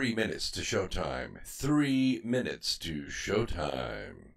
3 minutes to showtime. 3 minutes to showtime.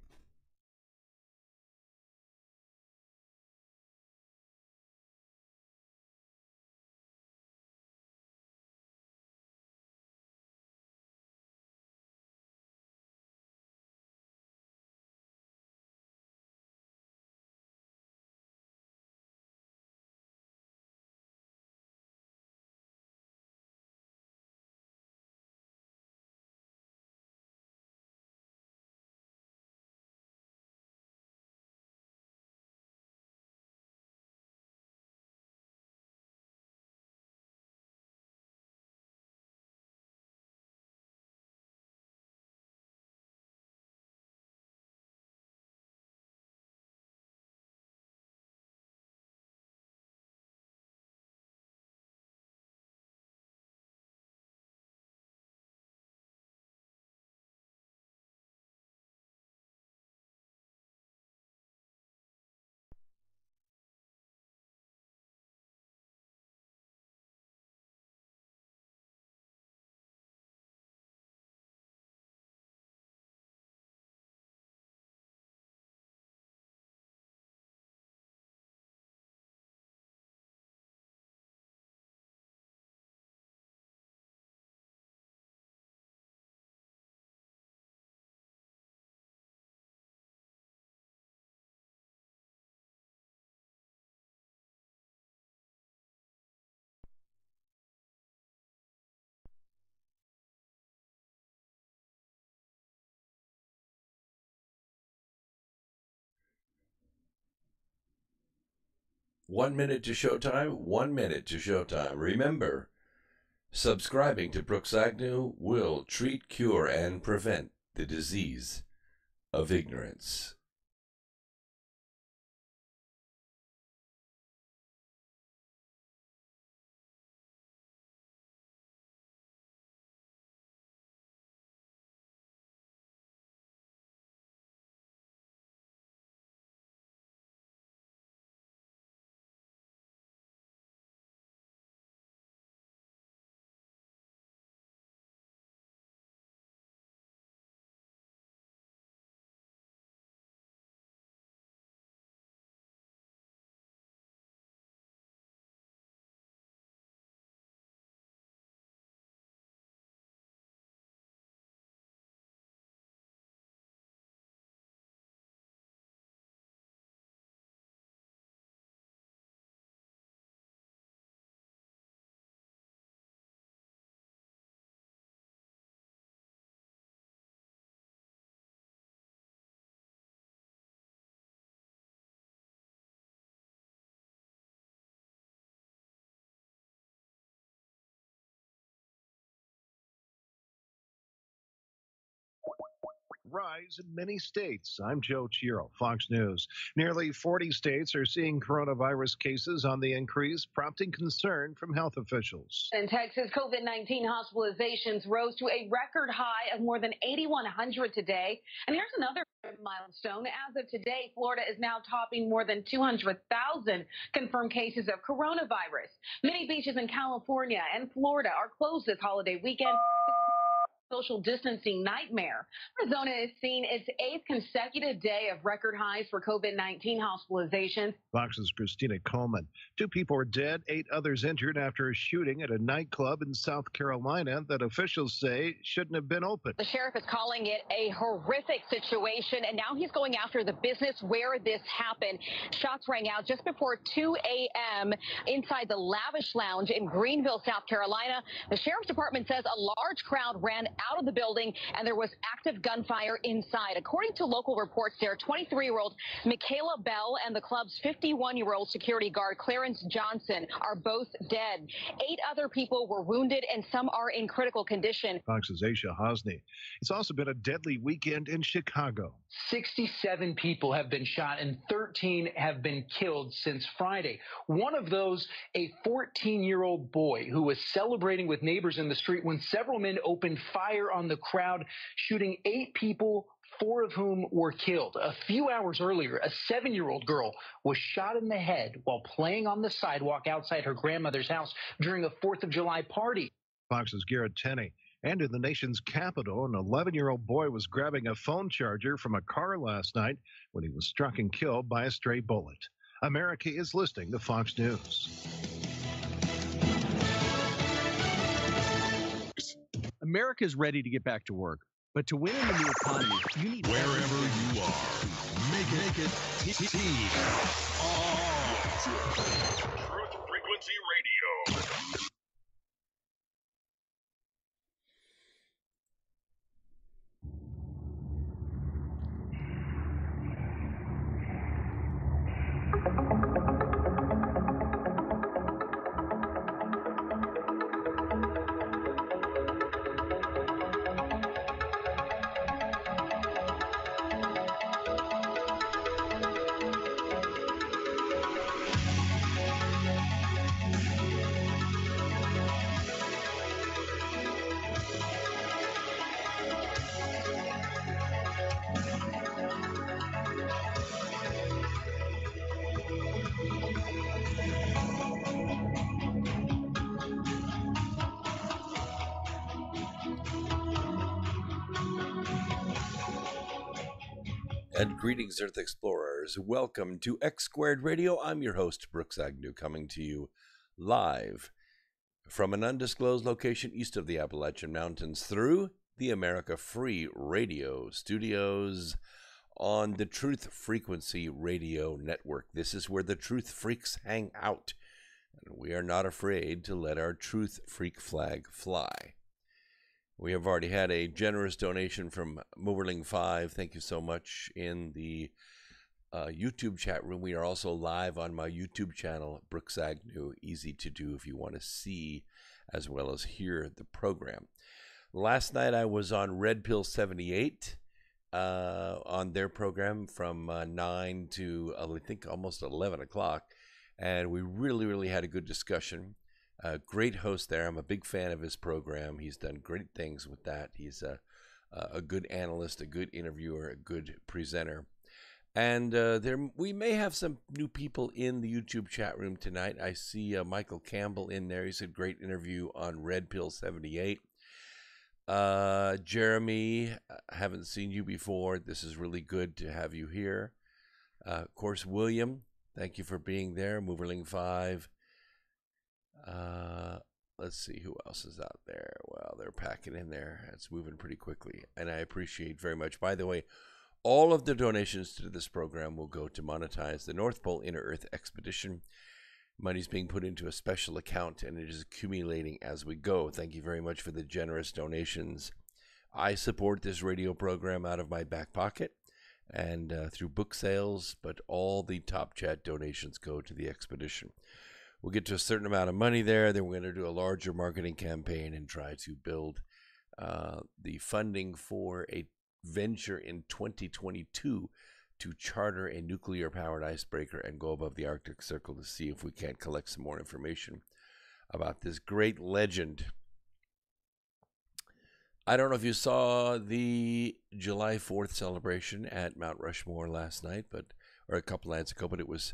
One minute to showtime, 1 minute to showtime. Remember, subscribing to Brooks Agnew will treat, cure, and prevent the disease of ignorance. Rise in many states. I'm Joe Chiro, Fox News. Nearly 40 states are seeing coronavirus cases on the increase, prompting concern from health officials. In Texas, COVID-19 hospitalizations rose to a record high of more than 8,100 today. And here's another milestone. As of today, Florida is now topping more than 200,000 confirmed cases of coronavirus. Many beaches in California and Florida are closed this holiday weekend. Social distancing nightmare. Arizona is seeing its 8th consecutive day of record highs for COVID-19 hospitalizations. Fox's Christina Coleman. 2 people are dead, 8 others injured after a shooting at a nightclub in South Carolina that officials say shouldn't have been open. The sheriff is calling it a horrific situation, and now he's going after the business where this happened. Shots rang out just before 2 a.m. inside the Lavish Lounge in Greenville, South Carolina. The sheriff's department says a large crowd ran out of the building, and there was active gunfire inside. According to local reports, there 23-year-old Michaela Bell and the club's 51-year-old security guard Clarence Johnson are both dead. 8 other people were wounded, and some are in critical condition. Fox's Asia Hosny. It's also been a deadly weekend in Chicago. 67 people have been shot and 13 have been killed since Friday. One of those, a 14-year-old boy who was celebrating with neighbors in the street when several men opened fire on the crowd, shooting 8 people, 4 of whom were killed. A few hours earlier, a 7-year-old girl was shot in the head while playing on the sidewalk outside her grandmother's house during a 4th of July party. Fox's Garrett Tenney. And in the nation's capital, an 11-year-old boy was grabbing a phone charger from a car last night when he was struck and killed by a stray bullet. America is listening to Fox News. America is ready to get back to work, but to win in the new economy, you need wherever you are. Make it T. Truth Frequency Radio. And greetings, Earth Explorers. Welcome to X Squared Radio. I'm your host, Brooks Agnew, coming to you live from an undisclosed location east of the Appalachian Mountains through the America Free Radio studios on the Truth Frequency Radio Network. This is where the Truth Freaks hang out, and we are not afraid to let our Truth Freak flag fly. We have already had a generous donation from Moverling5. Thank you so much in the YouTube chat room. We are also live on my YouTube channel, Brooks Agnew. Easy to do if you want to see as well as hear the program. Last night I was on Red Pill 78 on their program from 9 to I think almost 11 o'clock. And we really had a good discussion. Great host there. I'm a big fan of his program. He's done great things with that. He's a good analyst, a good interviewer, a good presenter. And we may have some new people in the YouTube chat room tonight. I see Michael Campbell in there. He said, great interview on Red Pill 78. Jeremy, I haven't seen you before. This is really good to have you here. Of course, William, thank you for being there. Moverling5. Let's see who else is out there. Well, they're packing in there. It's moving pretty quickly, and I appreciate very much. By the way, all of the donations to this program will go to monetize the North Pole Inner Earth Expedition. Money's being put into a special account, and it is accumulating as we go. Thank you very much for the generous donations. I support this radio program out of my back pocket and through book sales, but all the Top Chat donations go to the expedition. We'll get to a certain amount of money there. Then we're going to do a larger marketing campaign and try to build the funding for a venture in 2022 to charter a nuclear-powered icebreaker and go above the Arctic Circle to see if we can't collect some more information about this great legend. I don't know if you saw the July 4th celebration at Mount Rushmore last night, or a couple nights ago, but it was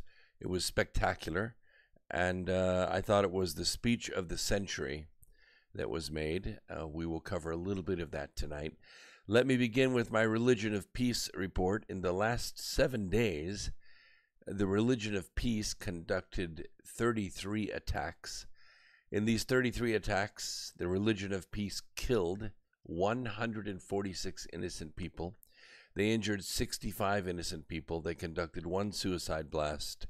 spectacular. And I thought it was the speech of the century that was made. We will cover a little bit of that tonight. Let me begin with my Religion of Peace report. In the last 7 days, the Religion of Peace conducted 33 attacks. In these 33 attacks, the Religion of Peace killed 146 innocent people. They injured 65 innocent people. They conducted 1 suicide blast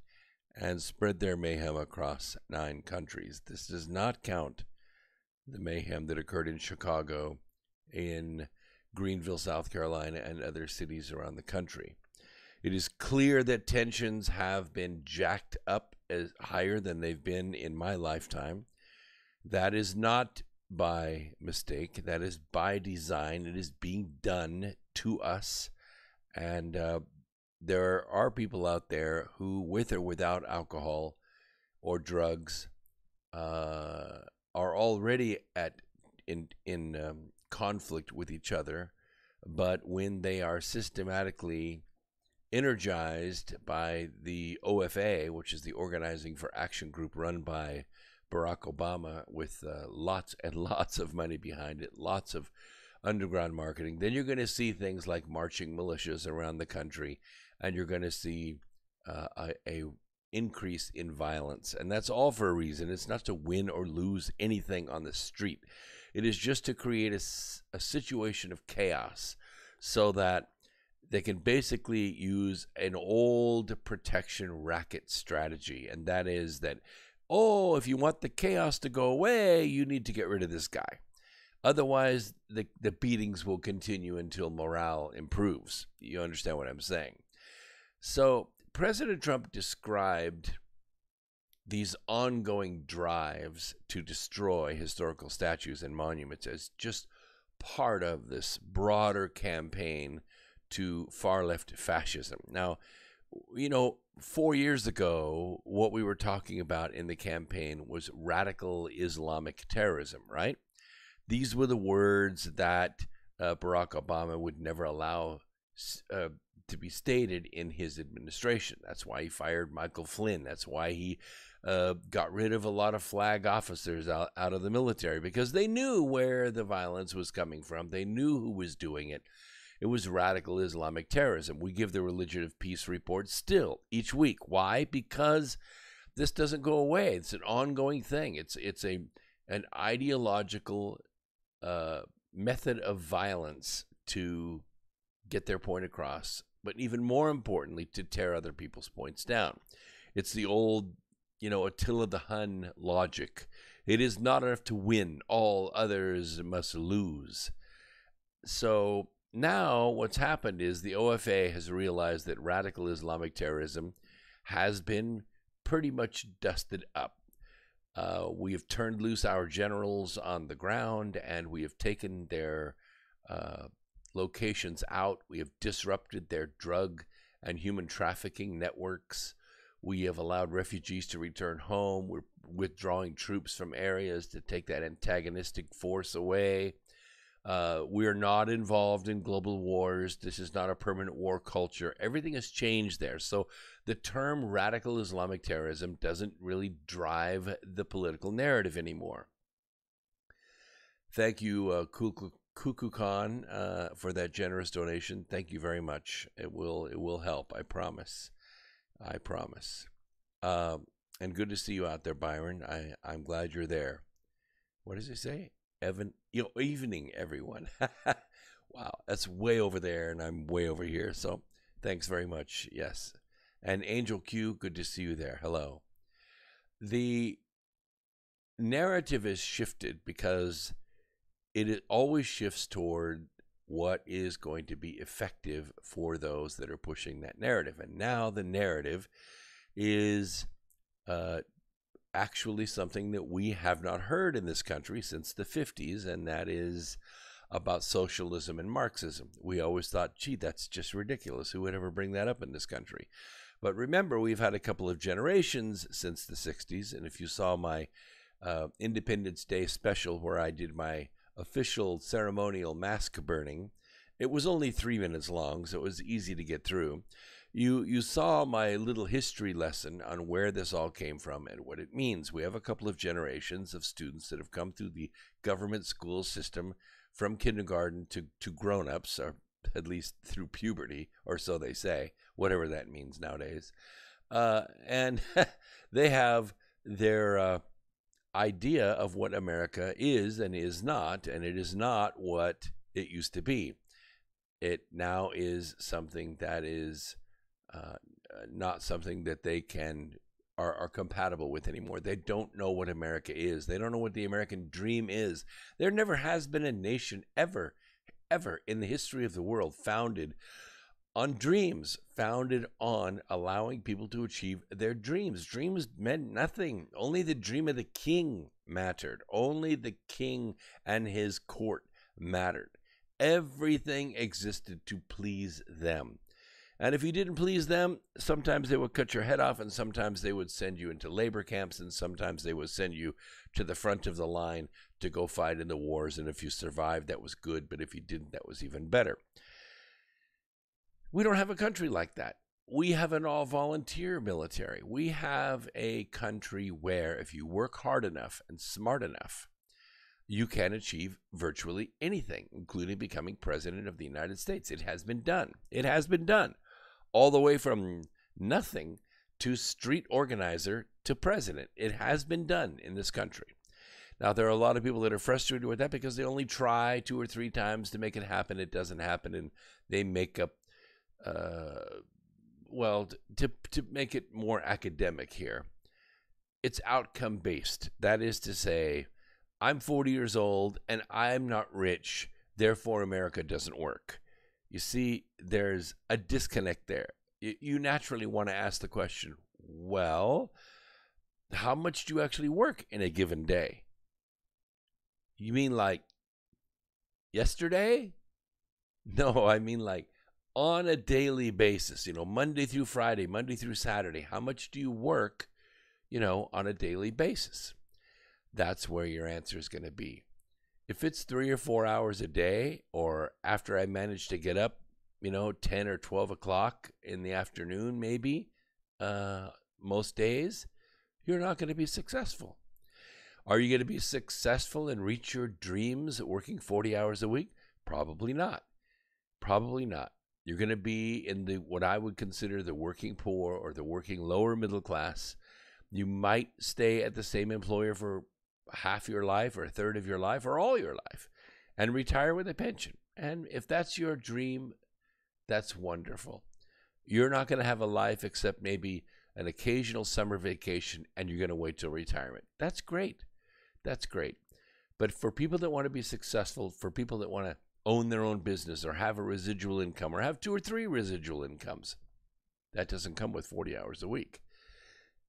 and spread their mayhem across 9 countries. This does not count the mayhem that occurred in Chicago, in Greenville, South Carolina, and other cities around the country. It is clear that tensions have been jacked up as higher than they've been in my lifetime. That is not by mistake. That is by design. It is being done to us. And there are people out there who, with or without alcohol or drugs, are already in conflict with each other. But when they are systematically energized by the OFA, which is the Organizing for Action group run by Barack Obama with lots and lots of money behind it, lots of underground marketing, then you're going to see things like marching militias around the country, and you're going to see a increase in violence. And that's all for a reason. It's not to win or lose anything on the street. It is just to create a situation of chaos so that they can basically use an old protection racket strategy. And that is that, oh, if you want the chaos to go away, you need to get rid of this guy. Otherwise, the beatings will continue until morale improves. You understand what I'm saying? So President Trump described these ongoing drives to destroy historical statues and monuments as just part of this broader campaign to far-left fascism. Now, 4 years ago, what we were talking about in the campaign was radical Islamic terrorism, right? These were the words that Barack Obama would never allow to be stated in his administration. That's why he fired Michael Flynn. That's why he got rid of a lot of flag officers out of the military, because they knew where the violence was coming from. They knew who was doing it. It was radical Islamic terrorism. We give the Religion of Peace report still each week. Why? Because this doesn't go away. It's an ongoing thing. It's an ideological method of violence to get their point across, but even more importantly, to tear other people's points down. It's the old, Attila the Hun logic. It is not enough to win. All others must lose. So now what's happened is the OFA has realized that radical Islamic terrorism has been pretty much dusted up. We have turned loose our generals on the ground, and we have taken their locations out. We have disrupted their drug and human trafficking networks. We have allowed refugees to return home. We're withdrawing troops from areas to take that antagonistic force away. We are not involved in global wars. This is not a permanent war culture. Everything has changed there. So the term radical Islamic terrorism doesn't really drive the political narrative anymore. Thank you, Cuckoo Khan, for that generous donation. Thank you very much. It will help. I promise. I promise. And good to see you out there, Byron. I'm glad you're there. What does he say? Evening, everyone. Wow, that's way over there, and I'm way over here. So thanks very much. Yes. And Angel Q, good to see you there. Hello. The narrative is shifted because it always shifts toward what is going to be effective for those that are pushing that narrative. And now the narrative is actually something that we have not heard in this country since the 50s, and that is about socialism and Marxism. We always thought, gee, that's just ridiculous. Who would ever bring that up in this country? But remember, we've had a couple of generations since the 60s, and if you saw my Independence Day special where I did my official ceremonial mask burning, it was only 3 minutes long, so it was easy to get through. You saw my little history lesson on where this all came from and what it means. We have a couple of generations of students that have come through the government school system from kindergarten to grown-ups, or at least through puberty, or so they say, whatever that means nowadays. And they have their idea of what America is and is not, and it is not what it used to be. It now is something that is not something that they are compatible with anymore. They don't know what America is. They don't know what the American dream is. There never has been a nation ever in the history of the world founded on dreams, founded on allowing people to achieve their dreams. Dreams meant nothing. Only the dream of the king mattered. Only the king and his court mattered. Everything existed to please them. And if you didn't please them, sometimes they would cut your head off, and sometimes they would send you into labor camps, and sometimes they would send you to the front of the line to go fight in the wars. And if you survived, that was good, but if you didn't, that was even better. We don't have a country like that. we have an all-volunteer military. We have a country where if you work hard enough and smart enough, you can achieve virtually anything, including becoming president of the United States. It has been done. It has been done. All the way from nothing to street organizer to president. It has been done in this country. Now, there are a lot of people that are frustrated with that because they only try 2 or 3 times to make it happen. It doesn't happen, and they make up, to make it more academic here, it's outcome-based. That is to say, I'm 40 years old, and I'm not rich, therefore America doesn't work. You see, there's a disconnect there. You naturally want to ask the question, well, how much do you actually work in a given day? You mean like yesterday? No, I mean like on a daily basis, Monday through Friday, Monday through Saturday. How much do you work, on a daily basis? That's where your answer is going to be. If it's 3 or 4 hours a day, or after I manage to get up, 10 or 12 o'clock in the afternoon, maybe, most days, you're not going to be successful. Are you going to be successful and reach your dreams working 40 hours a week? Probably not. Probably not. You're going to be in what I would consider the working poor or the working lower middle class. You might stay at the same employer for half your life or a third of your life or all your life and retire with a pension. And if that's your dream, that's wonderful. You're not going to have a life except maybe an occasional summer vacation, and you're going to wait till retirement. That's great. That's great. But for people that want to be successful, for people that want to own their own business or have a residual income or have 2 or 3 residual incomes, that doesn't come with 40 hours a week.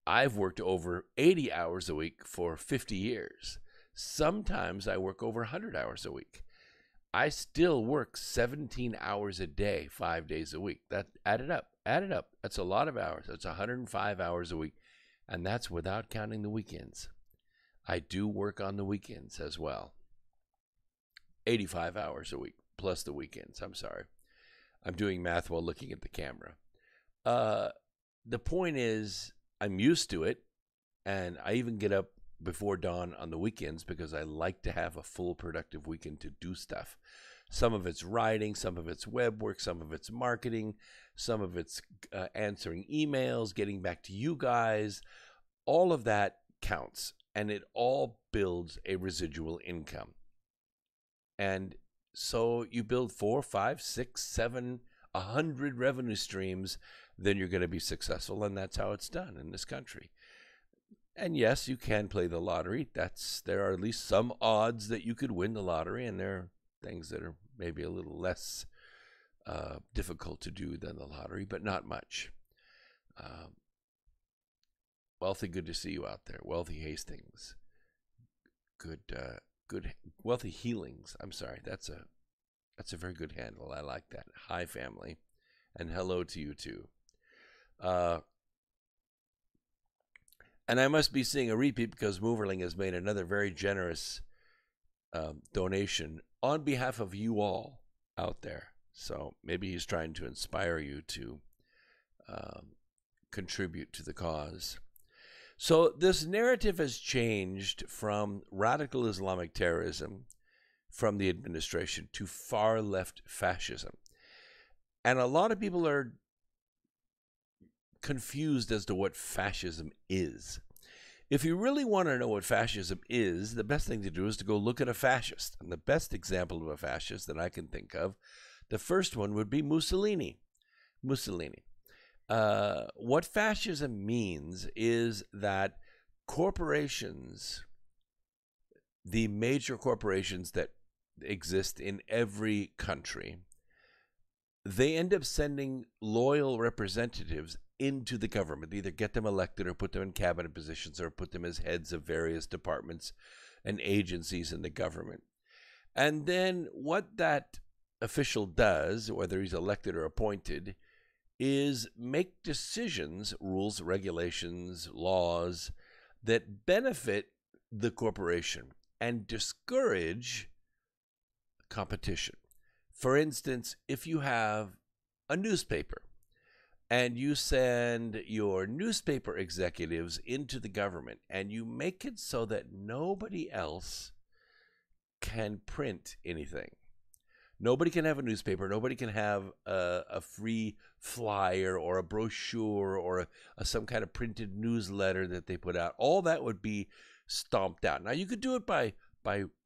I've worked over 80 hours a week for 50 years. Sometimes I work over 100 hours a week. I still work 17 hours a day, 5 days a week. That add it up. That's a lot of hours. That's 105 hours a week. And that's without counting the weekends. I do work on the weekends as well. 85 hours a week, plus the weekends. I'm sorry. I'm doing math while looking at the camera. The point is, I'm used to it, and I even get up before dawn on the weekends because I like to have a full productive weekend to do stuff. Some of it's writing, some of it's web work, some of it's marketing, some of it's answering emails, getting back to you guys. All of that counts, and it all builds a residual income. And so you build 4, 5, 6, 7, 100 revenue streams, then you're going to be successful, and that's how it's done in this country. And yes, you can play the lottery. There are at least some odds that you could win the lottery, and there are things that are maybe a little less difficult to do than the lottery, but not much. Wealthy, good to see you out there. Wealthy Hastings. Good Wealthy Healings. I'm sorry, that's a very good handle. I like that. Hi, family, and hello to you too. And I must be seeing a repeat because Moverling has made another very generous donation on behalf of you all out there. So maybe he's trying to inspire you to contribute to the cause. So this narrative has changed from radical Islamic terrorism from the administration to far left fascism. And a lot of people are confused as to what fascism is. If you really want to know what fascism is, the best thing to do is to go look at a fascist. And the best example of a fascist that I can think of, the first one would be Mussolini. What fascism means is that corporations, the major corporations that exist in every country, they end up sending loyal representatives into the government, either get them elected or put them in cabinet positions or put them as heads of various departments and agencies in the government. And then what that official does, whether he's elected or appointed, is make decisions, rules, regulations, laws that benefit the corporation and discourage competition. For instance, if you have a newspaper and you send your newspaper executives into the government, and you make it so that nobody else can print anything. Nobody can have a newspaper. Nobody can have a free flyer or a brochure or some kind of printed newsletter that they put out. All that would be stomped out. Now, you could do it by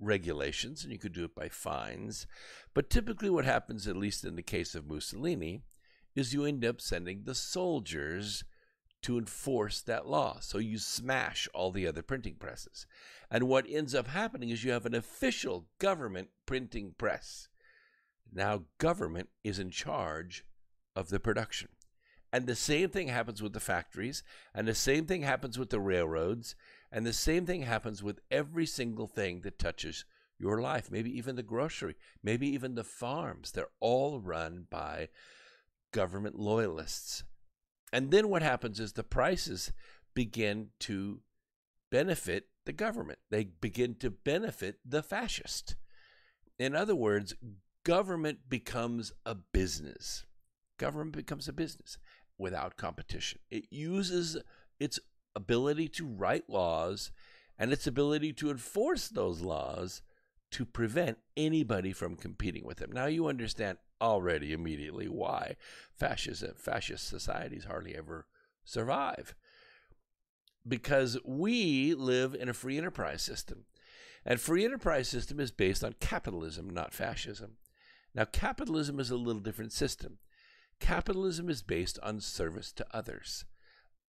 regulations, and you could do it by fines. But typically what happens, at least in the case of Mussolini, is you end up sending the soldiers to enforce that law. So you smash all the other printing presses. And what ends up happening is you have an official government printing press. Now government is in charge of the production. And the same thing happens with the factories, and the same thing happens with the railroads, and the same thing happens with every single thing that touches your life, maybe even the grocery, maybe even the farms. They're all run by government loyalists. And then what happens is the prices begin to benefit the government. They begin to benefit the fascist. In other words, government becomes a business. Government becomes a business without competition. It uses its ability to write laws and its ability to enforce those laws to prevent anybody from competing with them. Now you understand already immediately why fascist societies hardly ever survive. Because we live in a free enterprise system. And free enterprise system is based on capitalism, not fascism. Now, capitalism is a little different system. Capitalism is based on service to others.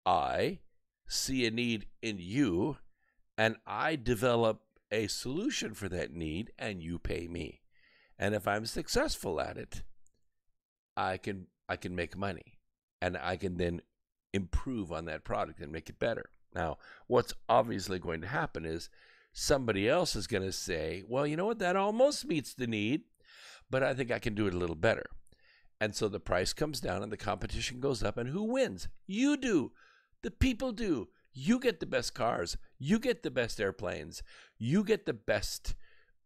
I see a need in you, and I develop a solution for that need, and you pay me. And if I'm successful at it, I can make money, and I can then improve on that product and make it better. Now, what's obviously going to happen is somebody else is going to say, well, you know what, that almost meets the need, but I think I can do it a little better. And so the price comes down and the competition goes up, and who wins? You do. The people do. You get the best cars. You get the best airplanes. You get the best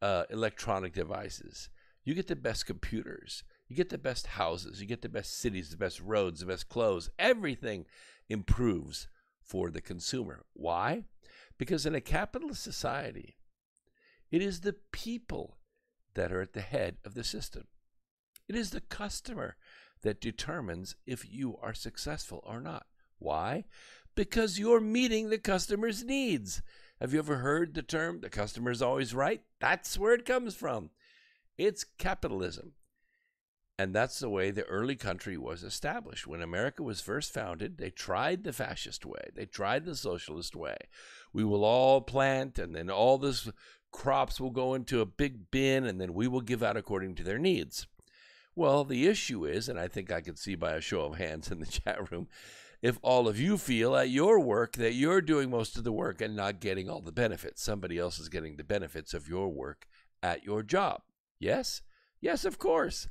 electronic devices. You get the best computers. You get the best houses. You get the best cities, the best roads, the best clothes. Everything improves for the consumer. Why? Because in a capitalist society, it is the people that are at the head of the system. It is the customer that determines if you are successful or not. Why? Because you're meeting the customer's needs. Have you ever heard the term, the customer's always right? That's where it comes from. It's capitalism. And that's the way the early country was established. When America was first founded, they tried the fascist way. They tried the socialist way. We will all plant, and then all this crops will go into a big bin, and then we will give out according to their needs. Well, the issue is, and I think I can see by a show of hands in the chat room, if all of you feel at your work that you're doing most of the work and not getting all the benefits. Somebody else is getting the benefits of your work at your job. Yes? Yes, of course.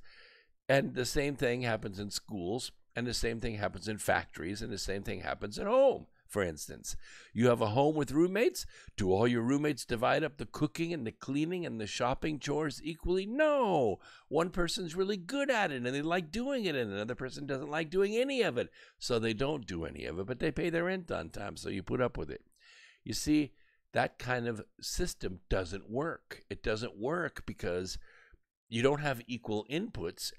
And the same thing happens in schools, and the same thing happens in factories, and the same thing happens at home. For instance, you have a home with roommates. Do all your roommates divide up the cooking and the cleaning and the shopping chores equally? No. One person's really good at it and they like doing it, and another person doesn't like doing any of it. So they don't do any of it, but they pay their rent on time, so you put up with it. You see, that kind of system doesn't work. It doesn't work because you don't have equal inputs,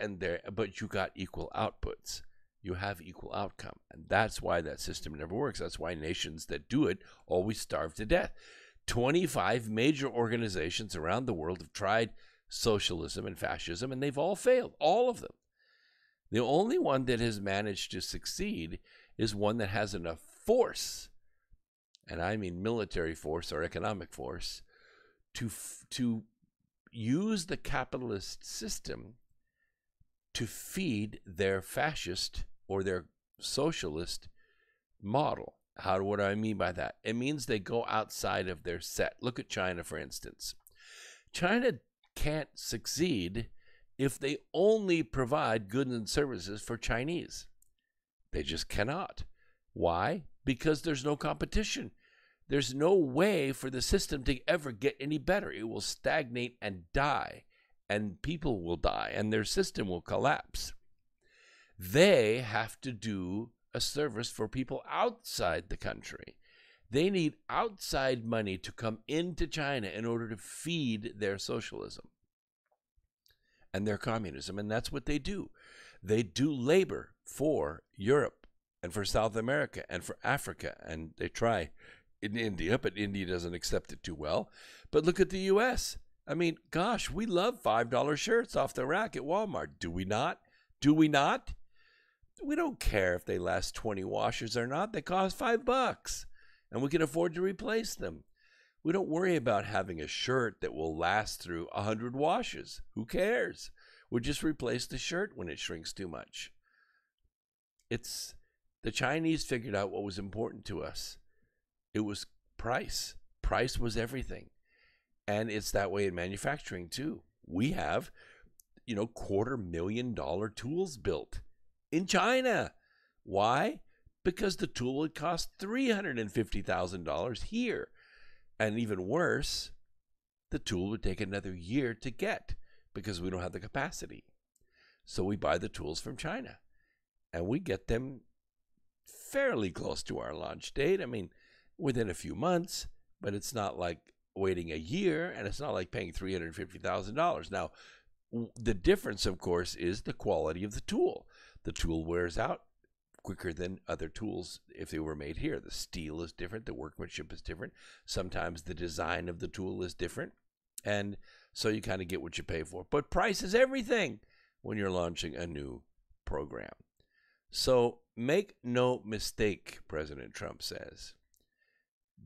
but you got equal outputs. You have equal outcome. And that's why that system never works. That's why nations that do it always starve to death. 25 major organizations around the world have tried socialism and fascism, and they've all failed, all of them. The only one that has managed to succeed is one that has enough force, and I mean military force or economic force, to use the capitalist system to feed their fascist or their socialist model. What do I mean by that? It means they go outside of their set. Look at China, for instance. China can't succeed if they only provide goods and services for Chinese. They just cannot. Why? Because there's no competition. There's no way for the system to ever get any better. It will stagnate and die, and people will die, and their system will collapse. They have to do a service for people outside the country. They need outside money to come into China in order to feed their socialism and their communism. And that's what they do. They do labor for Europe and for South America and for Africa. And they try in India, but India doesn't accept it too well. But look at the U.S. I mean, gosh, we love $5 shirts off the rack at Walmart. Do we not? Do we not? We don't care if they last 20 washes or not. They cost $5, and we can afford to replace them. We don't worry about having a shirt that will last through 100 washes. Who cares? We'll just replace the shirt when it shrinks too much. It's the Chinese figured out what was important to us. It was price. Price was everything. And it's that way in manufacturing too. We have, $250,000 tools built in China. Why? Because the tool would cost $350,000 here. And even worse, the tool would take another year to get because we don't have the capacity. So we buy the tools from China and we get them fairly close to our launch date. I mean, within a few months, but it's not like waiting a year, and it's not like paying $350,000. Now, the difference, of course, is the quality of the tool. The tool wears out quicker than other tools if they were made here. The steel is different. The workmanship is different. Sometimes the design of the tool is different. And so you kind of get what you pay for. But price is everything when you're launching a new program. So make no mistake, President Trump says,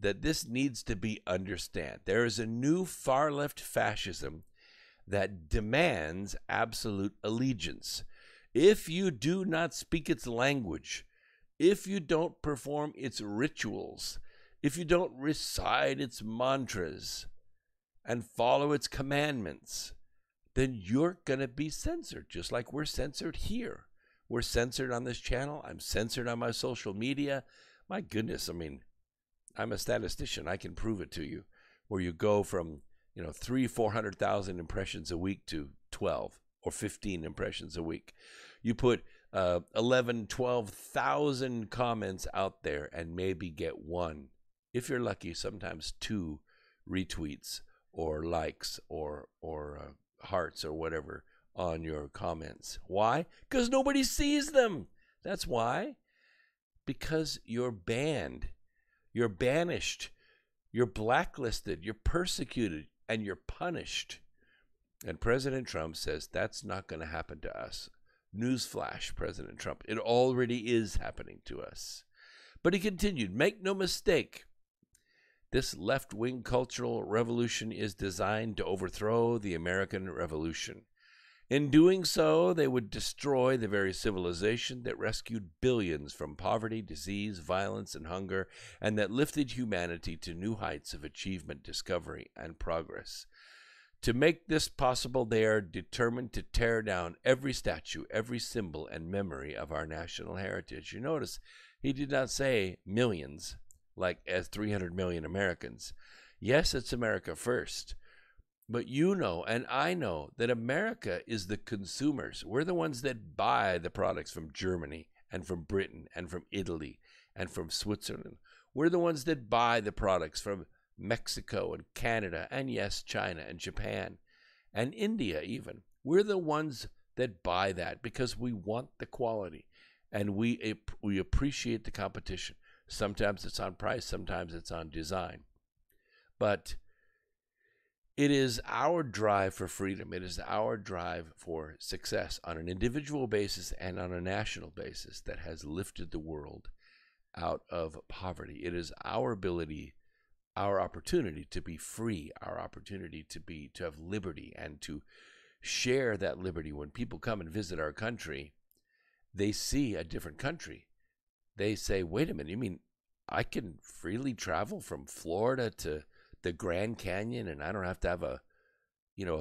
that this needs to be understood. There is a new far-left fascism that demands absolute allegiance. If you do not speak its language, if you don't perform its rituals, if you don't recite its mantras and follow its commandments, then you're going to be censored, just like we're censored here. We're censored on this channel. I'm censored on my social media. My goodness, I mean, I'm a statistician. I can prove it to you, where you go from 300,000-400,000 impressions a week to 12 or 15 impressions a week. You put 11,000-12,000 comments out there and maybe get one, if you're lucky, sometimes 2 retweets or likes or hearts or whatever on your comments. Why? Because nobody sees them. That's why. Because you're banned. You're banished, you're blacklisted, you're persecuted, and you're punished. And President Trump says that's not going to happen to us. Newsflash, President Trump, it already is happening to us. But he continued, make no mistake, this left-wing cultural revolution is designed to overthrow the American Revolution. In doing so, they would destroy the very civilization that rescued billions from poverty, disease, violence, and hunger, and that lifted humanity to new heights of achievement, discovery, and progress. To make this possible, they are determined to tear down every statue, every symbol, and memory of our national heritage. You notice he did not say millions, like as 300 million Americans. Yes, it's America first. But you know, and I know, that America is the consumers. We're the ones that buy the products from Germany and from Britain and from Italy and from Switzerland. We're the ones that buy the products from Mexico and Canada and, yes, China and Japan and India even. We're the ones that buy that because we want the quality and we appreciate the competition. Sometimes it's on price, sometimes it's on design. But it is our drive for freedom. It is our drive for success on an individual basis and on a national basis that has lifted the world out of poverty. It is our ability, our opportunity to be free, our opportunity to have liberty and to share that liberty. When people come and visit our country, they see a different country. They say, wait a minute, you mean I can freely travel from Florida to the Grand Canyon and I don't have to have a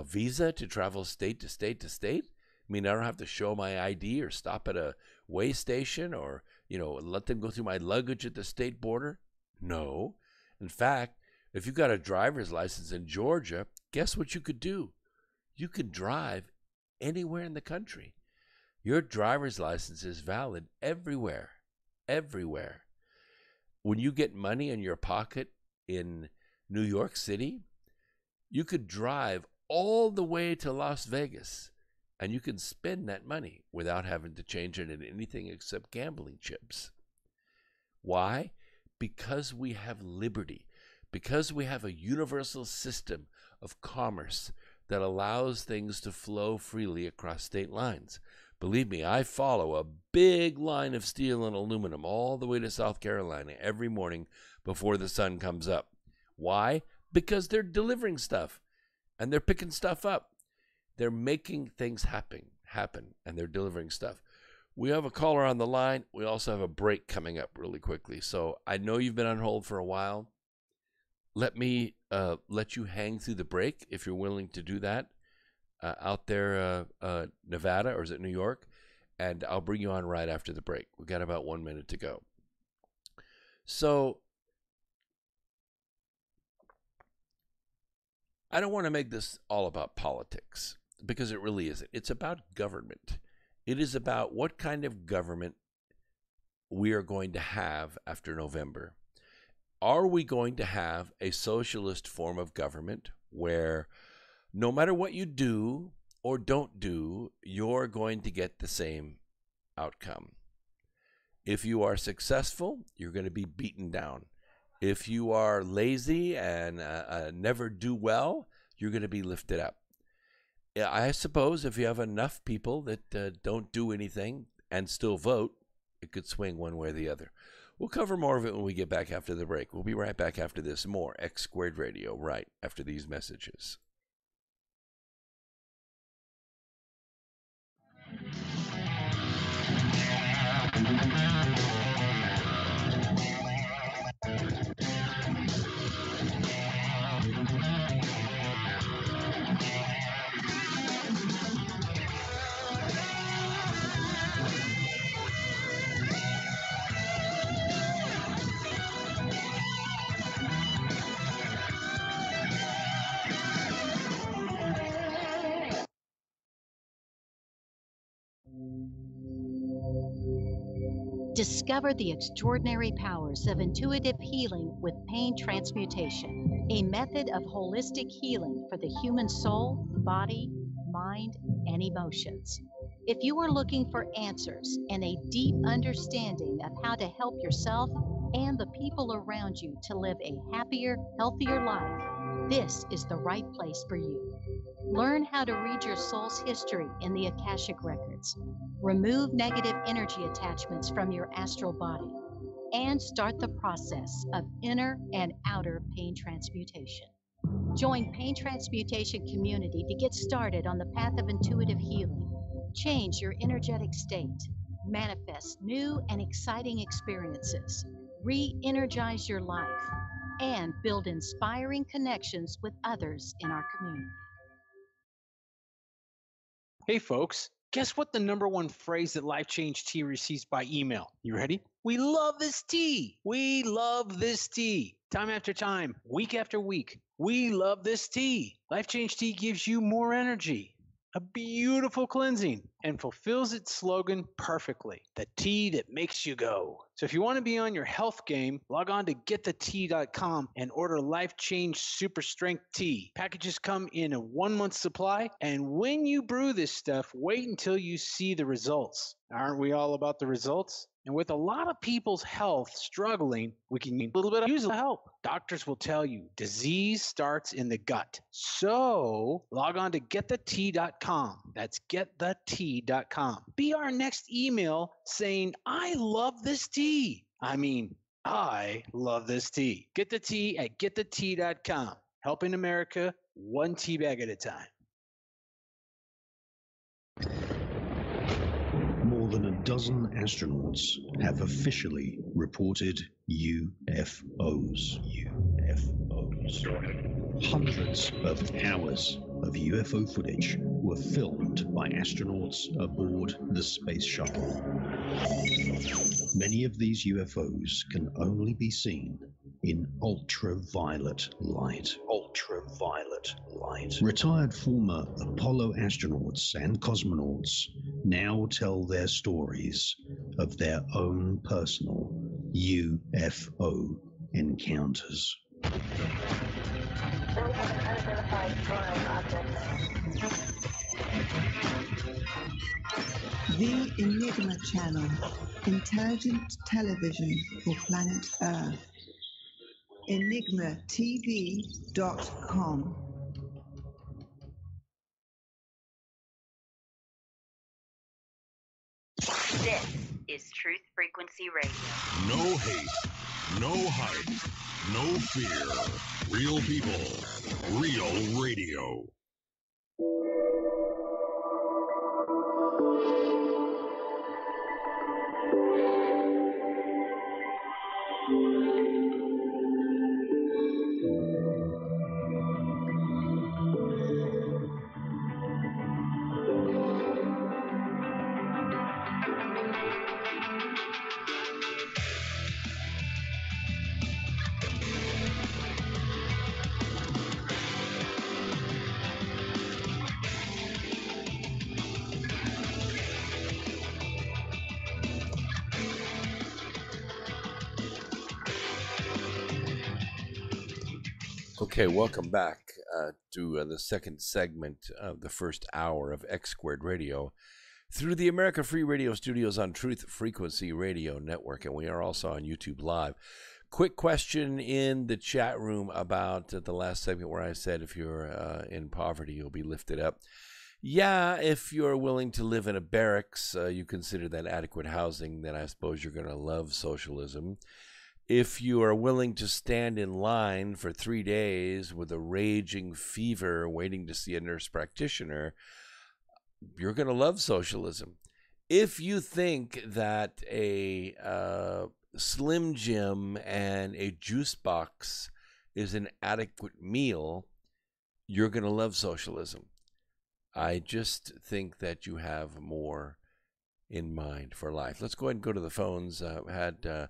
visa to travel state to state to state? I mean, I don't have to show my ID or stop at a way station or, let them go through my luggage at the state border? No. In fact, if you got a driver's license in Georgia, guess what you could do? You could drive anywhere in the country. Your driver's license is valid everywhere. Everywhere. When you get money in your pocket in New York City, you could drive all the way to Las Vegas and you can spend that money without having to change it into anything except gambling chips. Why? Because we have liberty, because we have a universal system of commerce that allows things to flow freely across state lines. Believe me, I follow a big line of steel and aluminum all the way to South Carolina every morning before the sun comes up. Why? Because they're delivering stuff and they're picking stuff up. They're making things happen, and they're delivering stuff. We have a caller on the line. We also have a break coming up really quickly. So I know you've been on hold for a while. Let me let you hang through the break if you're willing to do that out there, Nevada, or is it New York? And I'll bring you on right after the break. We've got about 1 minute to go. So I don't want to make this all about politics because it really isn't. It's about government. It is about what kind of government we are going to have after November. Are we going to have a socialist form of government where no matter what you do or don't do, you're going to get the same outcome? If you are successful, you're going to be beaten down. If you are lazy and never do well, you're going to be lifted up. I suppose if you have enough people that don't do anything and still vote, it could swing one way or the other. We'll cover more of it when we get back after the break. We'll be right back after this. More X Squared Radio right after these messages. Discover the extraordinary powers of intuitive healing with pain transmutation, a method of holistic healing for the human soul, body, mind, and emotions. If you are looking for answers and a deep understanding of how to help yourself and the people around you to live a happier, healthier life, this is the right place for you. Learn how to read your soul's history in the Akashic Records. Remove negative energy attachments from your astral body and start the process of inner and outer pain transmutation. Join Pain Transmutation Community to get started on the path of intuitive healing. Change your energetic state. Manifest new and exciting experiences. Re-energize your life and build inspiring connections with others in our community. Hey folks, guess what the #1 phrase that Life Change Tea receives by email? You ready? We love this tea. We love this tea. Time after time, week after week, we love this tea. Life Change Tea gives you more energy, a beautiful cleansing, and fulfills its slogan perfectly. The tea that makes you go. So if you want to be on your health game, log on to getthetea.com and order Life Change Super Strength Tea. Packages come in a 1-month supply, and when you brew this stuff, wait until you see the results. Aren't we all about the results? And with a lot of people's health struggling, we can use a little bit of help. Doctors will tell you disease starts in the gut. So log on to getthetea.com. That's getthetea.com. Be our next email saying, I love this tea. I love this tea. Get the tea at getthetea.com. Helping America one tea bag at a time. More than a dozen astronauts have officially reported UFOs. Hundreds of hours of UFO footage were filmed by astronauts aboard the space shuttle. Many of these UFOs can only be seen in ultraviolet light. Ultraviolet light. Retired former Apollo astronauts and cosmonauts now tell their stories of their own personal UFO encounters. The Enigma Channel, intelligent television for planet Earth. EnigmaTV.com. This is Truth Frequency Radio. No hate, no hype, no fear. Real people, real radio. Okay, welcome back to the second segment of the first hour of X Squared Radio through the America Free Radio studios on Truth Frequency Radio Network, and we are also on YouTube Live. Quick question in the chat room about the last segment where I said if you're in poverty, you'll be lifted up. Yeah, if you're willing to live in a barracks, you consider that adequate housing, then I suppose you're going to love socialism. If you are willing to stand in line for 3 days with a raging fever waiting to see a nurse practitioner, you're going to love socialism. If you think that a Slim Jim and a juice box is an adequate meal, you're going to love socialism. I just think that you have more in mind for life. Let's go ahead and go to the phones. Had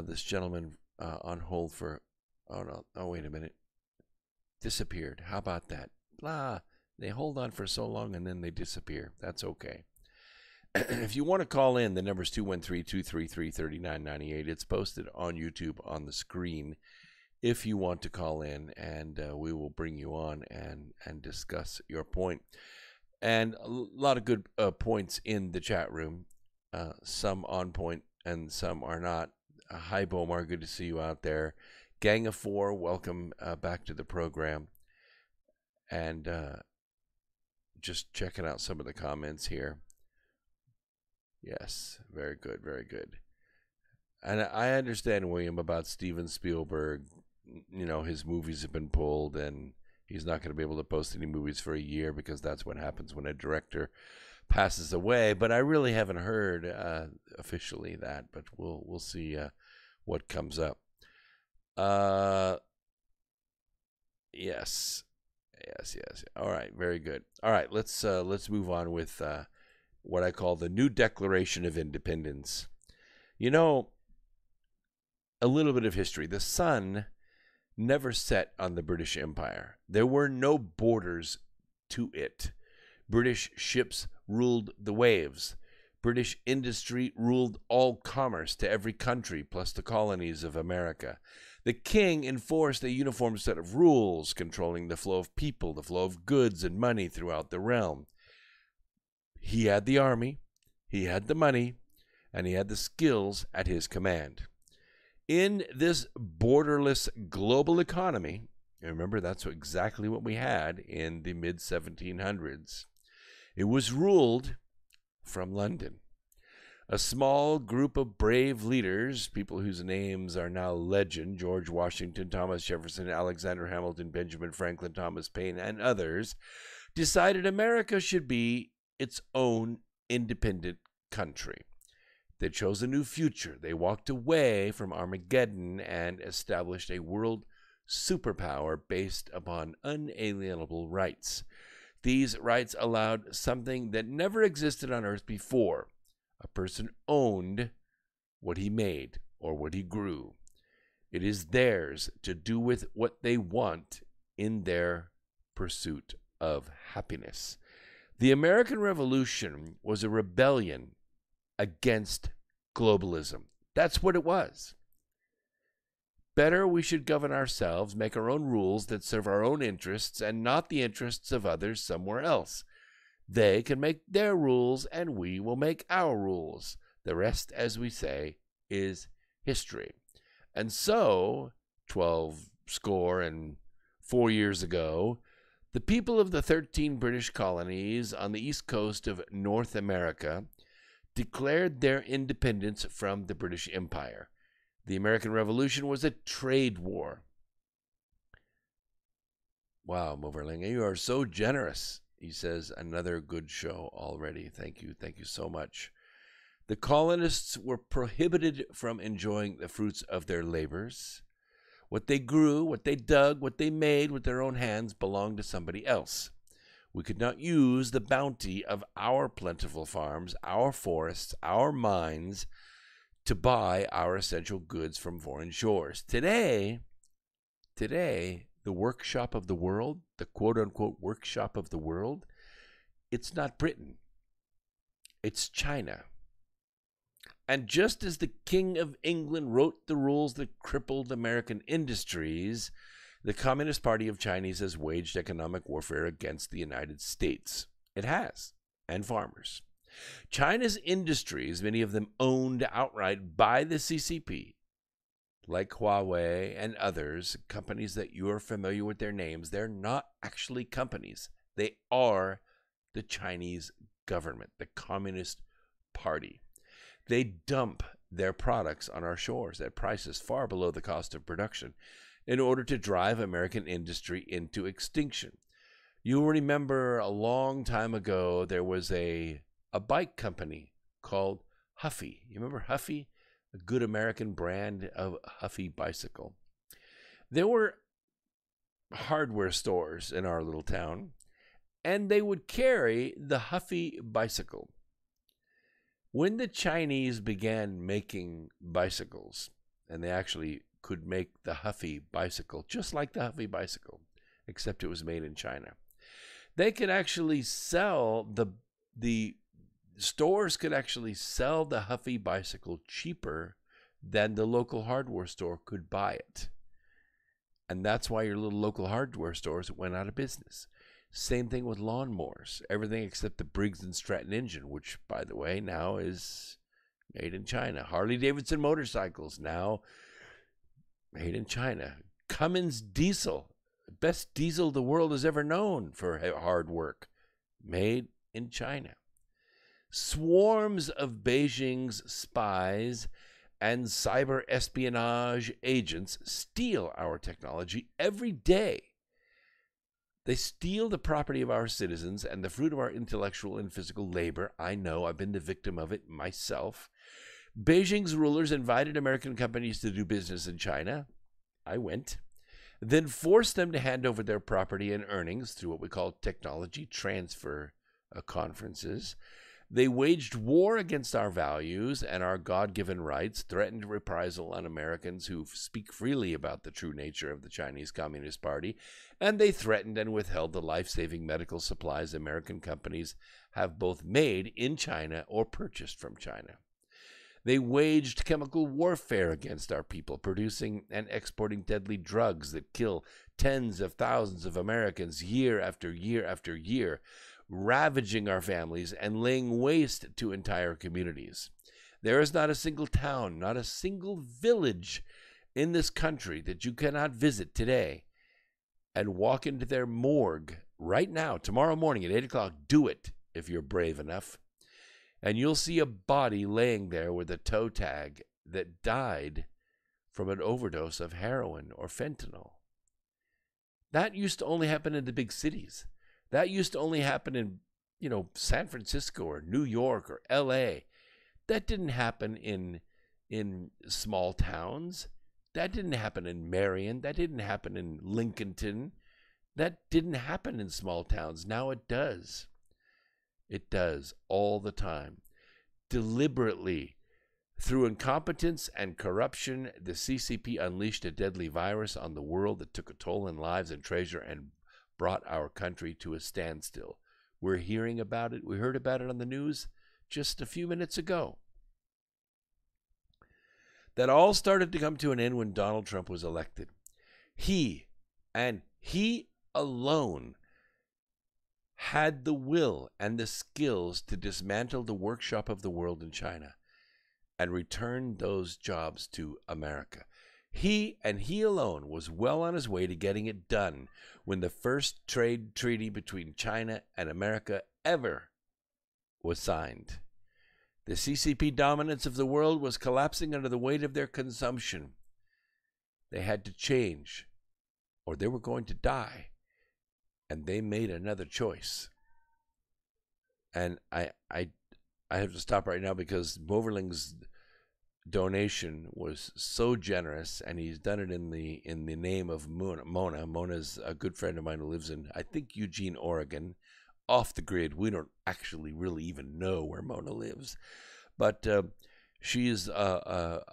this gentleman on hold for, wait a minute, disappeared. How about that? They hold on for so long and then they disappear. That's okay. If you want to call in, the number is 213-233-3998. It's posted on YouTube on the screen if you want to call in, and we will bring you on and discuss your point. And a lot of good points in the chat room, some on point and some are not. Hi, Bomar. Good to see you out there. Gang of Four, welcome back to the program. And just checking out some of the comments here. Yes, very good, very good. And I understand, William, about Steven Spielberg. You know, his movies have been pulled, and he's not going to be able to post any movies for a year because that's what happens when a director passes away. But I really haven't heard officially that, but we'll see what comes up. Yes. All right, very good. All right, let's move on with what I call the new Declaration of Independence. You know, a little bit of history. The sun never set on the British Empire. There were no borders to it. British ships ruled the waves. British industry ruled all commerce to every country, plus the colonies of America. The king enforced a uniform set of rules, controlling the flow of people, the flow of goods and money throughout the realm. He had the army, he had the money, and he had the skills at his command. In this borderless global economy, and remember that's exactly what we had in the mid-1700s, it was ruled from London. A small group of brave leaders, people whose names are now legend, George Washington, Thomas Jefferson, Alexander Hamilton, Benjamin Franklin, Thomas Paine, and others, decided America should be its own independent country. They chose a new future. They walked away from Armageddon and established a world superpower based upon unalienable rights. These rights allowed something that never existed on Earth before. A person owned what he made or what he grew. It is theirs to do with what they want in their pursuit of happiness. The American Revolution was a rebellion against globalism. That's what it was. Better we should govern ourselves, make our own rules that serve our own interests and not the interests of others somewhere else. They can make their rules and we will make our rules. The rest, as we say, is history. And so, 4 years ago, the people of the 13 British colonies on the east coast of North America declared their independence from the British Empire. The American Revolution was a trade war. Wow, Moverlinga, you are so generous. He says, another good show already. Thank you. Thank you so much. The colonists were prohibited from enjoying the fruits of their labors. What they grew, what they dug, what they made with their own hands belonged to somebody else. We could not use the bounty of our plentiful farms, our forests, our mines to buy our essential goods from foreign shores. Today, the workshop of the world, the quote-unquote workshop of the world, it's not Britain. It's China. And just as the King of England wrote the rules that crippled American industries, the Communist Party of Chinese has waged economic warfare against the United States. It has, and farmers. China's industries, many of them owned outright by the CCP, like Huawei and others, companies that you are familiar with their names, they're not actually companies. They are the Chinese government, the Communist Party. They dump their products on our shores at prices far below the cost of production in order to drive American industry into extinction. You'll remember a long time ago there was a bike company called Huffy. You remember Huffy? A good American brand of Huffy bicycle. There were hardware stores in our little town, and they would carry the Huffy bicycle. When the Chinese began making bicycles, and they actually could make the Huffy bicycle just like the Huffy bicycle, except it was made in China, they could actually sell the stores could actually sell the Huffy bicycle cheaper than the local hardware store could buy it. And that's why your little local hardware stores went out of business. Same thing with lawnmowers. Everything except the Briggs & Stratton engine, which, by the way, now is made in China. Harley-Davidson motorcycles, now made in China. Cummins diesel, best diesel the world has ever known for hard work, made in China. Swarms of Beijing's spies and cyber espionage agents steal our technology every day. They steal the property of our citizens and the fruit of our intellectual and physical labor. I know, I've been the victim of it myself. Beijing's rulers invited American companies to do business in China. I went. Then forced them to hand over their property and earnings through what we call technology transfer conferences. They waged war against our values and our God-given rights, threatened reprisal on Americans who speak freely about the true nature of the Chinese Communist Party, and they threatened and withheld the life-saving medical supplies American companies have both made in China or purchased from China. They waged chemical warfare against our people, producing and exporting deadly drugs that kill tens of thousands of Americans year after year after year, ravaging our families and laying waste to entire communities. There is not a single town, not a single village in this country that you cannot visit today and walk into their morgue right now, tomorrow morning at 8 o'clock. Do it if you're brave enough. And you'll see a body laying there with a toe tag that died from an overdose of heroin or fentanyl. That used to only happen in the big cities. That used to only happen in, San Francisco or New York or L.A. That didn't happen in small towns. That didn't happen in Marion. That didn't happen in Lincolnton. That didn't happen in small towns. Now it does. It does all the time. Deliberately, Through incompetence and corruption, the CCP unleashed a deadly virus on the world that took a toll in lives and treasure and brought our country to a standstill. We're hearing about it. We heard about it on the news just a few minutes ago. That all started to come to an end when Donald Trump was elected. He, and he alone, had the will and the skills to dismantle the workshop of the world in China and return those jobs to America. He, and he alone, was well on his way to getting it done when the first trade treaty between China and America ever was signed. The CCP dominance of the world was collapsing under the weight of their consumption. They had to change, or they were going to die, and they made another choice. And I have to stop right now because Moverling's donation was so generous, and he's done it in the name of Mona. Mona's a good friend of mine who lives in, I think, Eugene, Oregon, off the grid. We don't actually really even know where Mona lives, but she is a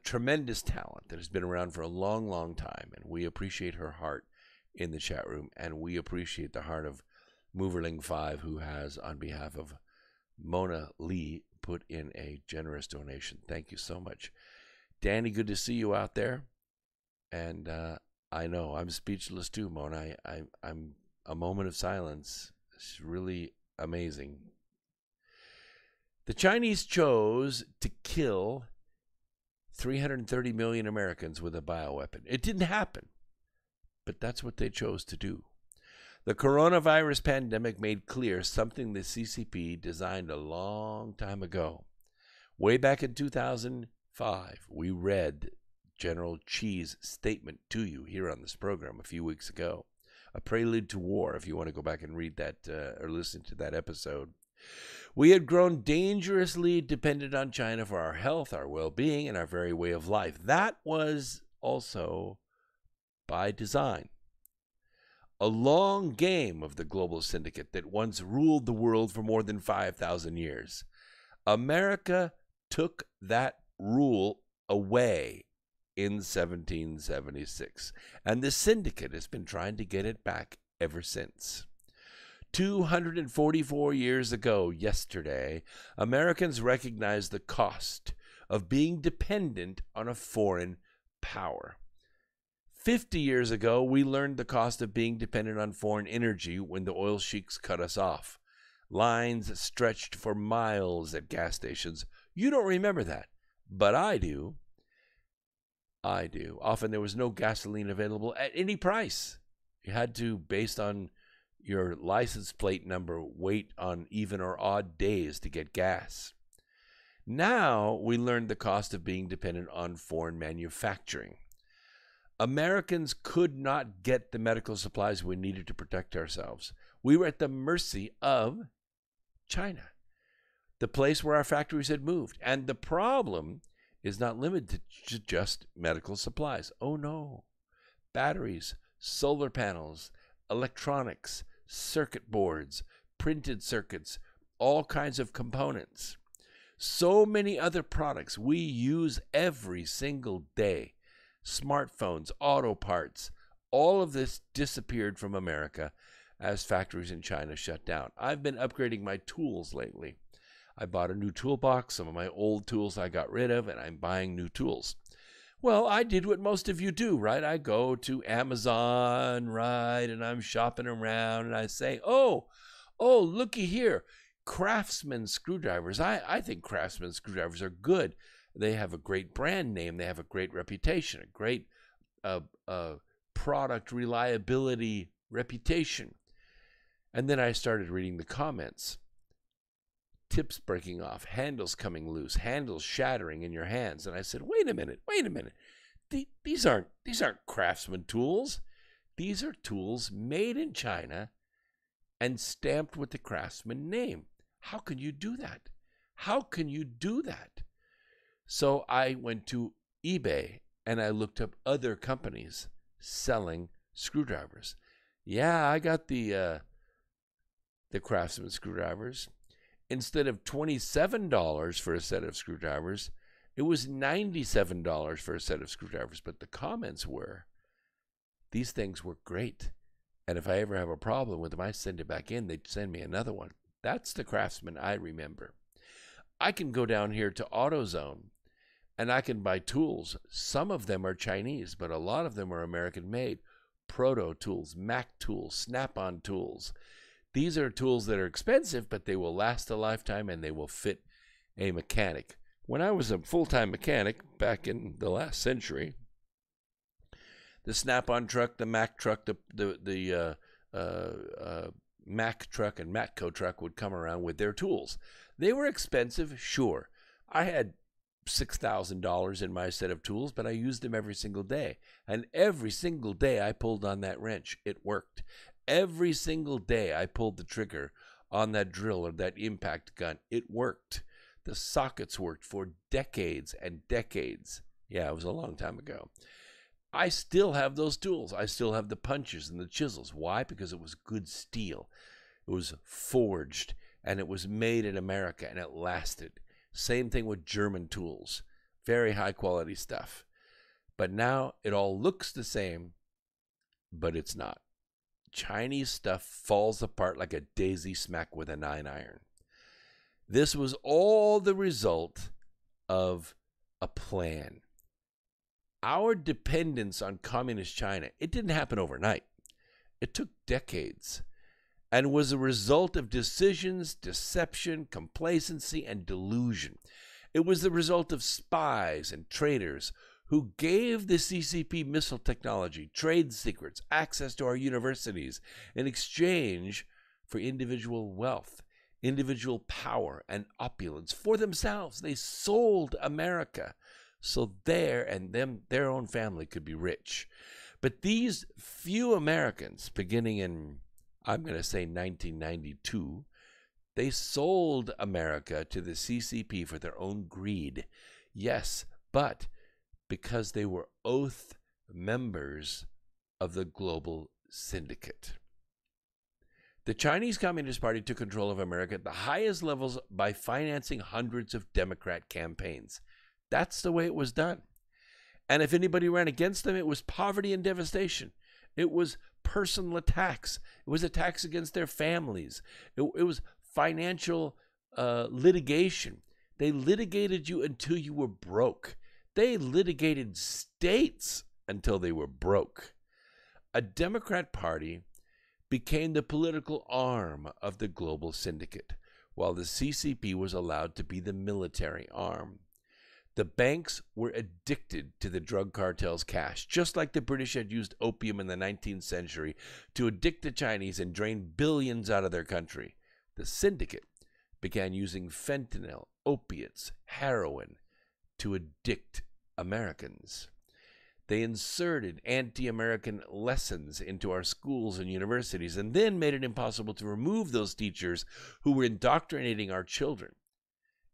tremendous talent that has been around for a long, long time, and we appreciate her heart in the chat room, and we appreciate the heart of Moverling 5, who has, on behalf of Mona Lee, put in a generous donation. Thank you so much. Danny, good to see you out there. And I know I'm speechless too, Mona. I'm a moment of silence. It's really amazing. The Chinese chose to kill 330 million Americans with a bioweapon. It didn't happen, but that's what they chose to do. The coronavirus pandemic made clear something the CCP designed a long time ago. Way back in 2005, we read General Chi's statement to you here on this program a few weeks ago. A prelude to war, if you want to go back and read that or listen to that episode. We had grown dangerously dependent on China for our health, our well-being, and our very way of life. That was also by design. A long game of the global syndicate that once ruled the world for more than 5,000 years. America took that rule away in 1776, and the syndicate has been trying to get it back ever since. 244 years ago yesterday, Americans recognized the cost of being dependent on a foreign power. 50 years ago, we learned the cost of being dependent on foreign energy when the oil sheiks cut us off. Lines stretched for miles at gas stations. You don't remember that, but I do. I do. Often there was no gasoline available at any price. You had to, based on your license plate number, wait on even or odd days to get gas. Now we learned the cost of being dependent on foreign manufacturing. Americans could not get the medical supplies we needed to protect ourselves. We were at the mercy of China, the place where our factories had moved. And the problem is not limited to just medical supplies. Oh no. Batteries, solar panels, electronics, circuit boards, printed circuits, all kinds of components. So many other products we use every single day. Smartphones, auto parts, all of this disappeared from America as factories in China shut down. I've been upgrading my tools lately. I bought a new toolbox. Some of my old tools I got rid of, and I'm buying new tools. Well, I did what most of you do, right? I go to Amazon, right, and I'm shopping around, and I say, oh, looky here, Craftsman screwdrivers. I think Craftsman screwdrivers are good. They have a great brand name. They have a great reputation, a great product reliability reputation. And then I started reading the comments. Tips breaking off, handles coming loose, handles shattering in your hands. And I said, wait a minute. These aren't Craftsman tools. These are tools made in China and stamped with the Craftsman name. How can you do that? How can you do that? So I went to eBay and I looked up other companies selling screwdrivers. Yeah, I got the Craftsman screwdrivers. Instead of $27 for a set of screwdrivers, It was $97 for a set of screwdrivers, but the comments were, these things were great. And if I ever have a problem with them, I send it back in. They'd send me another one. That's the craftsman I remember. I can go down here to AutoZone, and I can buy tools. Some of them are Chinese, but a lot of them are American-made. Proto tools, Mac tools, Snap-on tools. These are tools that are expensive, but they will last a lifetime, and they will fit a mechanic. When I was a full-time mechanic back in the last century, the Snap-on truck, the Mac truck, the Mac truck and Matco truck would come around with their tools. They were expensive, sure. I had $6,000 in my set of tools, but I used them every single day. And every single day I pulled on that wrench. It worked. Every single day I pulled the trigger on that drill or that impact gun. It worked. The sockets worked for decades and decades. Yeah, it was a long time ago. I still have those tools. I still have the punches and the chisels. Why? Because it was good steel. It was forged, and it was made in America, and it lasted. Same thing with German tools. Very high-quality stuff. But now it all looks the same, but it's not. Chinese stuff falls apart like a daisy smack with a 9-iron. This was all the result of a plan. Our dependence on communist China, it didn't happen overnight. It took decades and was a result of decisions, deception, complacency, and delusion. It was the result of spies and traitors who gave the CCP missile technology, trade secrets, access to our universities in exchange for individual wealth, individual power, and opulence for themselves. They sold America so their own family could be rich. But these few Americans, beginning in, I'm going to say 1992, they sold America to the CCP for their own greed. Yes, but because they were oath members of the global syndicate. The Chinese Communist Party took control of America at the highest levels by financing hundreds of Democrat campaigns. That's the way it was done. And if anybody ran against them, it was poverty and devastation. It was personal attacks. It was attacks against their families. It was financial litigation. They litigated you until you were broke. They litigated states until they were broke. A Democrat Party became the political arm of the global syndicate, while the CCP was allowed to be the military arm. The banks were addicted to the drug cartel's cash, just like the British had used opium in the 19th century to addict the Chinese and drain billions out of their country. The syndicate began using fentanyl, opiates, heroin to addict Americans. They inserted anti-American lessons into our schools and universities and then made it impossible to remove those teachers who were indoctrinating our children.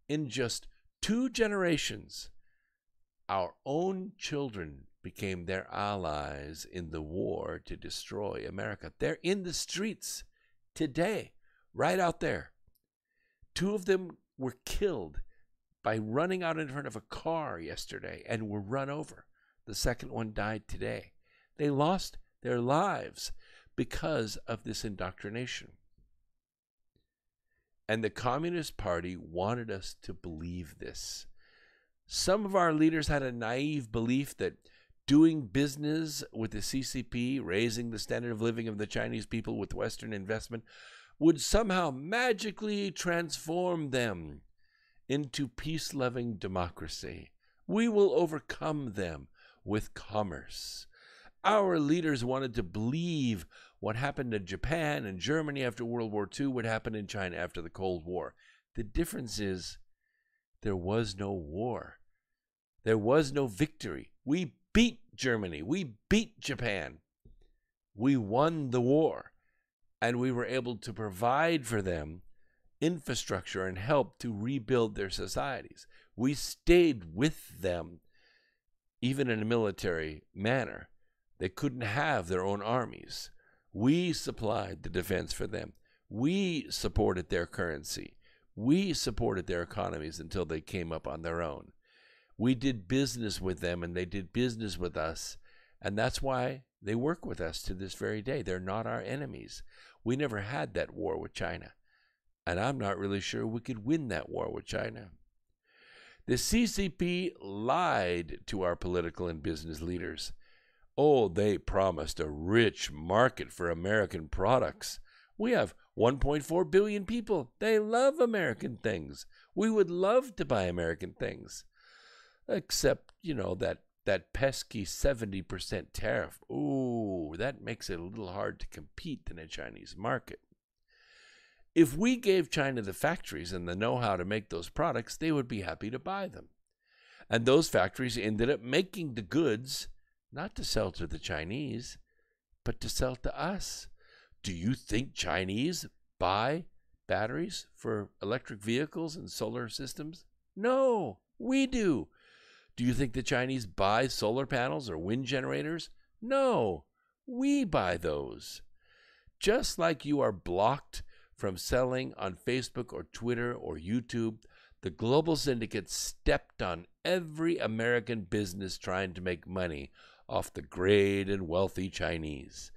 In just 2 generations, our own children became their allies in the war to destroy America. They're in the streets today, right out there. 2 of them were killed by running out in front of a car yesterday and were run over. The second one died today. They lost their lives because of this indoctrination. And the Communist Party wanted us to believe this. Some of our leaders had a naive belief that doing business with the CCP, raising the standard of living of the Chinese people with Western investment, would somehow magically transform them into peace-loving democracy. We will overcome them with commerce. Our leaders wanted to believe what happened in Japan and Germany after World War II would happen in China after the Cold War. The difference is there was no war. There was no victory. We beat Germany. We beat Japan. We won the war, and we were able to provide for them infrastructure and help to rebuild their societies. We stayed with them, even in a military manner. They couldn't have their own armies. We supplied the defense for them. We supported their currency. We supported their economies until they came up on their own. We did business with them, and they did business with us, and that's why they work with us to this very day. They're not our enemies. We never had that war with China, and I'm not really sure we could win that war with China. The CCP lied to our political and business leaders. Oh, they promised a rich market for American products. We have 1.4 billion people. They love American things. We would love to buy American things. Except, that pesky 70% tariff. Ooh, that makes it a little hard to compete in a Chinese market. If we gave China the factories and the know-how to make those products, they would be happy to buy them. And those factories ended up making the goods, not to sell to the Chinese, but to sell to us. Do you think Chinese buy batteries for electric vehicles and solar systems? No, we do. Do you think the Chinese buy solar panels or wind generators? No, we buy those. Just like you are blocked from selling on Facebook or Twitter or YouTube, the global syndicate stepped on every American business trying to make money off the great and wealthy Chinese.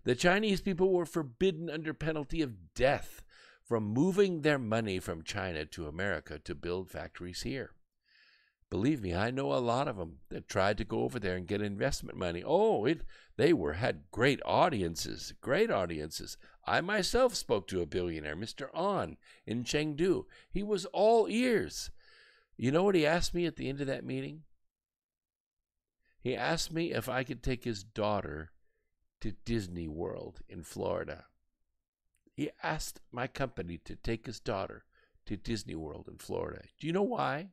The Chinese people were forbidden under penalty of death from moving their money from China to America to build factories here. Believe me, I know a lot of them that tried to go over there and get investment money. They had great audiences, great audiences. I myself spoke to a billionaire, Mr. An, in Chengdu. He was all ears. You know what he asked me at the end of that meeting? He asked me if I could take his daughter to Disney World in Florida. He asked my company to take his daughter to Disney World in Florida. Do you know why?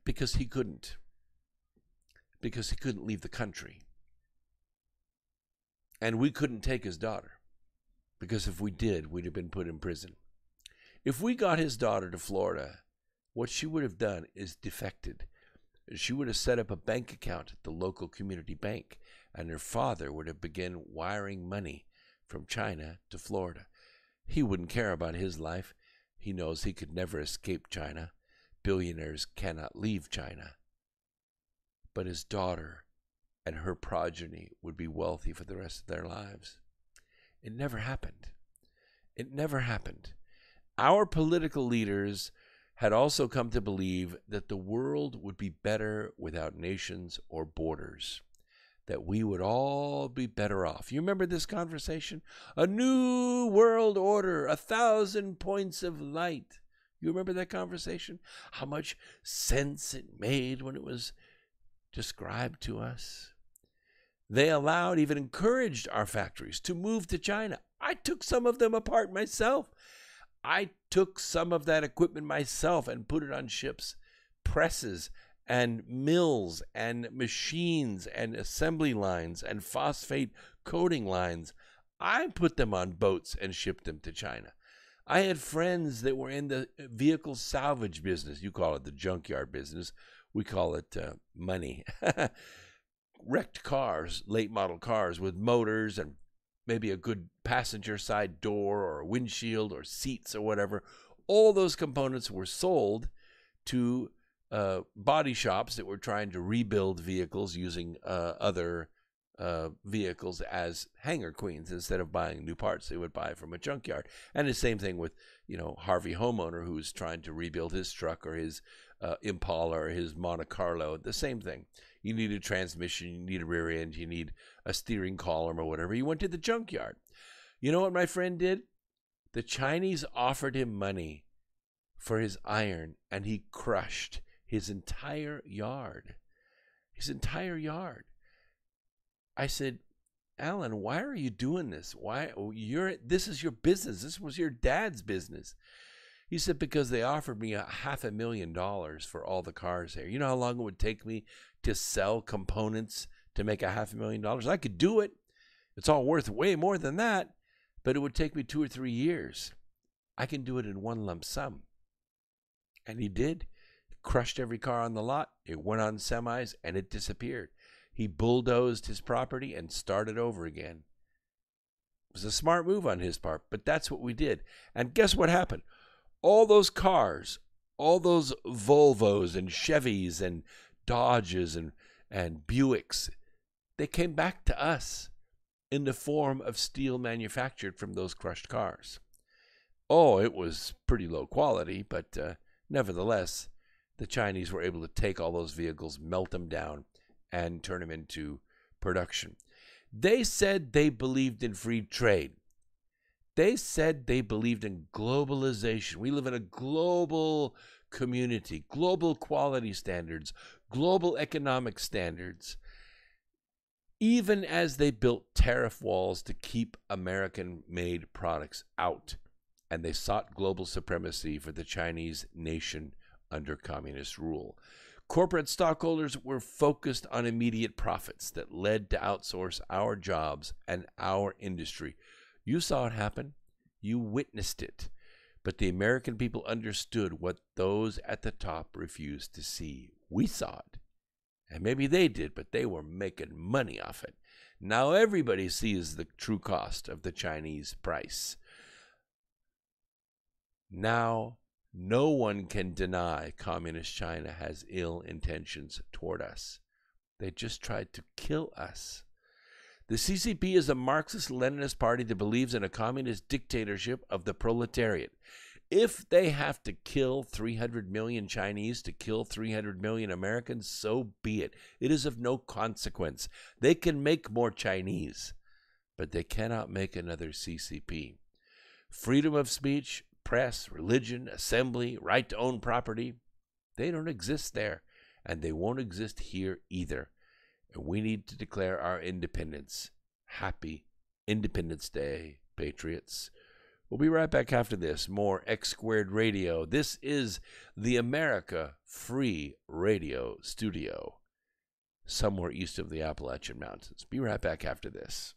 Because he couldn't. Because he couldn't leave the country. And we couldn't take his daughter. Because if we did, we'd have been put in prison. If we got his daughter to Florida, what she would have done is defected. She would have set up a bank account at the local community bank, and her father would have begun wiring money from China to Florida. He wouldn't care about his life. He knows he could never escape China. Billionaires cannot leave China. But his daughter and her progeny would be wealthy for the rest of their lives. It never happened. It never happened. Our political leaders had also come to believe that the world would be better without nations or borders, that we would all be better off. You remember this conversation? A new world order, 1,000 points of light. You remember that conversation? How much sense it made when it was described to us. They allowed, even encouraged our factories to move to China. I took some of them apart myself. I took some of that equipment myself and put it on ships. Presses and mills and machines and assembly lines and phosphate coating lines. I put them on boats and shipped them to China. I had friends that were in the vehicle salvage business. You call it the junkyard business. We call it money. Wrecked cars, late model cars with motors and maybe a good passenger side door or a windshield or seats or whatever. All those components were sold to body shops that were trying to rebuild vehicles using other vehicles as hangar queens. Instead of buying new parts, they would buy from a junkyard. And the same thing with, Harvey Homeowner, who's trying to rebuild his truck or his Impala or his Monte Carlo. The same thing. You need a transmission, you need a rear end, you need a steering column or whatever. You went to the junkyard. You know what my friend did? The Chinese offered him money for his iron, and he crushed his entire yard. His entire yard. I said, Alan, why are you doing this? This is your business. This was your dad's business. He said, because they offered me $500,000 for all the cars there. You know how long it would take me to sell components to make $500,000? I could do it. It's all worth way more than that, but it would take me 2 or 3 years. I can do it in one lump sum. And he did. He crushed every car on the lot. It went on semis, and it disappeared. He bulldozed his property and started over again. It was a smart move on his part, but that's what we did. And guess what happened? All those cars, All those Volvos and Chevys and Dodges and Buicks, they came back to us in the form of steel manufactured from those crushed cars. Oh, it was pretty low quality, but nevertheless, the Chinese were able to take all those vehicles, melt them down, and turn them into production. They said they believed in free trade. They said they believed in globalization. We live in a global community, global quality standards, global economic standards, even as they built tariff walls to keep American-made products out. And they sought global supremacy for the Chinese nation under communist rule. Corporate stockholders were focused on immediate profits that led to outsource our jobs and our industry. You saw it happen. You witnessed it. But the American people understood what those at the top refused to see. We saw it. And maybe they did, but they were making money off it. Now everybody sees the true cost of the Chinese price. Now no one can deny Communist China has ill intentions toward us. They just tried to kill us. The CCP is a Marxist-Leninist party that believes in a communist dictatorship of the proletariat. If they have to kill 300 million Chinese to kill 300 million Americans, so be it. It is of no consequence. They can make more Chinese, but they cannot make another CCP. Freedom of speech, press, religion, assembly, right to own property, they don't exist there, and they won't exist here either. And we need to declare our independence. Happy Independence Day, patriots. We'll be right back after this. More X Squared Radio. This is the America Free Radio Studio, somewhere east of the Appalachian Mountains. Be right back after this.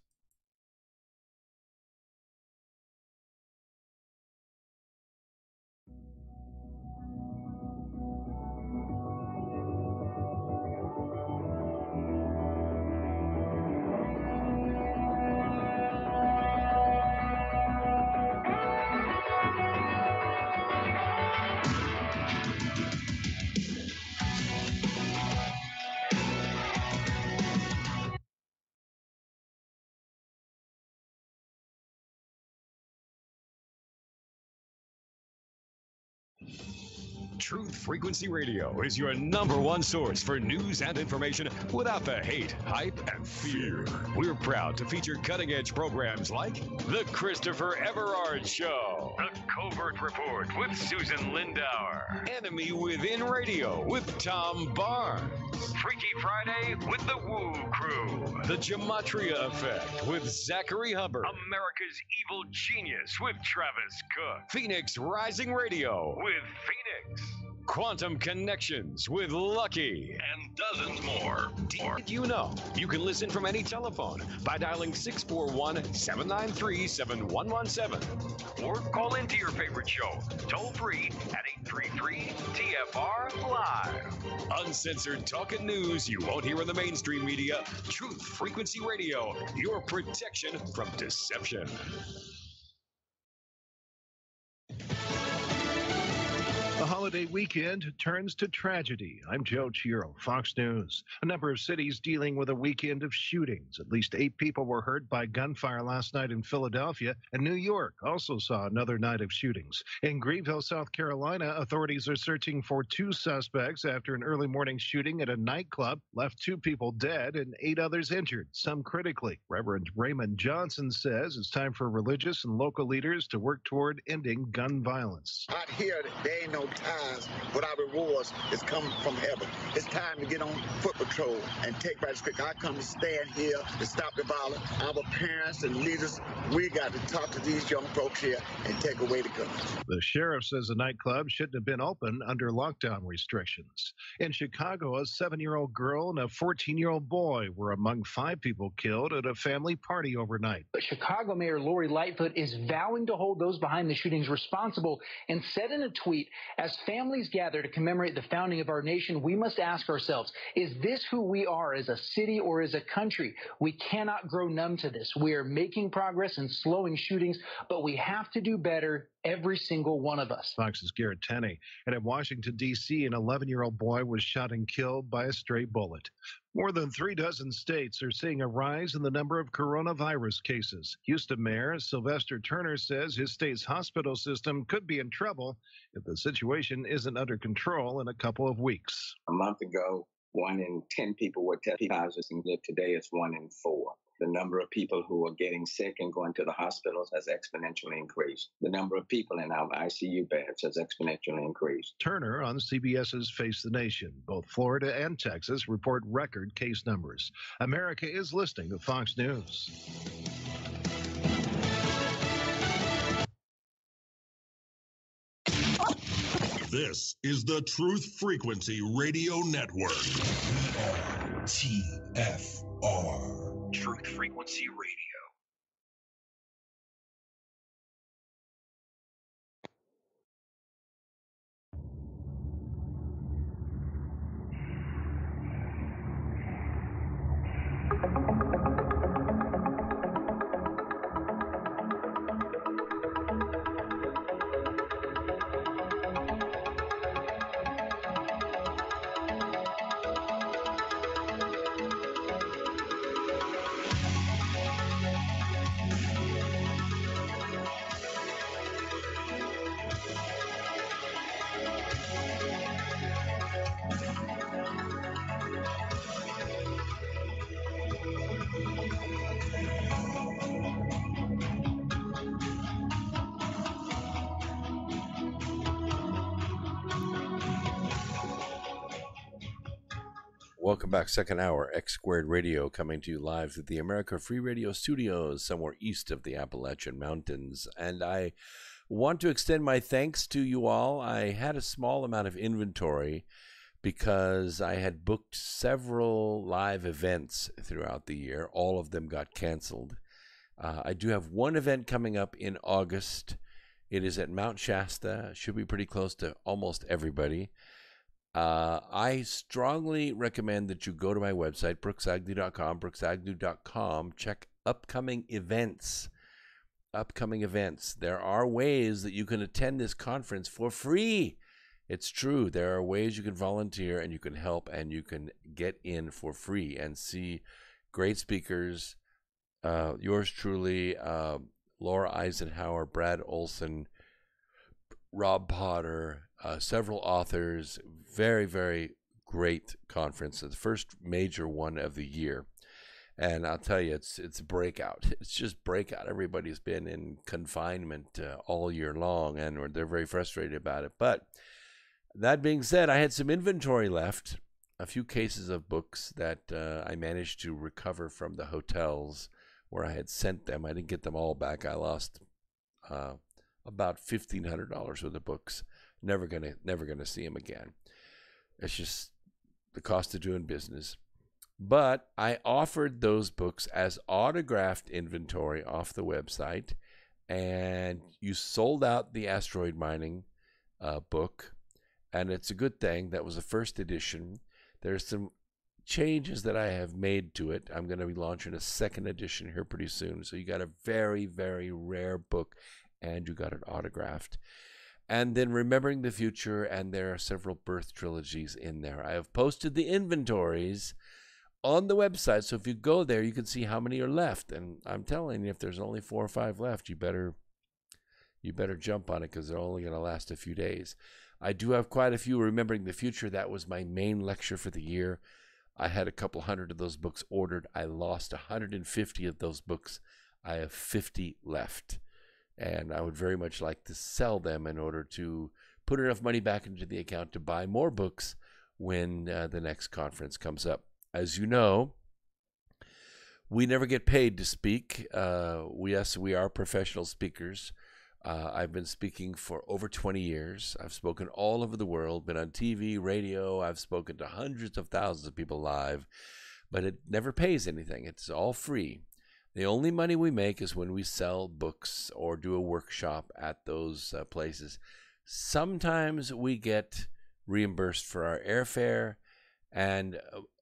Truth Frequency Radio is your #1 source for news and information without the hate, hype, and fear. We're proud to feature cutting-edge programs like The Christopher Everard Show, The Covert Report with Susan Lindauer, Enemy Within Radio with Tom Barnes, Freaky Friday with The Woo Crew, The Gematria Effect with Zachary Hubbard, America's Evil Genius with Travis Cook, Phoenix Rising Radio with Phoenix, Quantum Connections with Lucky, and dozens more. Did you know you can listen from any telephone by dialing 641-793-7117 or call into your favorite show toll free at 833-TFR-LIVE. Uncensored talk and news you won't hear in the mainstream media. Truth Frequency Radio, your protection from deception. The holiday weekend turns to tragedy. I'm Joe Chiro, Fox News. A number of cities dealing with a weekend of shootings. At least 8 people were hurt by gunfire last night in Philadelphia, and New York also saw another night of shootings. In Greenville, South Carolina, authorities are searching for 2 suspects after an early morning shooting at a nightclub left 2 people dead and 8 others injured, some critically. Reverend Raymond Johnson says it's time for religious and local leaders to work toward ending gun violence. Out here, there ain't no times, but our rewards is coming from heaven. It's time to get on foot patrol and take back the script. I come to stand here to stop the violence. Our parents and leaders, we got to talk to these young folks here and take away the guns. The sheriff says the nightclub shouldn't have been open under lockdown restrictions. In Chicago, a 7-year-old girl and a 14-year-old boy were among 5 people killed at a family party overnight. Chicago Mayor Lori Lightfoot is vowing to hold those behind the shootings responsible and said in a tweet, as families gather to commemorate the founding of our nation, we must ask ourselves, is this who we are as a city or as a country? We cannot grow numb to this. We are making progress and slowing shootings, but we have to do better, every single one of us. Fox's Garrett Tenney. And in Washington, D.C., an 11-year-old boy was shot and killed by a stray bullet. More than 36 states are seeing a rise in the number of coronavirus cases. Houston Mayor Sylvester Turner says his state's hospital system could be in trouble if the situation isn't under control in a couple of weeks. A month ago, 1 in 10 people were tested positive, and today it's 1 in 4. The number of people who are getting sick and going to the hospitals has exponentially increased. The number of people in our ICU beds has exponentially increased. Turner on CBS's Face the Nation. Both Florida and Texas report record case numbers. America is listening to Fox News. This is the Truth Frequency Radio Network. TFR. Truth Frequency Radio. Welcome back. Second hour, X Squared Radio, coming to you live through the America Free Radio studios somewhere east of the Appalachian Mountains. And I want to extend my thanks to you all. I had a small amount of inventory because I had booked several live events throughout the year. All of them got canceled. I do have one event coming up in August. It is at Mount Shasta. Should be pretty close to almost everybody. I strongly recommend that you go to my website, brooksagnew.com, check upcoming events. There are ways that you can attend this conference for free. It's true. There are ways you can volunteer and you can help and you can get in for free and see great speakers. Yours truly, Laura Eisenhower, Brad Olson, Rob Potter, several authors. Very, very great conference. The first major one of the year. And I'll tell you, it's breakout. It's just breakout. Everybody's been in confinement all year long, and they're very frustrated about it. But that being said, I had some inventory left, a few cases of books that I managed to recover from the hotels where I had sent them. I didn't get them all back. I lost about $1,500 worth of books. Never gonna see them again. It's just the cost of doing business. But I offered those books as autographed inventory off the website, and you sold out the asteroid mining book, and it's a good thing. That was the first edition. There's some changes that I have made to it. I'm going to be launching a second edition here pretty soon. So you got a very, very rare book, and you got it autographed. And then Remembering the Future, and there are several birth trilogies in there. I have posted the inventories on the website, so if you go there, you can see how many are left. And I'm telling you, if there's only 4 or 5 left, you better jump on it, because they're only going to last a few days. I do have quite a few Remembering the Future. That was my main lecture for the year. I had a couple hundred of those books ordered. I lost 150 of those books. I have 50 left. And I would very much like to sell them in order to put enough money back into the account to buy more books when the next conference comes up. As you know, we never get paid to speak. Yes, we are professional speakers. I've been speaking for over 20 years. I've spoken all over the world, been on TV, radio. I've spoken to hundreds of thousands of people live, but it never pays anything. It's all free. The only money we make is when we sell books or do a workshop at those places. Sometimes we get reimbursed for our airfare, and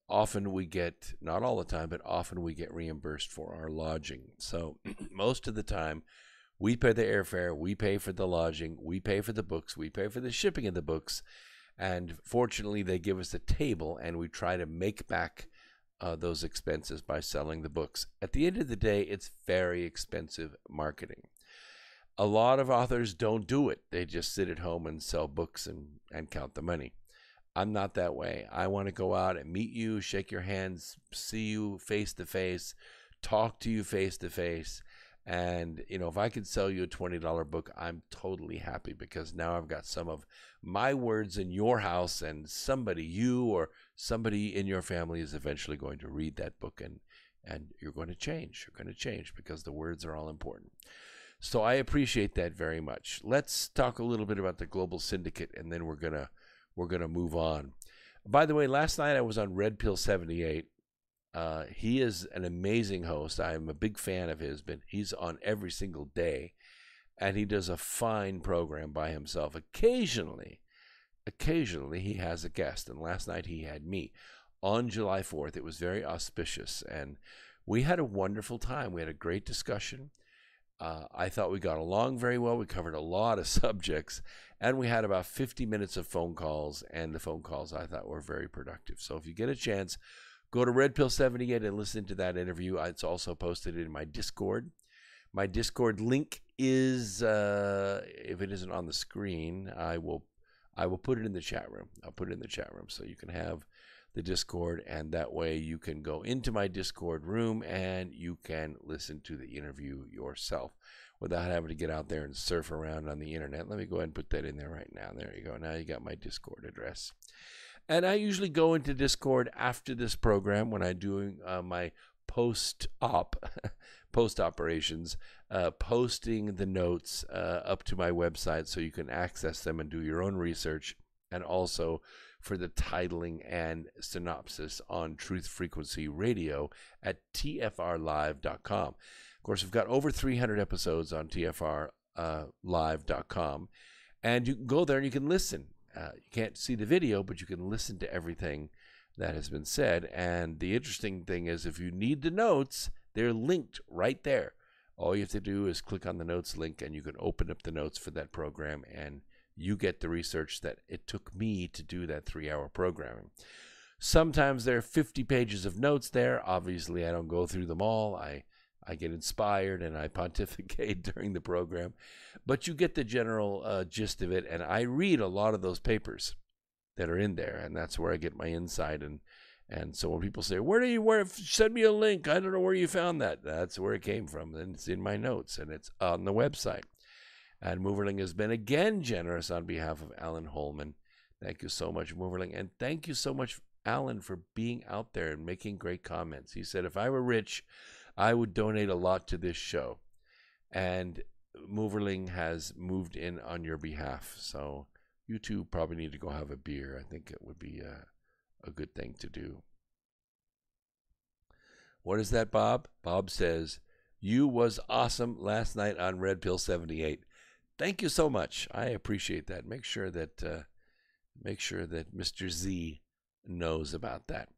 often we get, not all the time, but often we get reimbursed for our lodging. So most of the time, we pay the airfare, we pay for the lodging, we pay for the books, we pay for the shipping of the books, and fortunately they give us a table, and we try to make back those expenses by selling the books. At the end of the day, it's very expensive marketing. A lot of authors don't do it. They just sit at home and sell books and count the money. I'm not that way. I want to go out and meet you, shake your hands, see you face to face, talk to you face to face. And, if I could sell you a $20 book, I'm totally happy, because now I've got some of my words in your house, and you or somebody in your family is eventually going to read that book, and you're going to change. You're going to change because the words are all important. So I appreciate that very much. Let's talk a little bit about the Global Syndicate, and then we're gonna move on. By the way, last night I was on Red Pill 78. He is an amazing host. I am a big fan of his, but he's on every single day, and he does a fine program by himself. Occasionally he has a guest, and last night he had me on July 4th. It was very auspicious, and we had a wonderful time. We had a great discussion. I thought we got along very well. We covered a lot of subjects, and we had about 50 minutes of phone calls, and the phone calls I thought were very productive. So if you get a chance, go to Red Pill 78 and listen to that interview. It's also posted in my Discord. My Discord link is, if it isn't on the screen, I will put it in the chat room. I'll put it in the chat room so you can have the Discord, and that way you can go into my Discord room and you can listen to the interview yourself without having to get out there and surf around on the internet. Let me go ahead and put that in there right now. There you go. Now you got my Discord address. And I usually go into Discord after this program when I'm doing my post-operations, posting the notes up to my website so you can access them and do your own research, and also for the titling and synopsis on Truth Frequency Radio at tfrlive.com. Of course, we've got over 300 episodes on tfrlive.com, and you can go there and you can listen. You can't see the video, but you can listen to everything that has been said. And the interesting thing is, if you need the notes, they're linked right there. All you have to do is click on the notes link, and you can open up the notes for that program, and you get the research that it took me to do that 3-hour programming. Sometimes there are 50 pages of notes there. Obviously, I don't go through them all. I get inspired and I pontificate during the program. But you get the general gist of it, and I read a lot of those papers that are in there, and that's where I get my insight. And so when people say, send me a link, I don't know where you found that. That's where it came from, and it's in my notes, and it's on the website. And Moverling has been again generous on behalf of Alan Holman. Thank you so much, Moverling. And thank you so much, Alan, for being out there and making great comments. He said, if I were rich, I would donate a lot to this show. And Moverling has moved in on your behalf. So you two probably need to go have a beer. I think it would be a good thing to do. What is that, Bob? Bob says, you was awesome last night on Red Pill 78. Thank you so much. I appreciate that. Make sure that Mr. Z knows about that.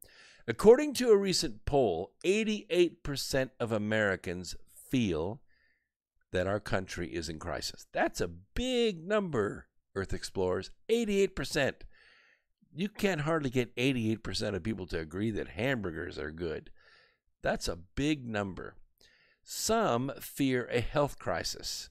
According to a recent poll, 88% of Americans feel that our country is in crisis. That's a big number, Earth Explorers. 88%. You can't hardly get 88% of people to agree that hamburgers are good. That's a big number. Some fear a health crisis.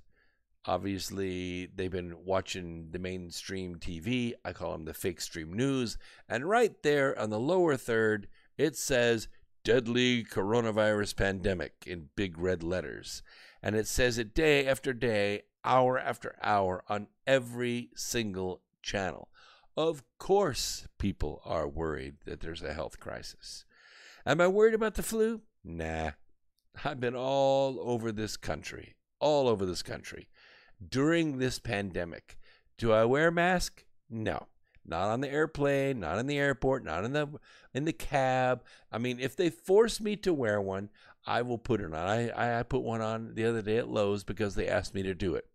Obviously, they've been watching the mainstream TV. I call them the fake stream news. And right there on the lower third, it says deadly coronavirus pandemic in big red letters. And it says it day after day, hour after hour on every single channel. Of course, people are worried that there's a health crisis. Am I worried about the flu? Nah. I've been all over this country. During this pandemic. Do I wear a mask? No. Not on the airplane, not in the airport, not in the cab. I mean, if they force me to wear one, I will put it on. I put one on the other day at Lowe's because they asked me to do it.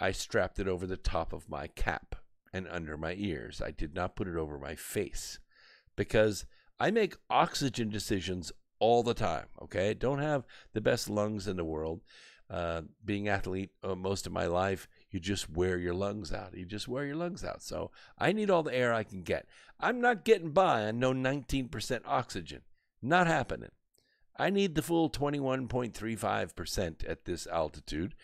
I strapped it over the top of my cap and under my ears. I did not put it over my face because I make oxygen decisions all the time, okay? Don't have the best lungs in the world. Being athlete most of my life, you just wear your lungs out. You just wear your lungs out. So I need all the air I can get. I'm not getting by on no 19% oxygen. Not happening. I need the full 21.35% at this altitude,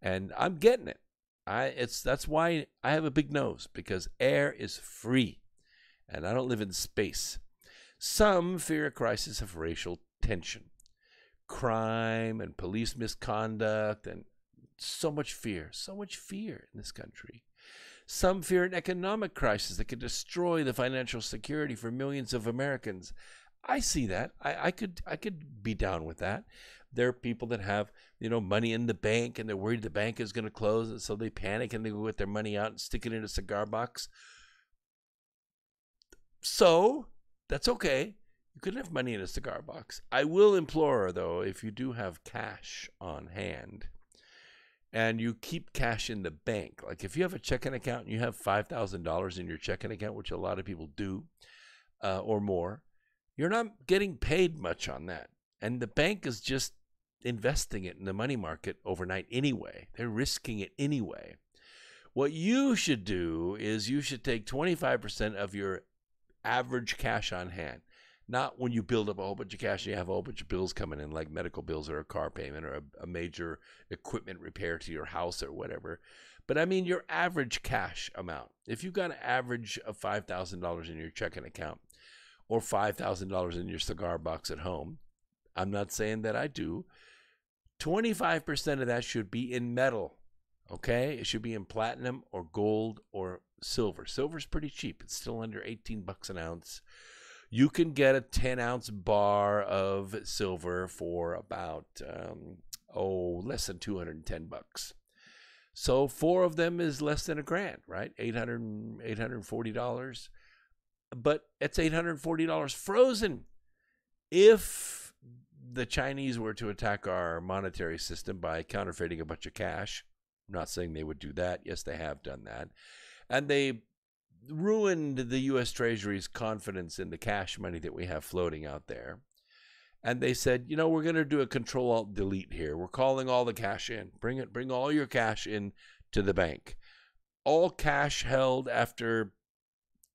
and I'm getting it. That's why I have a big nose, because air is free, and I don't live in space. Some fear a crisis of racial tension, crime and police misconduct, and so much fear in this country. Some fear an economic crisis that could destroy the financial security for millions of Americans. I see that. I could be down with that. There are people that have, money in the bank, and they're worried the bank is going to close, and so they panic and they go get their money out and stick it in a cigar box. So that's okay. You could have money in a cigar box. I will implore, though, if you do have cash on hand and you keep cash in the bank, like if you have a checking account and you have $5,000 in your checking account, which a lot of people do, or more, you're not getting paid much on that. And the bank is just investing it in the money market overnight anyway. They're risking it anyway. What you should do is you should take 25% of your average cash on hand. Not when you build up a whole bunch of cash and you have a whole bunch of bills coming in, like medical bills or a car payment or a major equipment repair to your house or whatever. But I mean your average cash amount. If you've got an average of $5,000 in your checking account or $5,000 in your cigar box at home, I'm not saying that I do, 25% of that should be in metal, okay? It should be in platinum or gold or silver. Silver's pretty cheap. It's still under 18 bucks an ounce. You can get a 10-ounce bar of silver for about, less than 210 bucks. So 4 of them is less than $1,000, right? $840. But it's $840 frozen. If the Chinese were to attack our monetary system by counterfeiting a bunch of cash, I'm not saying they would do that. Yes, they have done that. And they ruined the U.S. Treasury's confidence in the cash money that we have floating out there. And they said, we're going to do a Control-Alt-Delete here. We're calling all the cash in. Bring all your cash in to the bank. All cash held after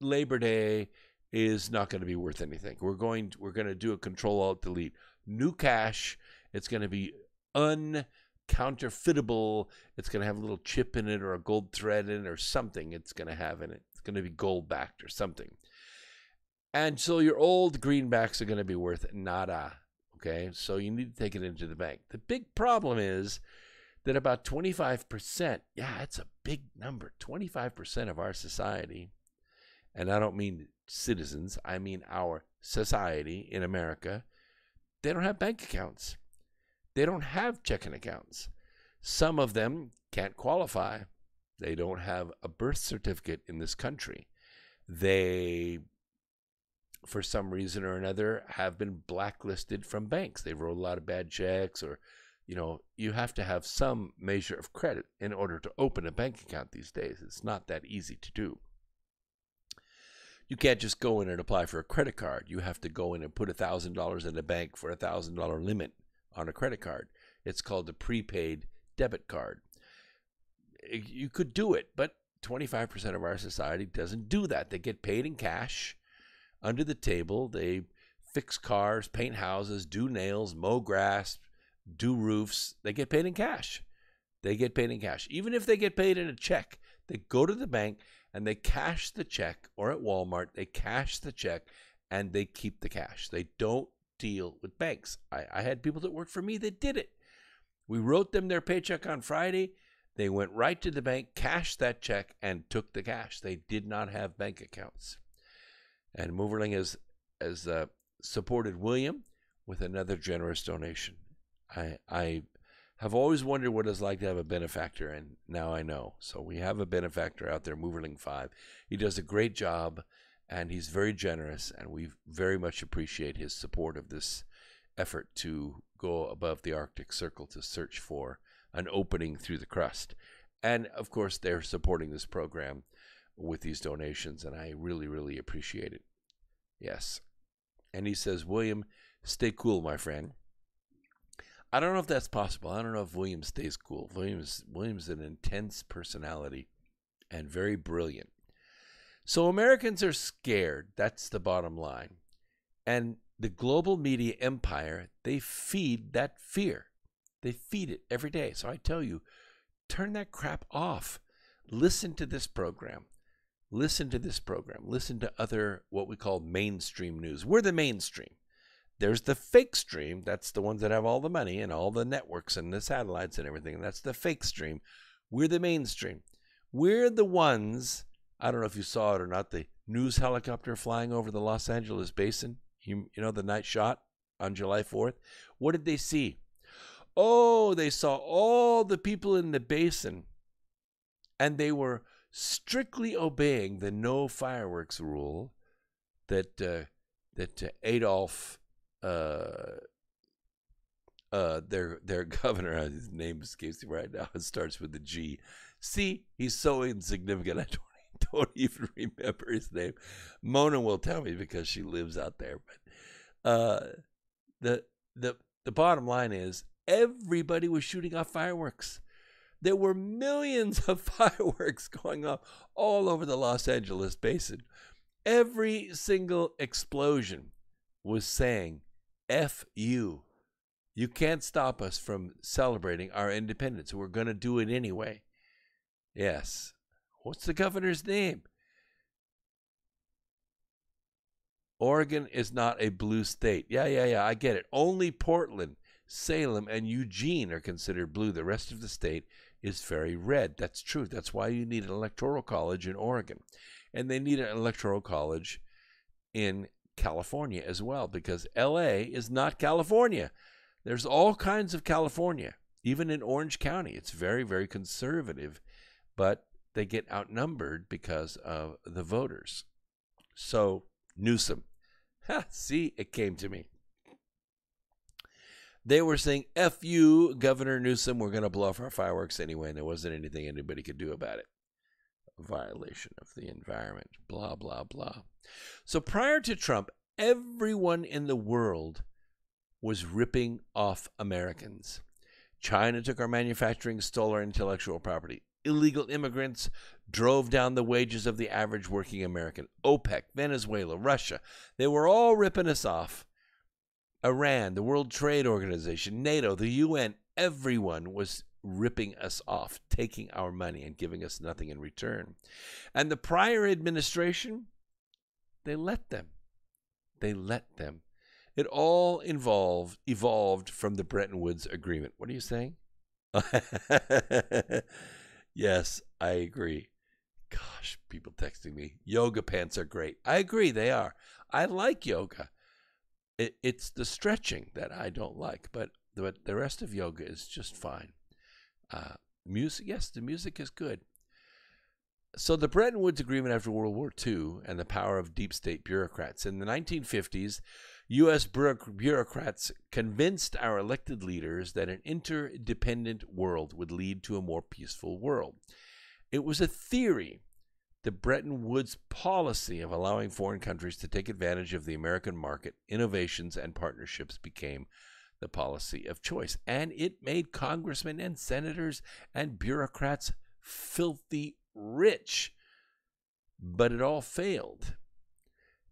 Labor Day is not going to be worth anything. We're going to do a Control-Alt-Delete. New cash. It's going to be uncounterfeitable. It's going to have a little chip in it or a gold thread in it or something it's going to have in it. It's going to be gold backed or something. And so your old greenbacks are going to be worth nada. Okay, so you need to take it into the bank. The big problem is that about 25%, it's a big number, 25% of our society, and I don't mean citizens, I mean our society in America, they don't have bank accounts. They don't have checking accounts. Some of them can't qualify. They don't have a birth certificate in this country. They, for some reason or another, have been blacklisted from banks. They wrote a lot of bad checks, or, you have to have some measure of credit in order to open a bank account these days. It's not that easy to do. You can't just go in and apply for a credit card. You have to go in and put $1,000 in the bank for a $1,000 limit on a credit card. It's called a prepaid debit card. You could do it, but 25% of our society doesn't do that. They get paid in cash under the table. They fix cars, paint houses, do nails, mow grass, do roofs. They get paid in cash. Even if they get paid in a check, they go to the bank and they cash the check, or at Walmart, they cash the check and they keep the cash. They don't deal with banks. I had people that worked for me that did it. We wrote them their paycheck on Friday. They went right to the bank, cashed that check, and took the cash. They did not have bank accounts. And Moverling has supported William with another generous donation. I have always wondered what it's like to have a benefactor, and now I know. So we have a benefactor out there, Moverling 5. He does a great job, and he's very generous, and we very much appreciate his support of this effort to go above the Arctic Circle to search for an opening through the crust. And, of course, they're supporting this program with these donations, and I really, really appreciate it. Yes. And he says, William, stay cool, my friend. I don't know if that's possible. I don't know if William stays cool. William's an intense personality and very brilliant. So Americans are scared. That's the bottom line. And the global media empire, they feed that fear. They feed it every day. So I tell you, turn that crap off. Listen to this program. Listen to this program. Listen to other, what we call mainstream news. We're the mainstream. There's the fake stream. That's the ones that have all the money and all the networks and the satellites and everything. And that's the fake stream. We're the mainstream. We're the ones, I don't know if you saw it or not, the news helicopter flying over the Los Angeles basin. You know, the night shot on July 4th. What did they see? Oh, they saw all the people in the basin, and they were strictly obeying the no fireworks rule that Adolf, their governor, his name escapes me right now. It starts with a G. See, he's so insignificant. I don't even remember his name. Mona will tell me because she lives out there. But the bottom line is everybody was shooting off fireworks. There were millions of fireworks going off all over the Los Angeles basin. Every single explosion was saying, F you. You can't stop us from celebrating our independence. We're going to do it anyway. Yes. What's the governor's name? Oregon is not a blue state. Yeah, I get it. Only Portland, Salem, and Eugene are considered blue. The rest of the state is very red. That's true. That's why you need an electoral college in Oregon. And they need an electoral college in California as well, because LA is not California. There's all kinds of California. Even in Orange County, it's very, very conservative, but they get outnumbered because of the voters. So, Newsom. See, it came to me. They were saying, F you, Governor Newsom, we're going to blow off our fireworks anyway, and there wasn't anything anybody could do about it. A violation of the environment, blah, blah, blah. So prior to Trump, everyone in the world was ripping off Americans. China took our manufacturing, stole our intellectual property. Illegal immigrants drove down the wages of the average working American. OPEC, Venezuela, Russia, they were all ripping us off. Iran, the World Trade Organization, NATO, the UN, everyone was ripping us off, taking our money and giving us nothing in return. And the prior administration, they let them. They let them. It all evolved from the Bretton Woods Agreement. What are you saying? Yes, I agree. Gosh, people texting me. Yoga pants are great. I agree, they are. I like yoga. It's the stretching that I don't like, but the rest of yoga is just fine. Music, yes, the music is good. So the Bretton Woods Agreement after World War II and the power of deep state bureaucrats. In the 1950s, U.S. bureaucrats convinced our elected leaders that an interdependent world would lead to a more peaceful world. It was a theory. The Bretton Woods policy of allowing foreign countries to take advantage of the American market, innovations, and partnerships became the policy of choice. And it made congressmen and senators and bureaucrats filthy rich. But it all failed.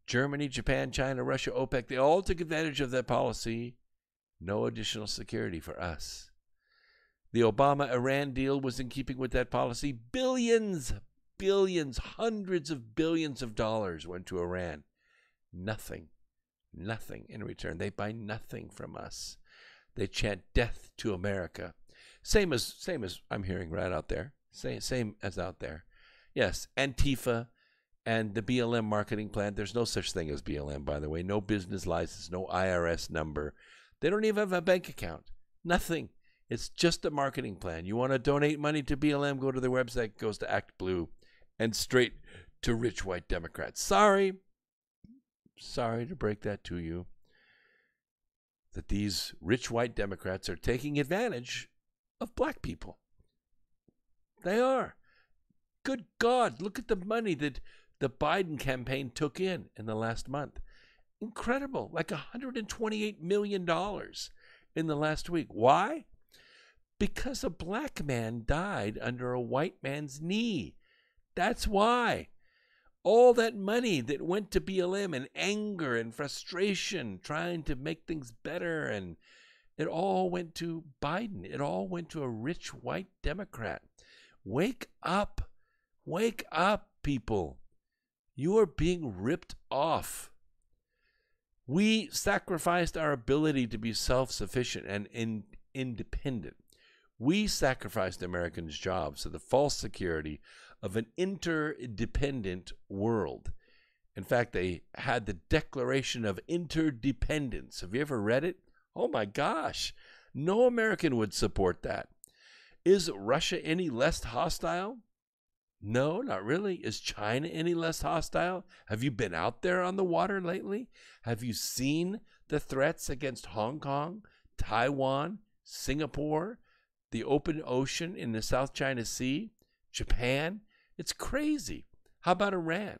Germany, Japan, China, Russia, OPEC, they all took advantage of that policy. No additional security for us. The Obama-Iran deal was in keeping with that policy. Billions, hundreds of billions of dollars went to Iran. Nothing in return. They buy nothing from us. They chant death to America. Same as I'm hearing right out there. Same as out there. Yes, Antifa and the BLM marketing plan. There's no such thing as BLM, by the way. No business license, no IRS number. They don't even have a bank account. Nothing. It's just a marketing plan. You want to donate money to BLM, go to their website, it goes to ActBlue, and straight to rich white Democrats. Sorry to break that to you, that these rich white Democrats are taking advantage of black people. They are. Good God, look at the money that the Biden campaign took in the last month. Incredible, like $128 million in the last week. Why? Because a black man died under a white man's knee. That's why. All that money that went to BLM and anger and frustration, trying to make things better, and it all went to Biden. It all went to a rich white Democrat. Wake up. Wake up, people. You are being ripped off. We sacrificed our ability to be self-sufficient and independent. We sacrificed Americans' jobs to the false security of an interdependent world. In fact, they had the Declaration of Interdependence. Have you ever read it? Oh my gosh. No American would support that. Is Russia any less hostile? No, not really. Is China any less hostile? Have you been out there on the water lately? Have you seen the threats against Hong Kong, Taiwan, Singapore, the open ocean in the South China Sea, Japan? It's crazy. How about Iran?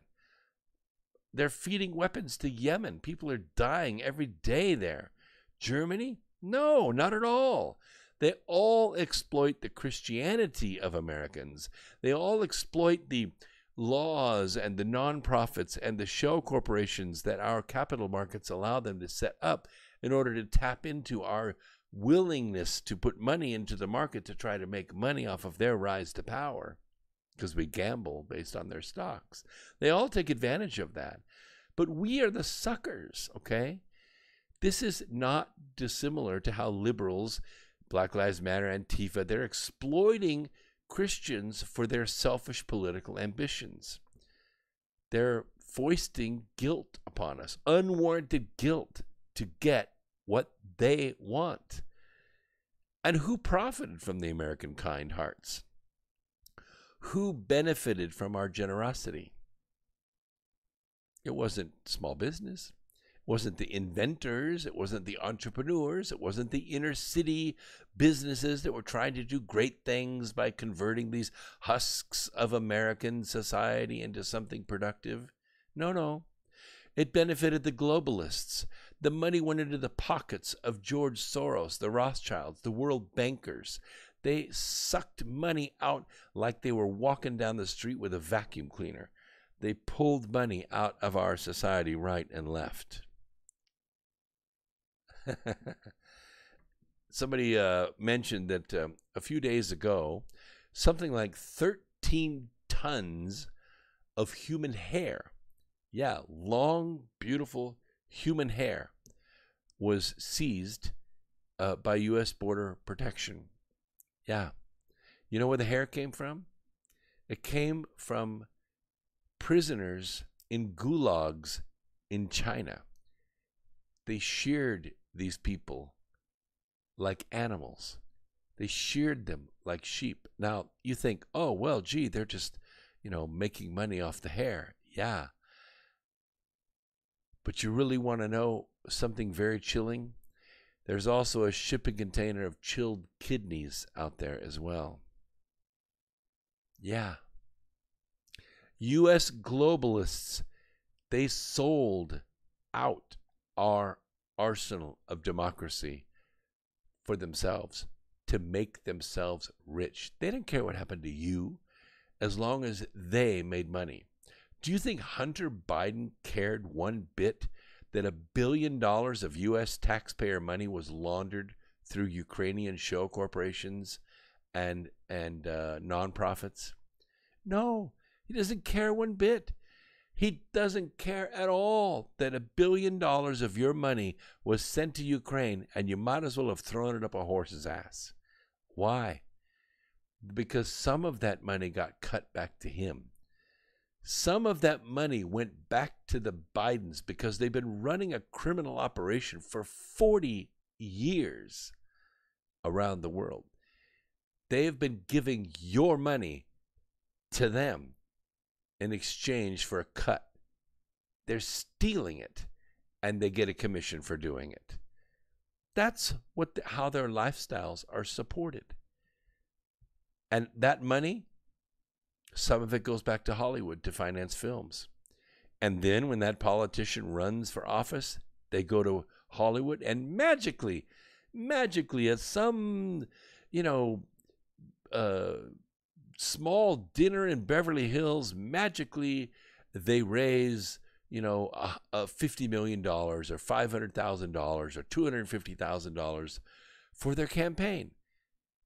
They're feeding weapons to Yemen. People are dying every day there. Germany? No, not at all. They all exploit the Christianity of Americans. They all exploit the laws and the nonprofits and the show corporations that our capital markets allow them to set up in order to tap into our willingness to put money into the market to try to make money off of their rise to power, because we gamble based on their stocks. They all take advantage of that. But we are the suckers, okay? This is not dissimilar to how liberals, Black Lives Matter, Antifa, they're exploiting Christians for their selfish political ambitions. They're foisting guilt upon us, unwarranted guilt, to get what they want. And who profited from the American kind hearts? Who benefited from our generosity? It wasn't small business. It wasn't the inventors. It wasn't the entrepreneurs. It wasn't the inner city businesses that were trying to do great things by converting these husks of American society into something productive. No, no. It benefited the globalists. The money went into the pockets of George Soros, the Rothschilds, the world bankers. They sucked money out like they were walking down the street with a vacuum cleaner. They pulled money out of our society right and left. Somebody mentioned that a few days ago, something like 13 tons of human hair, yeah, long, beautiful human hair, was seized by U.S. Border Protection. Yeah. You know where the hair came from? It came from prisoners in gulags in China. They sheared these people like animals. They sheared them like sheep. Now, you think, oh, well, gee, they're just, making money off the hair. Yeah. But you really want to know something very chilling? There's also a shipping container of chilled kidneys out there as well. Yeah. U.S. globalists, they sold out our arsenal of democracy for themselves, to make themselves rich. They didn't care what happened to you as long as they made money. Do you think Hunter Biden cared one bit that $1 billion of U.S. taxpayer money was laundered through Ukrainian show corporations and nonprofits? No, he doesn't care one bit. He doesn't care at all that $1 billion of your money was sent to Ukraine, and you might as well have thrown it up a horse's ass. Why? Because some of that money got cut back to him. Some of that money went back to the Bidens because they've been running a criminal operation for 40 years around the world. They have been giving your money to them in exchange for a cut. They're stealing it, and they get a commission for doing it. That's how their lifestyles are supported. And that money Some of it goes back to Hollywood to finance films. And then when that politician runs for office, they go to Hollywood and magically at some, small dinner in Beverly Hills, magically they raise, $50 million or $500,000 or $250,000 for their campaign.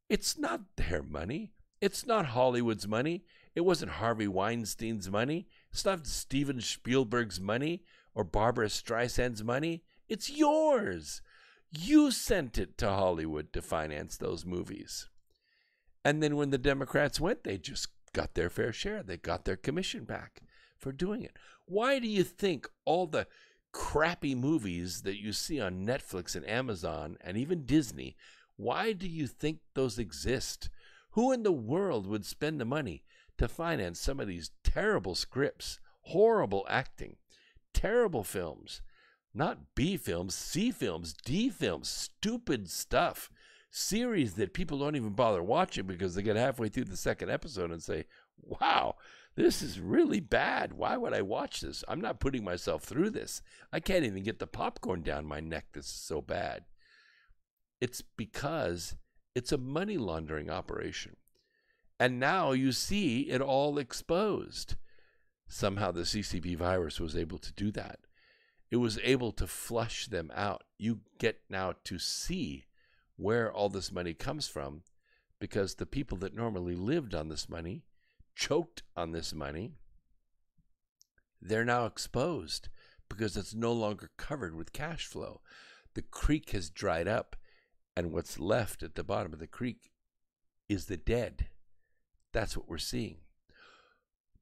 It's not their money. It's not Hollywood's money. It wasn't Harvey Weinstein's money. It's not Steven Spielberg's money or Barbara Streisand's money. It's yours. You sent it to Hollywood to finance those movies. And then when the Democrats went, they just got their fair share. They got their commission back for doing it. Why do you think all the crappy movies that you see on Netflix and Amazon and even Disney, why do you think those exist? Who in the world would spend the money to finance some of these terrible scripts, horrible acting, terrible films? Not B films, C films, D films, stupid stuff. Series that people don't even bother watching because they get halfway through the second episode and say, wow, this is really bad. Why would I watch this? I'm not putting myself through this. I can't even get the popcorn down my neck. This is so bad. It's because it's a money laundering operation. And now you see it all exposed. Somehow the CCP virus was able to do that. It was able to flush them out. You get now to see where all this money comes from because the people that normally lived on this money, choked on this money, they're now exposed because it's no longer covered with cash flow. The creek has dried up, and what's left at the bottom of the creek is the dead. That's what we're seeing.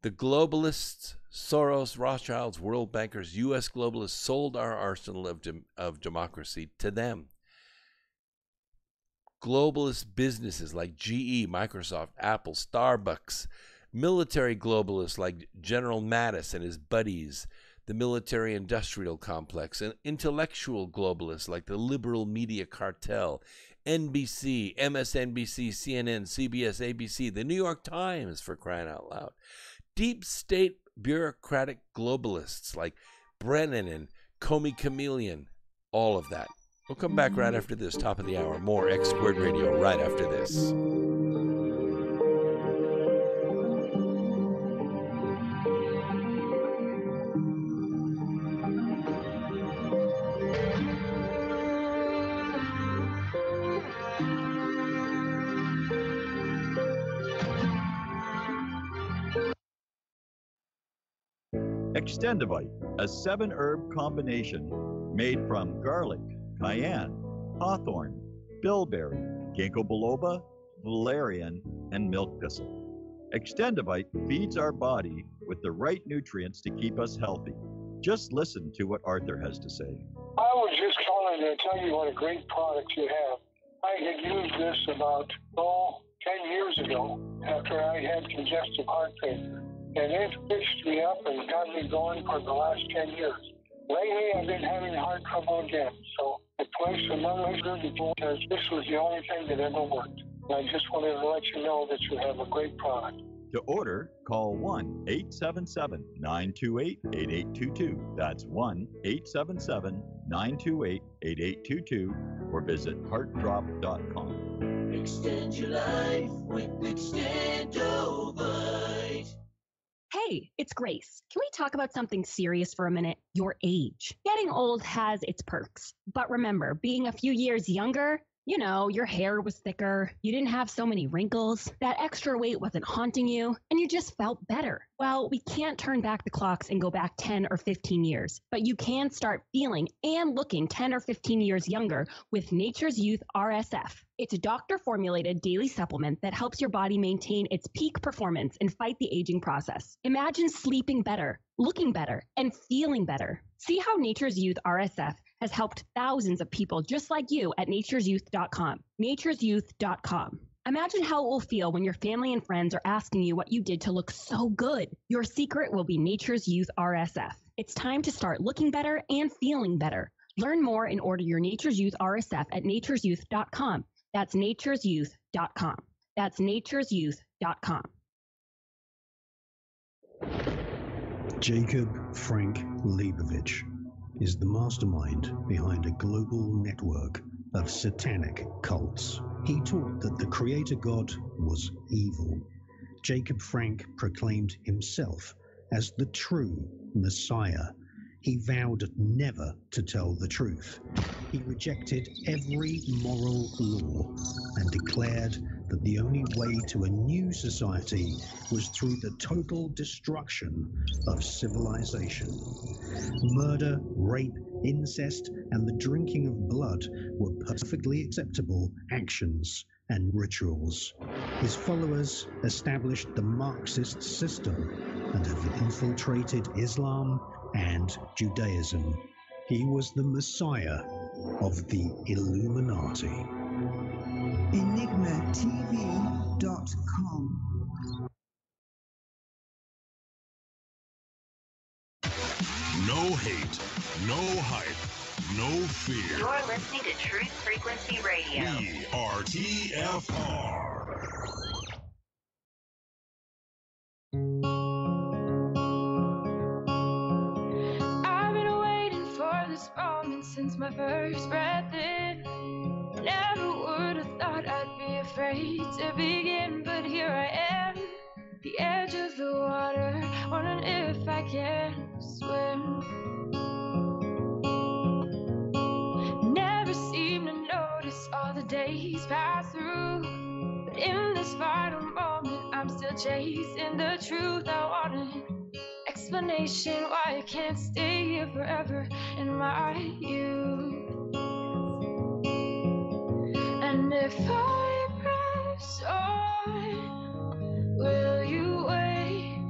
The globalists, Soros, Rothschilds, world bankers, U.S. globalists sold our arsenal of democracy to them. Globalist businesses like GE, Microsoft, Apple, Starbucks, military globalists like General Mattis and his buddies, the military-industrial complex, and intellectual globalists like the liberal media cartel, NBC, MSNBC, CNN, CBS, ABC, the New York Times, for crying out loud. Deep state bureaucratic globalists like Brennan and Comey Chameleon, all of that. We'll come back right after this, top of the hour. More X Squared Radio right after this. Extendivite, a 7-herb combination made from garlic, cayenne, hawthorn, bilberry, ginkgo biloba, valerian, and milk thistle. Extendivite feeds our body with the right nutrients to keep us healthy. Just listen to what Arthur has to say. I was just calling to tell you what a great product you have. I had used this about 10 years ago after I had congestive heart failure. And it fixed me up and got me going for the last 10 years. Lately, I've been having heart trouble again. So I placed another order because this was the only thing that ever worked. And I just wanted to let you know that you have a great product. To order, call 1-877-928-8822. That's 1-877-928-8822 or visit heartdrop.com. Extend your life with Extendovite. Hey, it's Grace. Can we talk about something serious for a minute? Your age. Getting old has its perks. But remember, being a few years younger, you know, your hair was thicker, you didn't have so many wrinkles, that extra weight wasn't haunting you, and you just felt better. Well, we can't turn back the clocks and go back 10 or 15 years, but you can start feeling and looking 10 or 15 years younger with Nature's Youth RSF. It's a doctor-formulated daily supplement that helps your body maintain its peak performance and fight the aging process. Imagine sleeping better, looking better, and feeling better. See how Nature's Youth RSF has helped thousands of people just like you at naturesyouth.com. naturesyouth.com. Imagine how it will feel when your family and friends are asking you what you did to look so good. Your secret will be Nature's Youth RSF. It's time to start looking better and feeling better. Learn more and order your Nature's Youth RSF at naturesyouth.com. That's naturesyouth.com. That's naturesyouth.com. Jacob Frank Leibovich is the mastermind behind a global network of satanic cults. He taught that the creator God was evil. Jacob Frank proclaimed himself as the true Messiah. He vowed never to tell the truth. He rejected every moral law and declared that the only way to a new society was through the total destruction of civilization. Murder, rape, incest, and the drinking of blood were perfectly acceptable actions and rituals. His followers established the Marxist system and have infiltrated Islam and Judaism. He was the Messiah of the Illuminati. EnigmaTV.com. No hate, no hype, no fear. You're listening to Truth Frequency Radio. We are TFR. I've been waiting for this moment since my first breath in. Never would have thought I'd be afraid to begin, but here I am, the edge of the water, wondering if I can swim. Never seem to notice all the days pass through, but in this final moment I'm still chasing the truth. I want an explanation why I can't stay here forever in my youth. And if I press on, will you wait?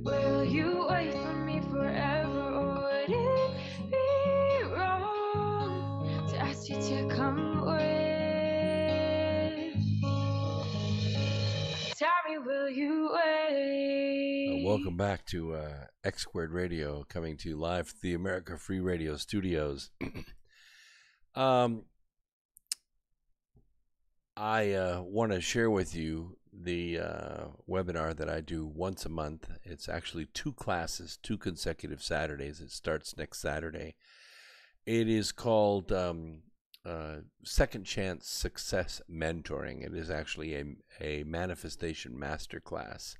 Will you wait for me forever? Or would it be wrong to ask you to come with? Tell me, will you wait? Welcome back to X Squared Radio, coming to you live from the America Free Radio studios. I want to share with you the webinar that I do once a month. It's actually 2 classes, 2 consecutive Saturdays. It starts next Saturday. It is called Second Chance Success Mentoring. It is actually a manifestation masterclass.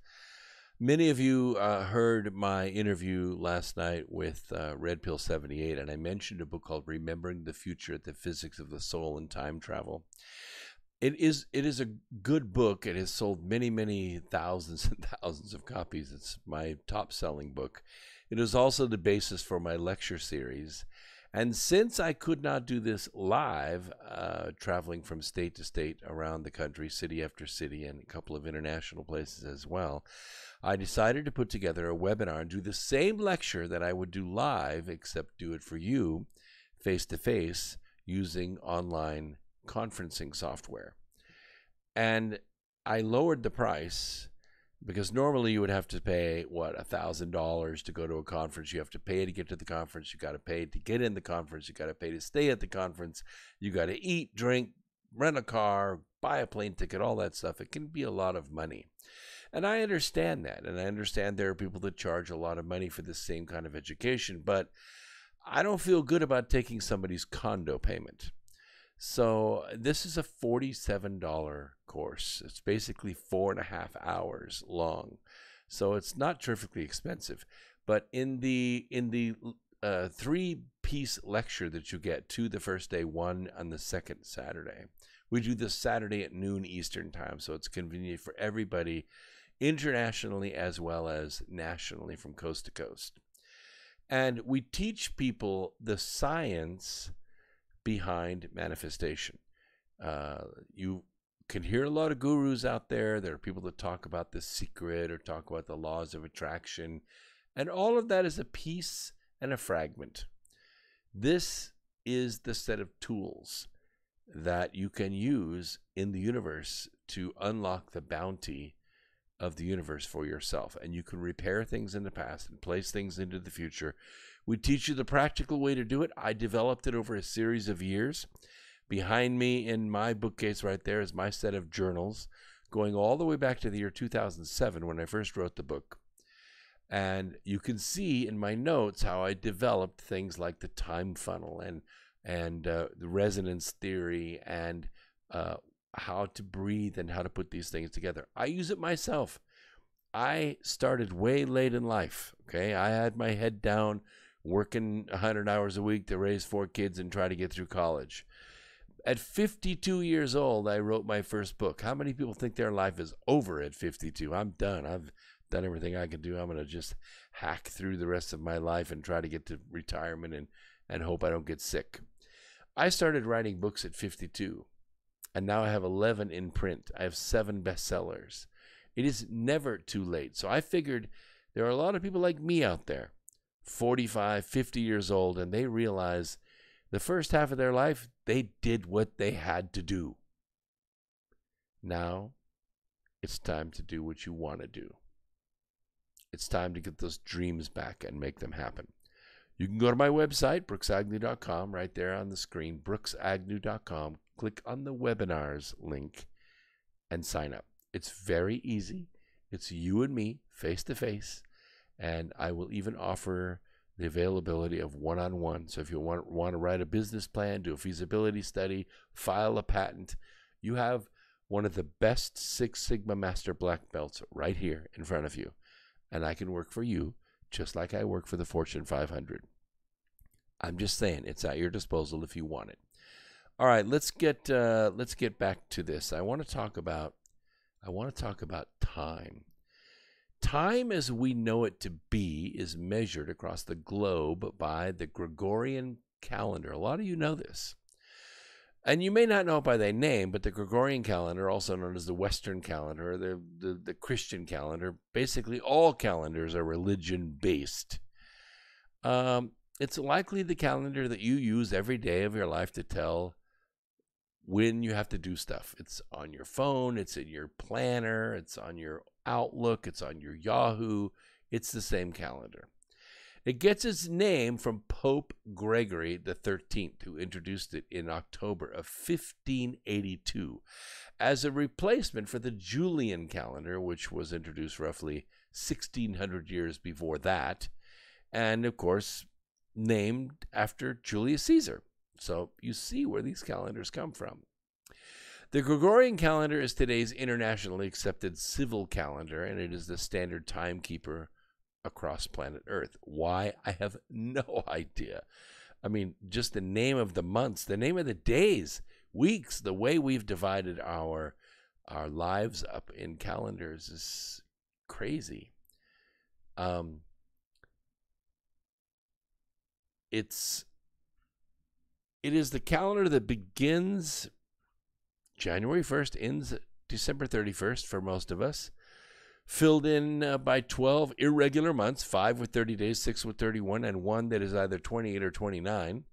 Many of you heard my interview last night with Red Pill 78, and I mentioned a book called Remembering the Future: The Physics of the Soul and Time Travel. It is a good book. It has sold many thousands and thousands of copies. It's my top-selling book. It is also the basis for my lecture series. And since I could not do this live, traveling from state to state around the country, city after city, and a couple of international places as well, I decided to put together a webinar and do the same lecture that I would do live, except do it for you face-to-face using online conferencing software. And I lowered the price because normally you would have to pay, $1,000 to go to a conference. You have to pay to get to the conference. You got to pay to get in the conference. You got to pay to stay at the conference. You got to eat, drink, rent a car, buy a plane ticket, all that stuff. It can be a lot of money. And I understand that. And I understand there are people that charge a lot of money for the same kind of education. But I don't feel good about taking somebody's condo payment. So this is a $47 course. It's basically 4.5 hours long. So it's not terrifically expensive. But in the 3-piece lecture that you get, 2 the first day, 1 on the second Saturday, we do this Saturday at noon Eastern time. So it's convenient for everybody internationally as well as nationally from coast to coast. And we teach people the science behind manifestation. You can hear a lot of gurus out there. There are people that talk about The Secret or talk about the laws of attraction. And all of that is a piece and a fragment. This is the set of tools that you can use in the universe to unlock the bounty of the universe for yourself. And you can repair things in the past and place things into the future. We teach you the practical way to do it. I developed it over a series of years. Behind me in my bookcase right there is my set of journals going all the way back to the year 2007 when I first wrote the book. And you can see in my notes how I developed things like the time funnel and the resonance theory and how to breathe and how to put these things together. I use it myself. I started way late in life, okay? I had my head down working 100 hours a week to raise 4 kids and try to get through college. At 52 years old, I wrote my first book. How many people think their life is over at 52? I'm done. I've done everything I can do. I'm going to just hack through the rest of my life and try to get to retirement and hope I don't get sick. I started writing books at 52, and now I have 11 in print. I have 7 bestsellers. It is never too late. So I figured there are a lot of people like me out there, 45, 50 years old, and they realize the first half of their life, they did what they had to do. Now, it's time to do what you want to do. It's time to get those dreams back and make them happen. You can go to my website, brooksagnew.com, right there on the screen, brooksagnew.com. Click on the webinars link and sign up. It's very easy. It's you and me, face to face, and I will even offer the availability of one-on-one. So if you want to write a business plan, do a feasibility study, file a patent, you have one of the best Six Sigma Master Black Belts right here in front of you, and I can work for you just like I work for the Fortune 500. I'm just saying, it's at your disposal if you want it. All right, let's get back to this. I want to talk about time. Time as we know it to be is measured across the globe by the Gregorian calendar. A lot of you know this. And you may not know it by their name, but the Gregorian calendar, also known as the Western calendar, the Christian calendar, basically all calendars are religion-based. It's likely the calendar that you use every day of your life to tell when you have to do stuff. It's on your phone, it's in your planner, it's on your Outlook, it's on your Yahoo. It's the same calendar. It gets its name from Pope Gregory XIII, who introduced it in October of 1582 as a replacement for the Julian calendar, which was introduced roughly 1600 years before that, and of course named after Julius Caesar. So you see where these calendars come from. The Gregorian calendar is today's internationally accepted civil calendar, and it is the standard timekeeper across planet Earth. Why? I have no idea. I mean, just the name of the months, the name of the days, weeks, the way we've divided our lives up in calendars is crazy. It is the calendar that begins January 1st, ends December 31st for most of us, filled in by 12 irregular months, 5 with 30 days, 6 with 31, and 1 that is either 28 or 29.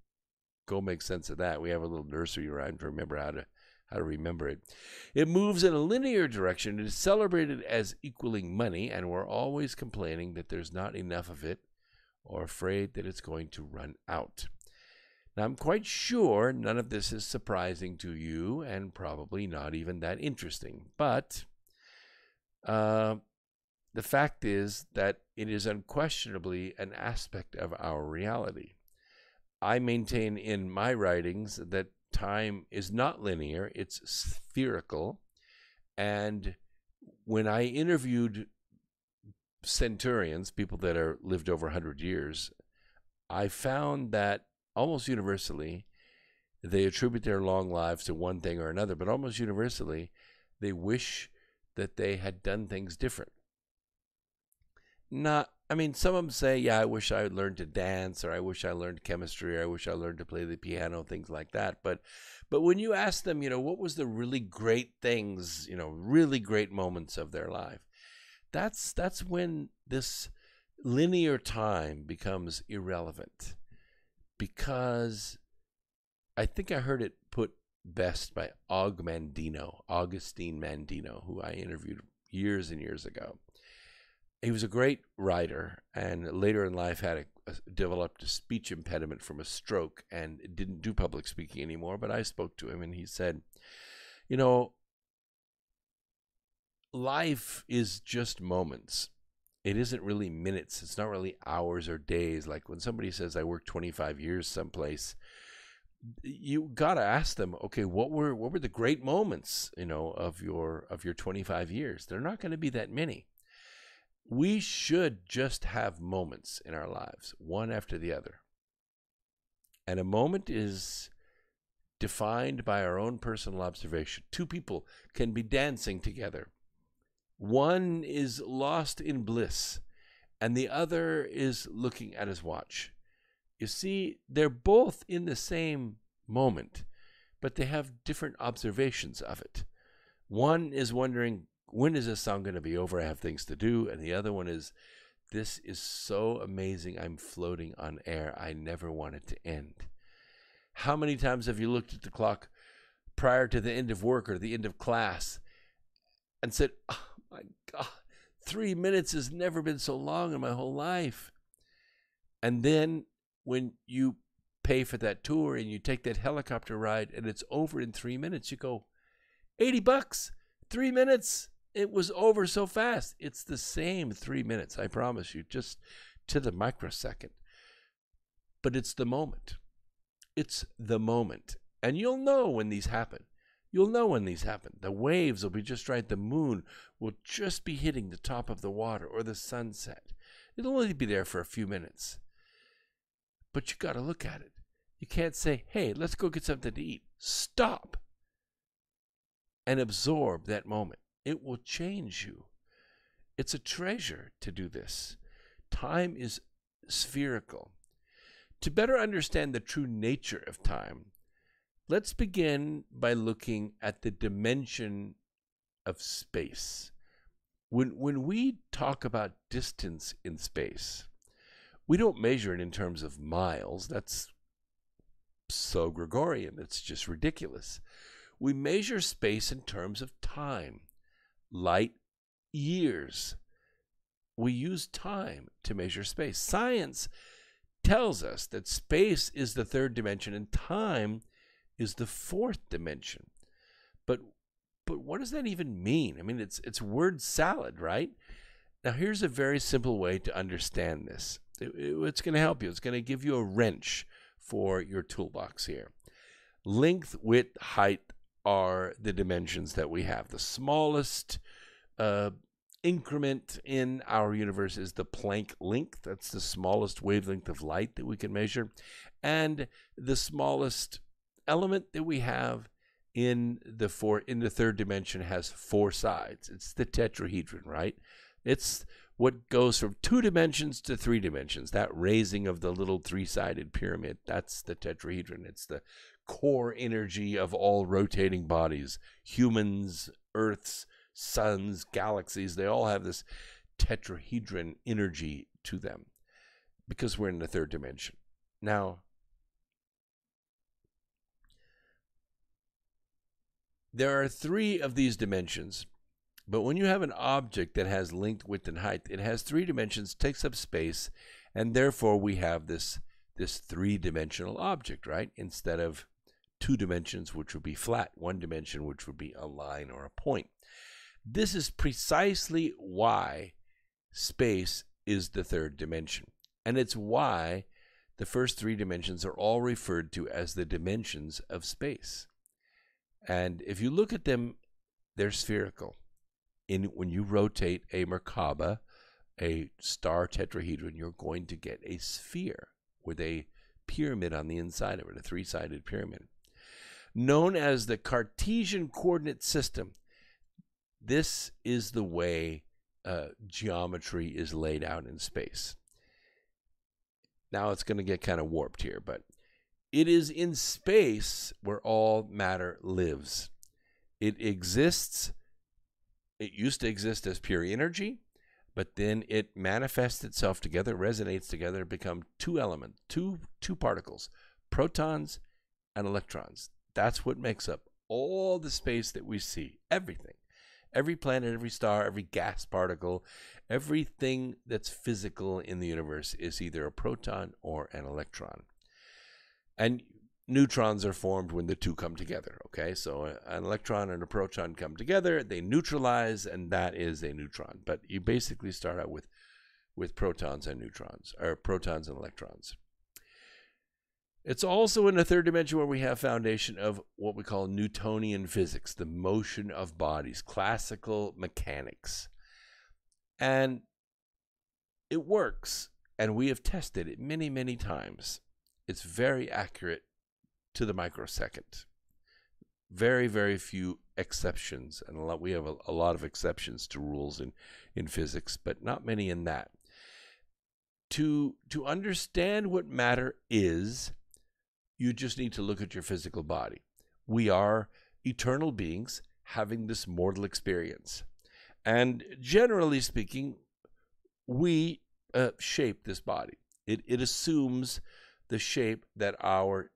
Go make sense of that. We have a little nursery rhyme to remember how to remember it. It moves in a linear direction. It is celebrated as equaling money, and we're always complaining that there's not enough of it or afraid that it's going to run out. Now, I'm quite sure none of this is surprising to you and probably not even that interesting. But the fact is that it is unquestionably an aspect of our reality. I maintain in my writings that time is not linear, it's spherical. And when I interviewed centurions, people that are lived over 100 years, I found that almost universally, they attribute their long lives to one thing or another, but almost universally, they wish that they had done things different. Some of them say, yeah, I wish I had learned to dance, or I wish I learned chemistry, or I wish I learned to play the piano, things like that. But when you ask them, what was the really great things, really great moments of their life, that's when this linear time becomes irrelevant. Because I think I heard it put best by Augustine Mandino, who I interviewed years and years ago. He was a great writer, and later in life developed a speech impediment from a stroke and didn't do public speaking anymore. But I spoke to him, and he said, life is just moments. It isn't really minutes. It's not really hours or days. Like when somebody says, I worked 25 years someplace, you got to ask them, okay, what were the great moments, of your 25 years? They're not going to be that many. We should just have moments in our lives, one after the other. And a moment is defined by our own personal observation. Two people can be dancing together. One is lost in bliss, and the other is looking at his watch. You see, they're both in the same moment, but they have different observations of it. One is wondering, when is this song going to be over? I have things to do. And the other one is, this is so amazing. I'm floating on air. I never want it to end. How many times have you looked at the clock prior to the end of work or the end of class and said, oh my God, 3 minutes has never been so long in my whole life? And then when you pay for that tour and you take that helicopter ride and it's over in 3 minutes, you go, $80, 3 minutes. It was over so fast. It's the same 3 minutes, I promise you, just to the microsecond. But it's the moment. It's the moment. And you'll know when these happen. You'll know when these happen. The waves will be just right. The moon will just be hitting the top of the water, or the sunset. It'll only be there for a few minutes. But you got to look at it. You can't say, hey, let's go get something to eat. Stop and absorb that moment. It will change you. It's a treasure to do this. Time is spherical. To better understand the true nature of time, let's begin by looking at the dimension of space. When we talk about distance in space, we don't measure it in terms of miles. That's so Gregorian. It's just ridiculous. We measure space in terms of time, light years. We use time to measure space. Science tells us that space is the third dimension and time is the fourth dimension. But what does that even mean? I mean, it's word salad, right? Now, here's a very simple way to understand this. It's going to help you. It's going to give you a wrench for your toolbox here. Length, width, height are the dimensions that we have. The smallest increment in our universe is the Planck length. That's the smallest wavelength of light that we can measure. And the smallest element that we have in the third dimension has 4 sides. It's the tetrahedron, right? It's what goes from 2 dimensions to 3 dimensions. That raising of the little 3-sided pyramid, that's the tetrahedron. It's the core energy of all rotating bodies. Humans, Earths, suns, galaxies, they all have this tetrahedron energy to them because we're in the third dimension. Now, there are 3 of these dimensions, but when you have an object that has length, width, and height, it has 3 dimensions, takes up space, and therefore we have this 3-dimensional object, right? Instead of 2 dimensions, which would be flat, 1 dimension, which would be a line or a point. This is precisely why space is the third dimension. And it's why the first 3 dimensions are all referred to as the dimensions of space. And if you look at them, they're spherical. When you rotate a Merkaba, a star tetrahedron, you're going to get a sphere with a pyramid on the inside of it, a 3-sided pyramid. Known as the Cartesian coordinate system, this is the way geometry is laid out in space. Now it's going to get kind of warped here, but it is in space where all matter lives. It exists. It used to exist as pure energy, but then it manifests itself together, resonates together, become 2 elements, two particles, protons and electrons. That's what makes up all the space that we see, everything. Every planet, every star, every gas particle, everything that's physical in the universe is either a proton or an electron. And neutrons are formed when the 2 come together, okay? So an electron and a proton come together, they neutralize, and that is a neutron. But you basically start out with with protons and neutrons, or protons and electrons. It's also in the third dimension where we have foundation of what we call Newtonian physics, the motion of bodies, classical mechanics. And it works, and we have tested it many, many times. It's very accurate to the microsecond. Very, very few exceptions, and we have a lot of exceptions to rules in physics, but not many in that. To understand what matter is, you just need to look at your physical body. We are eternal beings having this mortal experience. And generally speaking, we shape this body. It assumes the shape that our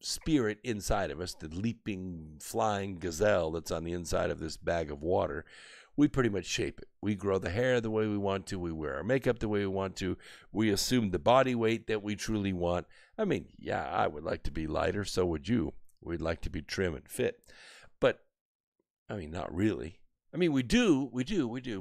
spirit inside of us, the leaping, flying gazelle that's on the inside of this bag of water, we pretty much shape it. We grow the hair the way we want to. We wear our makeup the way we want to. We assume the body weight that we truly want. I mean, yeah, I would like to be lighter. So would you. We'd like to be trim and fit. But, I mean, not really. I mean, we do,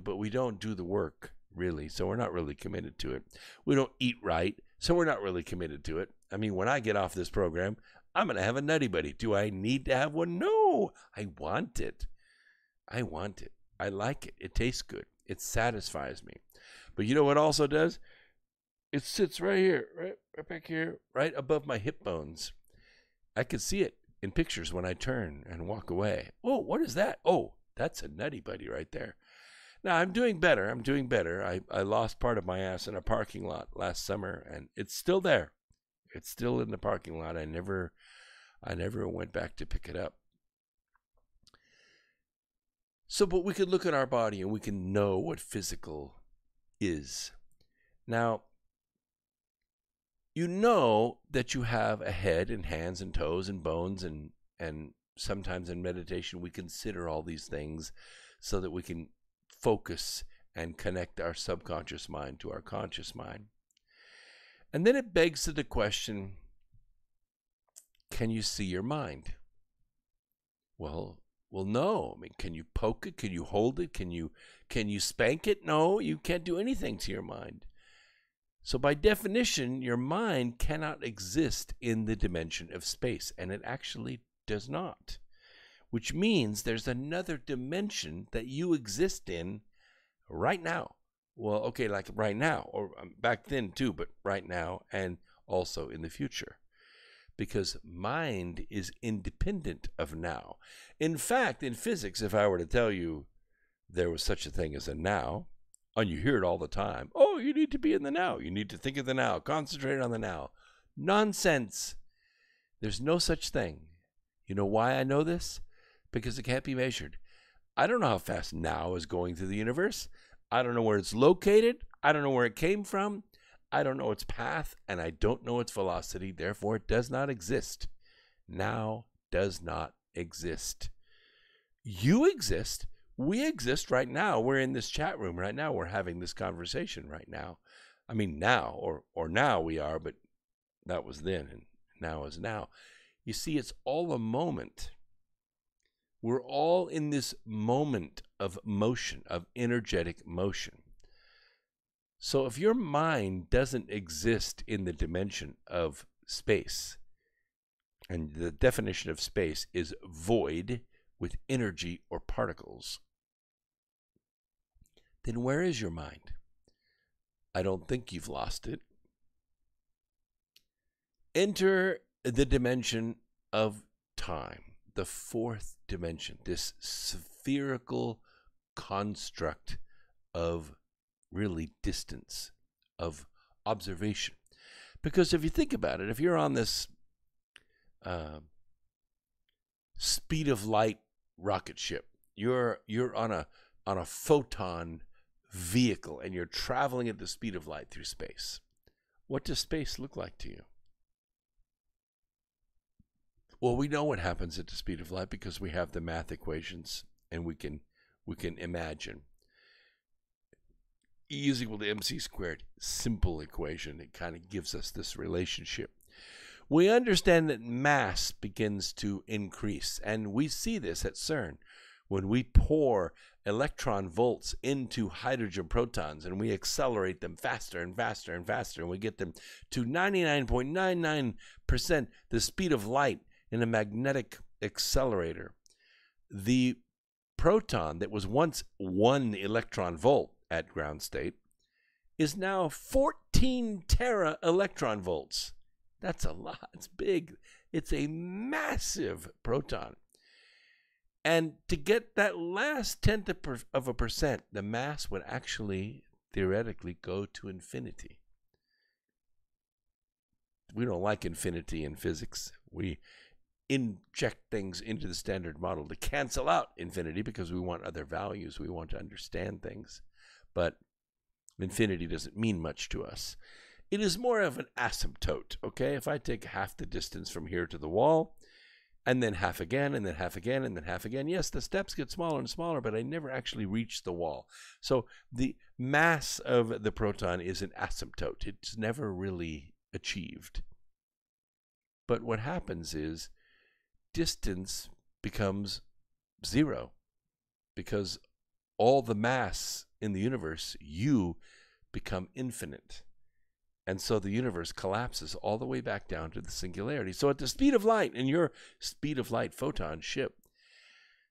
but we don't do the work, really. So we're not really committed to it. We don't eat right. So we're not really committed to it. I mean, when I get off this program, I'm going to have a nutty buddy. Do I need to have one? No. I want it. I want it. I like it. It tastes good. It satisfies me. But you know what also does? It sits right here, right back here, right above my hip bones. I can see it in pictures when I turn and walk away. Oh, what is that? Oh, that's a nutty buddy right there. Now, I'm doing better. I lost part of my ass in a parking lot last summer, and it's still there. It's still in the parking lot. I never went back to pick it up. So, but we could look at our body and we can know what physical is. Now, you know that you have a head and hands and toes and bones, and sometimes in meditation we consider all these things so that we can focus and connect our subconscious mind to our conscious mind. And then it begs the question, can you see your mind? Well, no. I mean, can you poke it? Can you hold it? Can you spank it? No, you can't do anything to your mind. So by definition, your mind cannot exist in the dimension of space, and it actually does not, which means there's another dimension that you exist in right now. Well, okay, like right now, or back then too, but right now and also in the future. Because mind is independent of now. In fact, in physics, if I were to tell you there was such a thing as a now, and you hear it all the time, oh, you need to be in the now. You need to think of the now. Concentrate on the now. Nonsense. There's no such thing. You know why I know this? Because it can't be measured. I don't know how fast now is going through the universe. I don't know where it's located. I don't know where it came from. I don't know its path, and I don't know its velocity. Therefore, it does not exist. Now does not exist. You exist. We exist right now. We're in this chat room right now. We're having this conversation right now. I mean, now, or now we are, but that was then, and now is now. You see, it's all a moment. We're all in this moment of motion, of energetic motion. So if your mind doesn't exist in the dimension of space, and the definition of space is void with energy or particles, then where is your mind? I don't think you've lost it. Enter the dimension of time, the fourth dimension, this spherical construct of really distance, of observation. Because if you think about it, if you're on this speed of light rocket ship, you're on a photon vehicle, and you're traveling at the speed of light through space. What does space look like to you? Well, we know what happens at the speed of light because we have the math equations, and we can imagine. E is equal to mc squared, simple equation. It kind of gives us this relationship. We understand that mass begins to increase, and we see this at CERN. When we pour electron volts into hydrogen protons, and we accelerate them faster and faster and faster, and we get them to 99.99% the speed of light in a magnetic accelerator. The proton that was once 1 electron volt at ground state is now 14 tera electron volts. That's a lot. It's big. It's a massive proton. And to get that last tenth of a percent, the mass would actually theoretically go to infinity. We don't like infinity in physics. We inject things into the standard model to cancel out infinity because we want other values. We want to understand things. But infinity doesn't mean much to us. It is more of an asymptote, okay? If I take half the distance from here to the wall, and then half again, and then half again, and then half again. Yes, the steps get smaller and smaller, but I never actually reach the wall. So the mass of the proton is an asymptote. It's never really achieved. But what happens is distance becomes zero because all the mass in the universe, you, become infinite. And so the universe collapses all the way back down to the singularity. So at the speed of light, in your speed of light photon ship,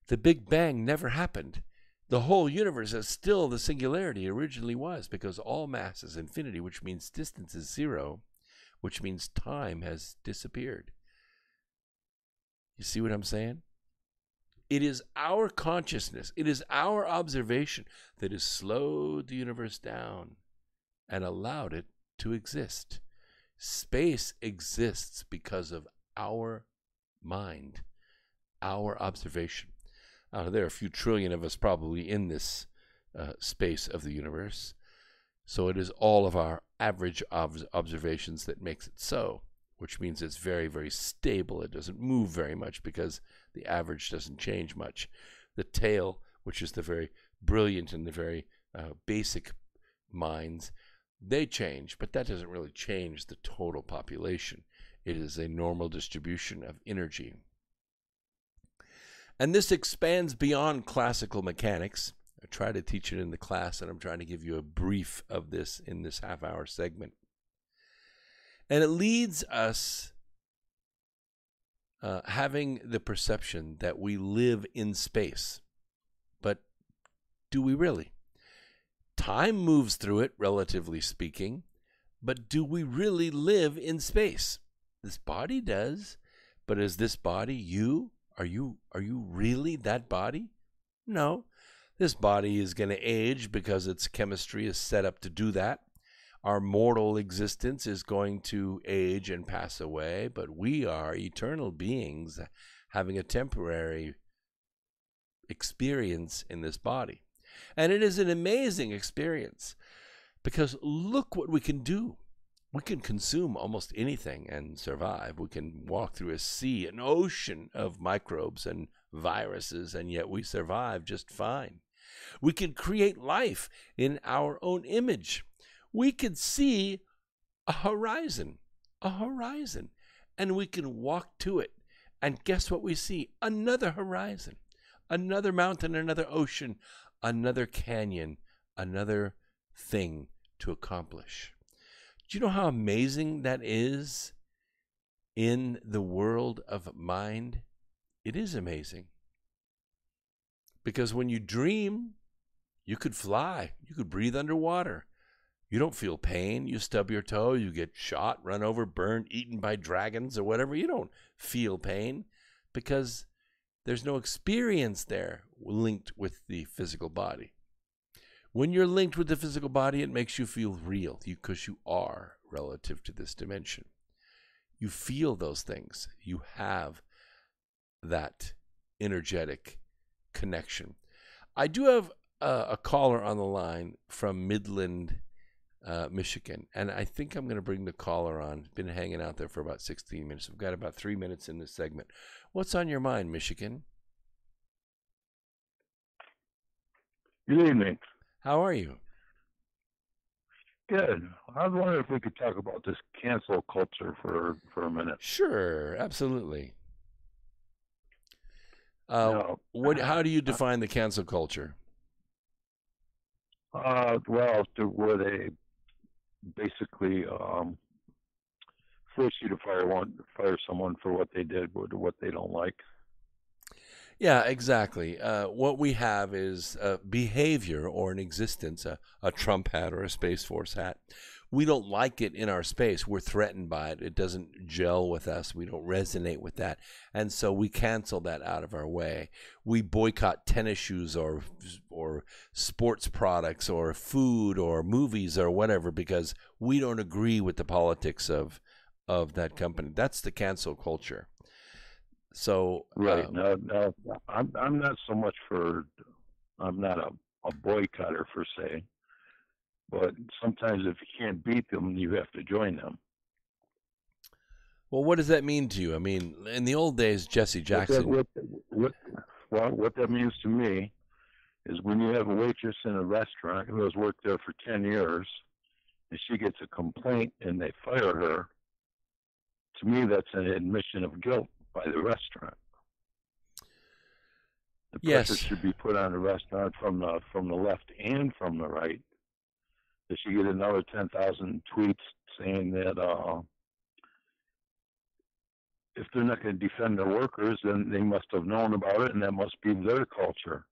the Big Bang never happened. The whole universe is still the singularity originally was, because all mass is infinity, which means distance is zero, which means time has disappeared. You see what I'm saying? It is our consciousness, it is our observation that has slowed the universe down and allowed it to exist. Space exists because of our mind, our observation. There are a few trillion of us probably in this space of the universe. So it is all of our average observations that makes it so, which means it's very, very stable. It doesn't move very much because the average doesn't change much. The tail, which is the very brilliant and the very basic minds, they change, but that doesn't really change the total population. It is a normal distribution of energy. And this expands beyond classical mechanics. I try to teach it in the class, and I'm trying to give you a brief of this in this half-hour segment. And it leads us having the perception that we live in space. But do we really? Time moves through it, relatively speaking, but do we really live in space? This body does, but is this body you? Are you really that body? No. This body is going to age because its chemistry is set up to do that. Our mortal existence is going to age and pass away, but we are eternal beings having a temporary experience in this body. And it is an amazing experience because look what we can do. We can consume almost anything and survive. We can walk through a sea, an ocean of microbes and viruses, and yet we survive just fine. We can create life in our own image. We can see a horizon, and we can walk to it. And guess what we see? Another horizon, another mountain, another ocean, another canyon, another thing to accomplish. Do you know how amazing that is in the world of mind? It is amazing. Because when you dream, you could fly, you could breathe underwater. You don't feel pain. You stub your toe, you get shot, run over, burned, eaten by dragons or whatever. You don't feel pain because there's no experience there linked with the physical body. When you're linked with the physical body, it makes you feel real because you are relative to this dimension. You feel those things. You have that energetic connection. I do have a caller on the line from Midland, Michigan, and I think I'm going to bring the caller on. Been hanging out there for about 16 minutes. We've got about 3 minutes in this segment. What's on your mind, Michigan? Good evening. How are you? Good. I was wondering if we could talk about this cancel culture for a minute. Sure, absolutely. How do you define the cancel culture? Well, to where they basically force you to fire someone for what they did or what they don't like. Yeah, exactly. What we have is behavior or an existence, a Trump hat or a Space Force hat. We don't like it in our space. We're threatened by it. It doesn't gel with us. We don't resonate with that. And so we cancel that out of our way. We boycott tennis shoes or sports products or food or movies or whatever because we don't agree with the politics of that company. That's the cancel culture. So right now, I'm not so much for. I'm not a boycotter per se, but sometimes if you can't beat them, you have to join them. Well, what does that mean to you? I mean, in the old days, Jesse Jackson. What that means to me is when you have a waitress in a restaurant who has worked there for 10 years, and she gets a complaint and they fire her. To me, that's an admission of guilt by the restaurant. The pressure should be put on the restaurant from the left and from the right. They should get another 10,000 tweets saying that if they're not going to defend their workers, then they must have known about it, and that must be their culture.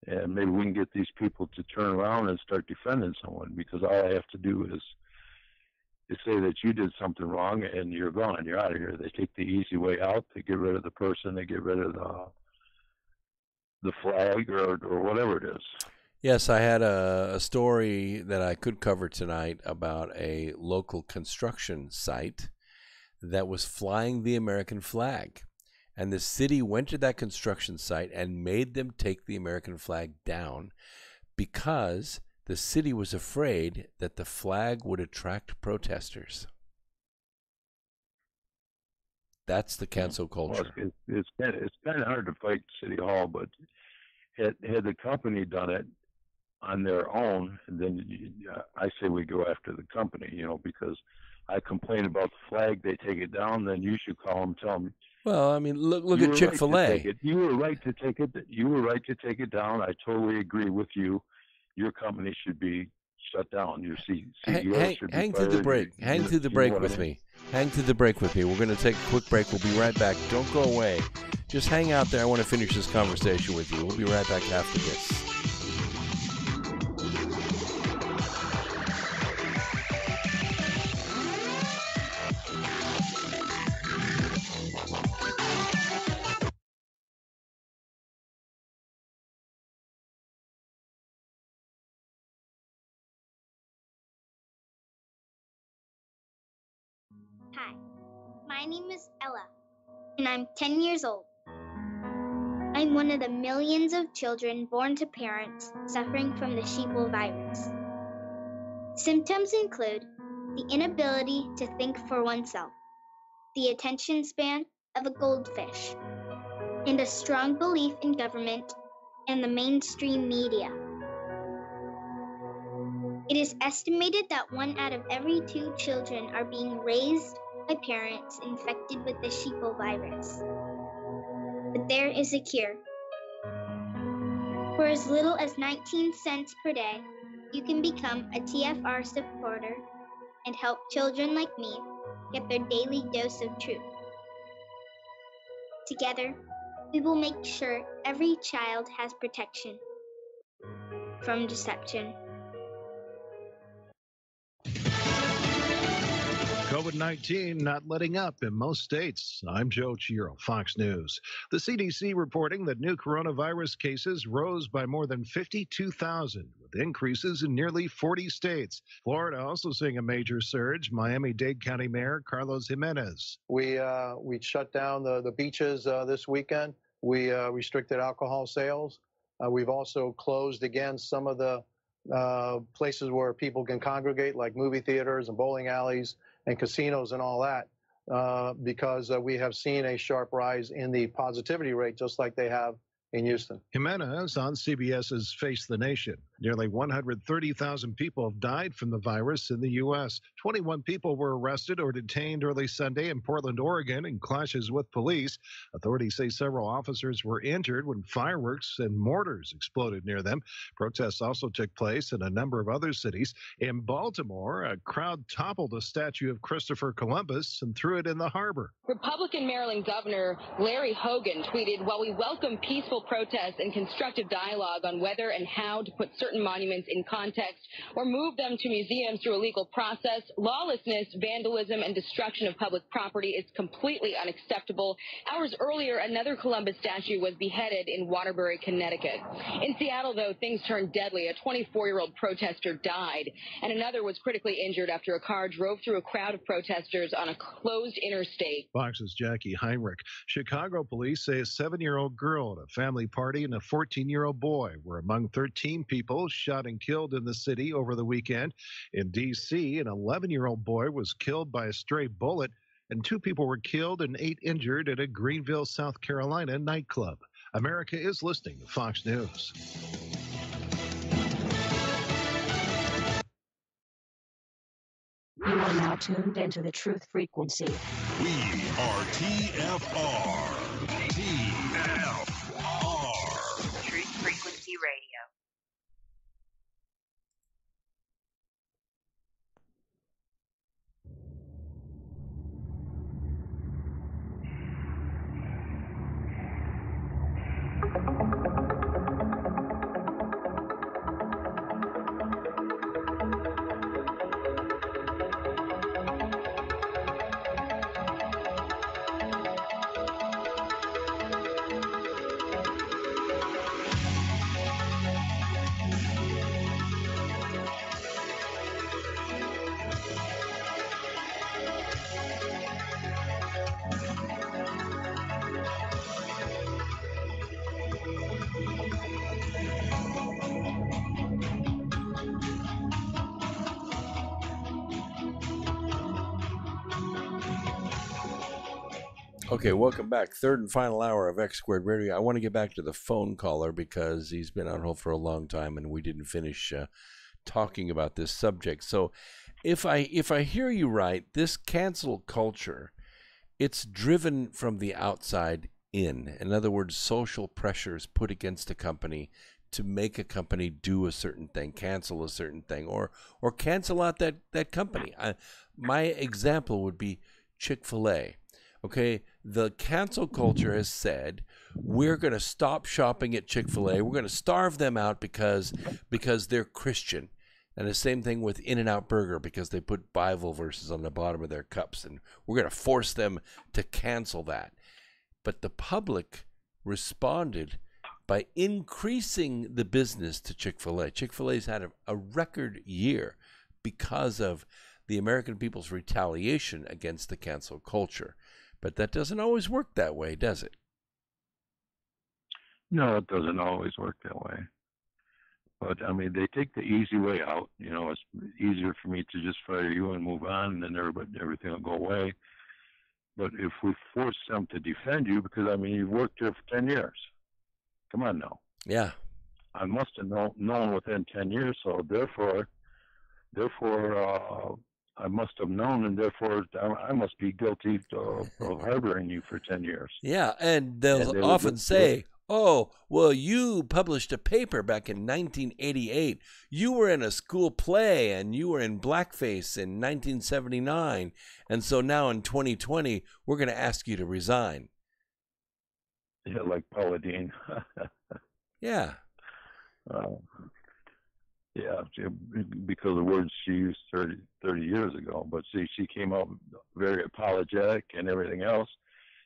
And maybe we can get these people to turn around and start defending someone, because all I have to do is say that you did something wrong and you're gone, you're out of here. They take the easy way out. They get rid of the person. They get rid of the flag or whatever it is. Yes, I had a story that I could cover tonight about a local construction site that was flying the American flag. And the city went to that construction site and made them take the American flag down because the city was afraid that the flag would attract protesters. That's the cancel culture. Well, it's kind of hard to fight City Hall, but had the company done it on their own, then I say we go after the company, because I complain about the flag, they take it down, then you should call them, tell them. Well, I mean, look at Chick-fil-A. You were right to take it. You were right to take it down. I totally agree with you. Your company should be shut down. Your CEO should be hang through the break. Hang through the break with me. Hang through the break with me. We're going to take a quick break. We'll be right back. Don't go away. Just hang out there. I want to finish this conversation with you. We'll be right back after this. Hi, my name is Ella, and I'm 10 years old. I'm one of the millions of children born to parents suffering from the sheeple virus. Symptoms include the inability to think for oneself, the attention span of a goldfish, and a strong belief in government and the mainstream media. It is estimated that 1 out of every 2 children are being raised by parents infected with the sheeple virus. But there is a cure. For as little as 19 cents per day, you can become a TFR supporter and help children like me get their daily dose of truth. Together, we will make sure every child has protection from deception. COVID-19 not letting up in most states. I'm Joe Chiro, Fox News. The CDC reporting that new coronavirus cases rose by more than 52,000, with increases in nearly 40 states. Florida also seeing a major surge. Miami-Dade County Mayor Carlos Jimenez. We shut down the beaches this weekend. We restricted alcohol sales. We've also closed again some of the places where people can congregate, like movie theaters and bowling alleys and casinos and all that, because we have seen a sharp rise in the positivity rate, just like they have in Houston. Jimenez on CBS's Face the Nation. Nearly 130,000 people have died from the virus in the U.S. 21 people were arrested or detained early Sunday in Portland, Oregon, in clashes with police. Authorities say several officers were injured when fireworks and mortars exploded near them. Protests also took place in a number of other cities. In Baltimore, a crowd toppled a statue of Christopher Columbus and threw it in the harbor. Republican Maryland Governor Larry Hogan tweeted, "While we welcome peaceful protests and constructive dialogue on whether and how to put certain monuments in context or move them to museums through a legal process, lawlessness, vandalism, and destruction of public property is completely unacceptable." Hours earlier, another Columbus statue was beheaded in Waterbury, Connecticut. In Seattle, though, things turned deadly. A 24-year-old protester died, and another was critically injured after a car drove through a crowd of protesters on a closed interstate. Fox's Jackie Heinrich. Chicago police say a 7-year-old girl at a family party and a 14-year-old boy were among 13 people shot and killed in the city over the weekend. In D.C., an 11-year-old boy was killed by a stray bullet, and 2 people were killed and 8 injured at a Greenville, South Carolina nightclub. America is listening to Fox News. You are now tuned into the truth frequency. We are TFR. TFR. Truth Frequency Radio. Okay, welcome back. Third and final hour of X Squared Radio. I want to get back to the phone caller because he's been on hold for a long time and we didn't finish talking about this subject. So if I hear you right, this cancel culture, it's driven from the outside in. In other words, social pressures put against a company to make a company do a certain thing, cancel a certain thing, or cancel out that company. My example would be Chick-fil-A. Okay, the cancel culture has said we're going to stop shopping at Chick-fil-A. We're going to starve them out because they're Christian. And the same thing with In-N-Out Burger because they put Bible verses on the bottom of their cups. And we're going to force them to cancel that. But the public responded by increasing the business to Chick-fil-A. Chick-fil-A's had a record year because of the American people's retaliation against the cancel culture. But that doesn't always work that way, does it? No, it doesn't always work that way. But, I mean, they take the easy way out. You know, it's easier for me to just fire you and move on, and then everything will go away. But if we force them to defend you, because, I mean, you've worked here for 10 years. Come on now. Yeah. I must have known within 10 years, so therefore, I must have known, and therefore I must be guilty of harboring you for 10 years. Yeah, and they'll often say, oh, well, you published a paper back in 1988. You were in a school play, and you were in blackface in 1979. And so now in 2020, we're going to ask you to resign. Yeah, like Paula Deen. Yeah. Yeah, because the words she used 30 years ago. But see, she came out very apologetic and everything else.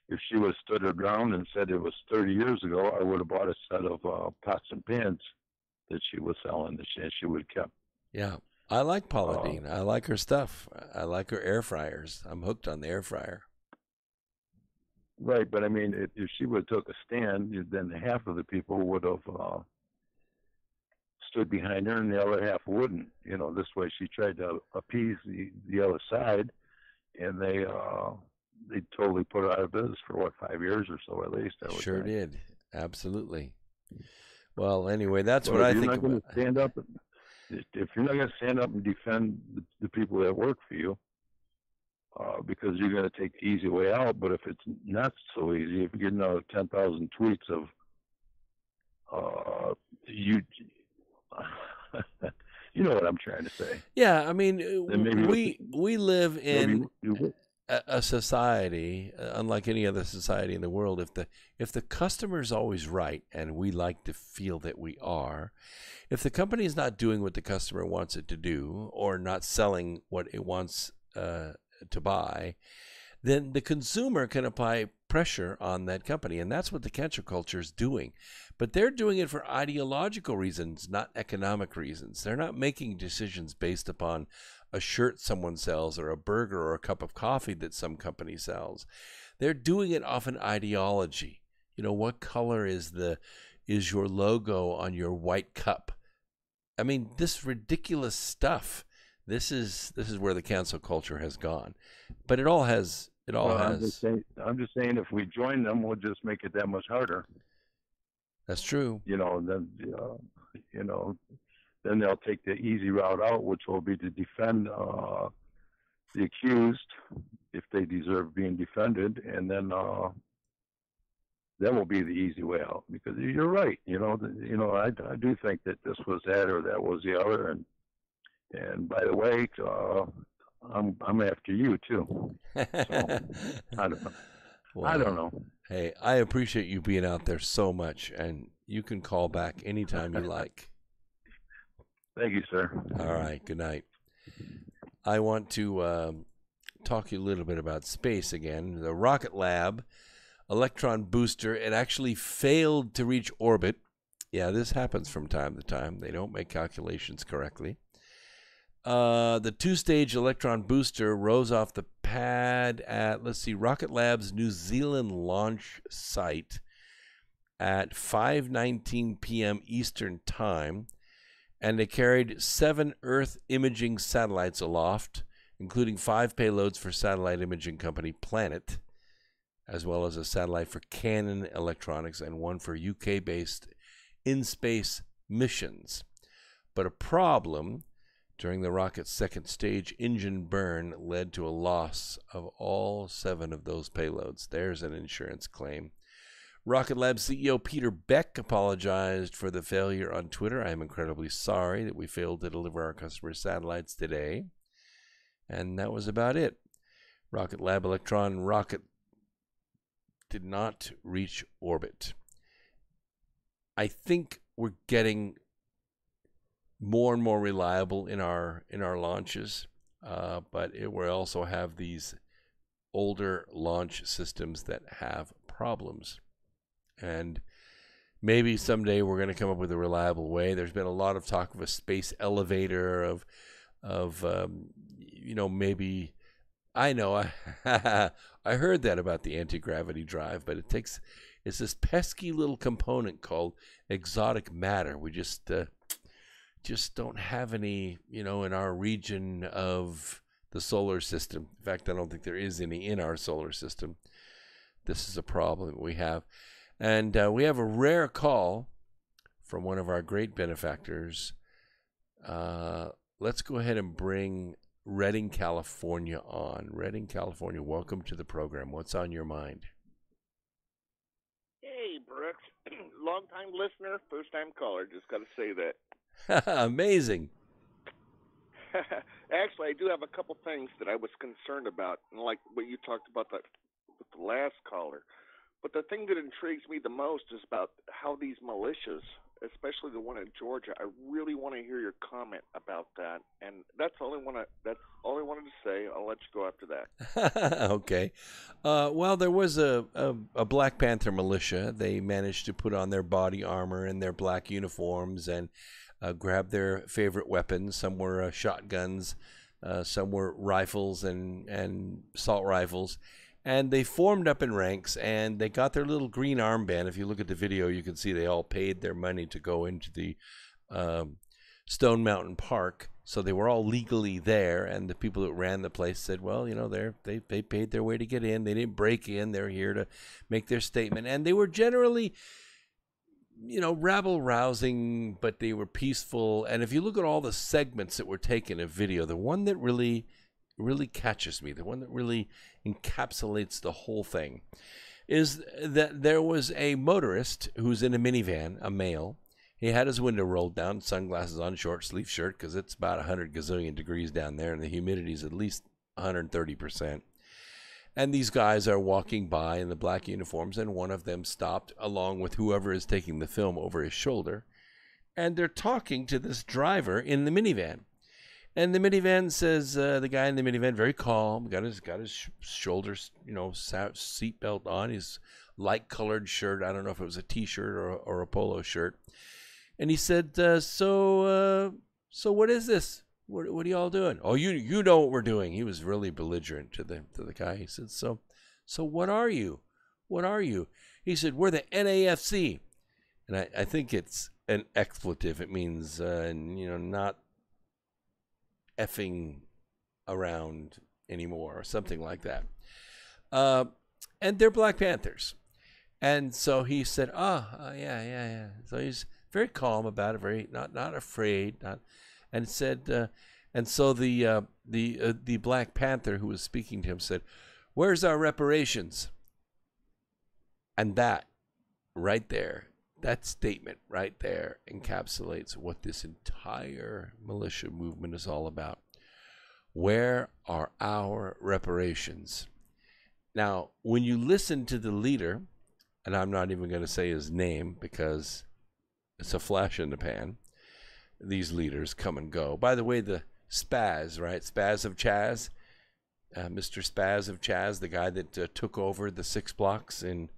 If she would have stood her ground and said it was 30 years ago, I would have bought a set of pots and pans that she was selling that she would have kept. Yeah, I like Paula Deen. I like her stuff. I like her air fryers. I'm hooked on the air fryer. Right, but I mean, if she would have took a stand, then half of the people would have stood behind her, and the other half wouldn't. You know, this way she tried to appease the other side, and they totally put her out of business for 5 years or so at least. Sure did. Absolutely. Well, anyway, that's what I think about. If you're not going to stand up and defend the people that work for you, because you're going to take the easy way out, but if it's not so easy, if you're getting 10,000 tweets of you know what I'm trying to say. Yeah, I mean, we live in a society unlike any other society in the world. If the customer's always right, and we like to feel that we are, if the company is not doing what the customer wants it to do, or not selling what it wants to buy, then the consumer can apply pressure on that company. And that's what the cancel culture is doing. But they're doing it for ideological reasons, not economic reasons. They're not making decisions based upon a shirt someone sells, or a burger, or a cup of coffee that some company sells. They're doing it off an ideology. You know, what color is your logo on your white cup? I mean, this ridiculous stuff. This is where the cancel culture has gone. But it all has. I'm just saying, if we join them, we'll just make it that much harder. That's true. Then they'll take the easy route out, which will be to defend the accused if they deserve being defended, and then will be the easy way out. Because you're right, I do think that this was that or that was the other, and by the way, I'm after you too. So, I don't know. Well, I don't know. Hey, I appreciate you being out there so much, and you can call back anytime you like. Thank you, sir. All right, good night. I want to talk to you a little bit about space again. The Rocket Lab electron booster, it actually failed to reach orbit. Yeah, this happens from time to time. They don't make calculations correctly. The two-stage electron booster rose off the pad at, Rocket Lab's New Zealand launch site at 5:19 p.m. Eastern Time, and they carried 7 Earth imaging satellites aloft, including 5 payloads for satellite imaging company Planet, as well as a satellite for Canon Electronics and one for UK-based in-space missions. But a problem during the rocket's second stage engine burn led to a loss of all 7 of those payloads. There's an insurance claim. Rocket Lab CEO Peter Beck apologized for the failure on Twitter. I am incredibly sorry that we failed to deliver our customer satellites today. And that was about it. Rocket Lab Electron rocket did not reach orbit. I think we're getting more and more reliable in our launches, but we also have these older launch systems that have problems. And maybe someday we're going to come up with a reliable way. There's been a lot of talk of a space elevator, of maybe, I know, I heard that about the anti-gravity drive, but it's this pesky little component called exotic matter. We just don't have any, in our region of the solar system. In fact, I don't think there is any in our solar system. This is a problem we have. And we have a rare call from one of our great benefactors. Let's go ahead and bring Redding, California on. Redding, California, welcome to the program. What's on your mind? Hey, Brooks. Long-time listener, first-time caller. Just got to say that. Amazing. Actually, I do have a couple things that I was concerned about, like what you talked about with the last caller. But the thing that intrigues me the most is about how these militias, especially the one in Georgia, I really want to hear your comment about that. And that's all I wanted to say. I'll let you go after that. Okay. Well, there was a Black Panther militia. They managed to put on their body armor and their black uniforms and grab their favorite weapons. Some were shotguns, some were rifles and assault rifles. And they formed up in ranks, and they got their little green armband. If you look at the video, you can see they all paid their money to go into the Stone Mountain Park. So they were all legally there, and the people that ran the place said, well, they paid their way to get in. They didn't break in. They're here to make their statement. And they were generally rabble-rousing, but they were peaceful. And if you look at all the segments that were taken in video, the one that really catches me, the one that really encapsulates the whole thing, is that there was a motorist who's in a minivan, a male. He had his window rolled down, sunglasses on, short sleeve shirt, because it's about 100 gazillion degrees down there, and the humidity is at least 130%. And these guys are walking by in the black uniforms, and one of them stopped along with whoever is taking the film over his shoulder, and they're talking to this driver in the minivan. And the minivan says, the guy in the minivan, very calm, got his shoulders, seatbelt on, his light-colored shirt. I don't know if it was a T-shirt or a polo shirt. And he said, so what is this? What are y'all doing? Oh, you know what we're doing. He was really belligerent to the guy. He said, so what are you? What are you? He said, we're the NAFC. And I think it's an expletive. It means, not effing around anymore or something like that. And they're Black Panthers. And so he said, yeah. So he's very calm about it, very not afraid, and said, and so the Black Panther who was speaking to him said, "Where's our reparations?" And that right there, that statement right there encapsulates what this entire militia movement is all about. Where are our reparations? Now, when you listen to the leader, and I'm not even going to say his name because it's a flash in the pan. These leaders come and go. By the way, the Spaz, right? Spaz of Chaz, Mr. Spaz of Chaz, the guy that took over the 6 blocks in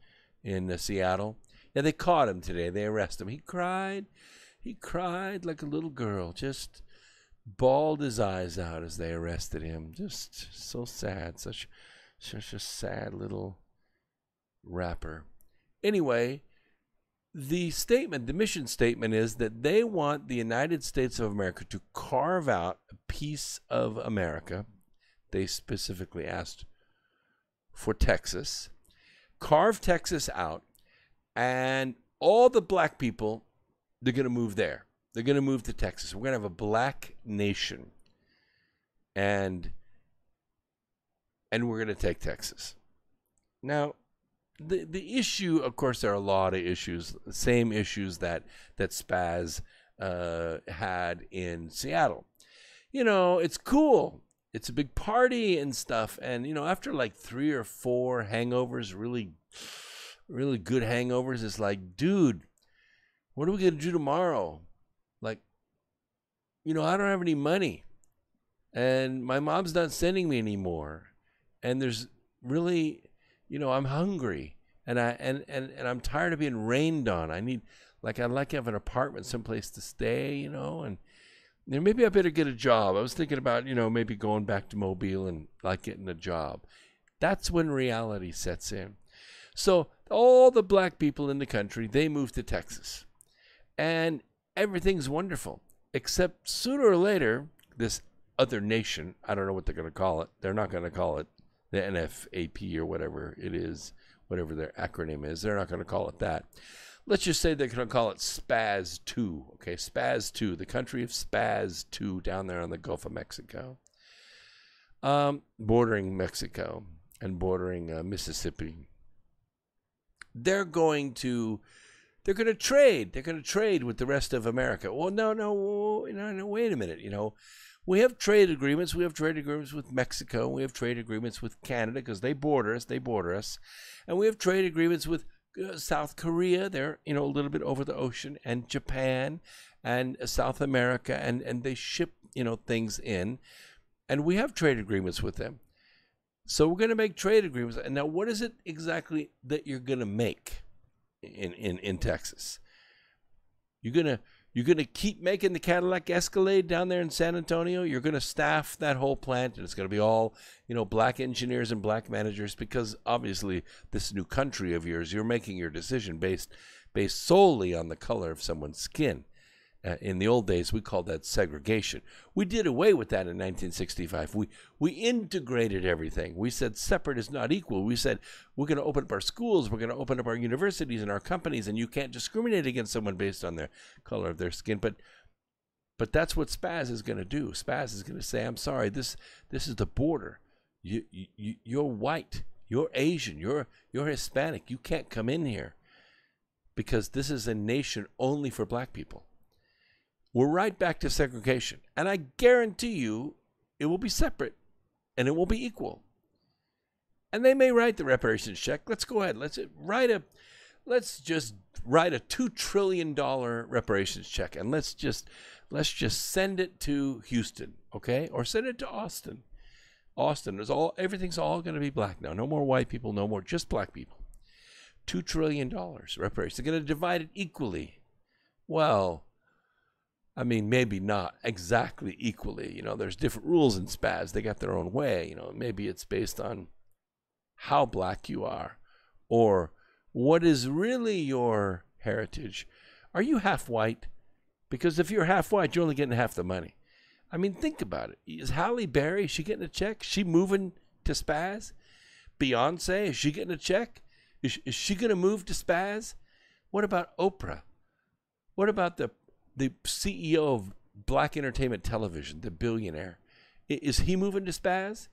Seattle. Yeah, they caught him today. They arrested him. He cried like a little girl. Just bawled his eyes out as they arrested him. Just so sad. Such a sad little rapper. Anyway, the mission statement is that they want the United States of America to carve out a piece of America. They specifically asked for Texas. Carve Texas out, and all the black people, they're going to move there. They're going to move to Texas. We're going to have a black nation, and we're going to take Texas. Now, the issue, of course, there are a lot of issues, the same issues that Spaz had in Seattle. It's cool. It's a big party and stuff. And, after like 3 or 4 hangovers, really, really good hangovers, it's like, dude, what are we going to do tomorrow? Like, I don't have any money. And my mom's not sending me anymore. And there's really... I'm hungry, and I'm tired of being rained on. I'd like to have an apartment, someplace to stay, and maybe I better get a job. I was thinking about, maybe going back to Mobile and getting a job. That's when reality sets in. So all the black people in the country, they move to Texas, and everything's wonderful, except sooner or later, this other nation, I don't know what they're going to call it. They're not going to call it the NFAP or whatever it is, whatever their acronym is. They're not going to call it that. Let's just say they're going to call it Spaz 2. Okay, Spaz 2, the country of Spaz 2 down there on the Gulf of Mexico, bordering Mexico and bordering Mississippi. They're going to trade. They're going to trade with the rest of America. Well, no, wait a minute, We have trade agreements. We have trade agreements with Mexico. We have trade agreements with Canada because they border us. And we have trade agreements with South Korea. They're, a little bit over the ocean, and Japan and South America. And they ship, things in. And we have trade agreements with them. So we're going to make trade agreements. And now what is it exactly that you're going to make in Texas? You're going to keep making the Cadillac Escalade down there in San Antonio. You're going to staff that whole plant, and it's going to be all, black engineers and black managers, because obviously this new country of yours, you're making your decision based solely on the color of someone's skin. In the old days, we called that segregation. We did away with that in 1965. We integrated everything. We said separate is not equal. We said we're going to open up our schools, we're going to open up our universities and our companies, and you can't discriminate against someone based on their color of their skin. But that's what SPAS is going to do. SPAS is going to say, I'm sorry, this is the border. You're white, you're Asian, you're Hispanic. You can't come in here because this is a nation only for black people. We're right back to segregation. And I guarantee you it will be separate and it will be equal. And they may write the reparations check. Let's go ahead. Let's just write a $2 trillion reparations check, and let's just send it to Houston, okay? Or send it to Austin. Austin is everything's all going to be black now. No more white people, no more, just black people. $2 trillion reparations. They're going to divide it equally. Well, I mean, maybe not exactly equally. You know, there's different rules in SPAS. They got their own way. You know, maybe it's based on how black you are or what is really your heritage. Are you half white? Because if you're half white, you're only getting half the money. I mean, think about it. Is Halle Berry, is she getting a check? She moving to SPAS? Beyonce, is she getting a check? Is she going to move to SPAS? What about Oprah? What about the CEO of Black Entertainment Television, the billionaire? Is he moving to SPAS?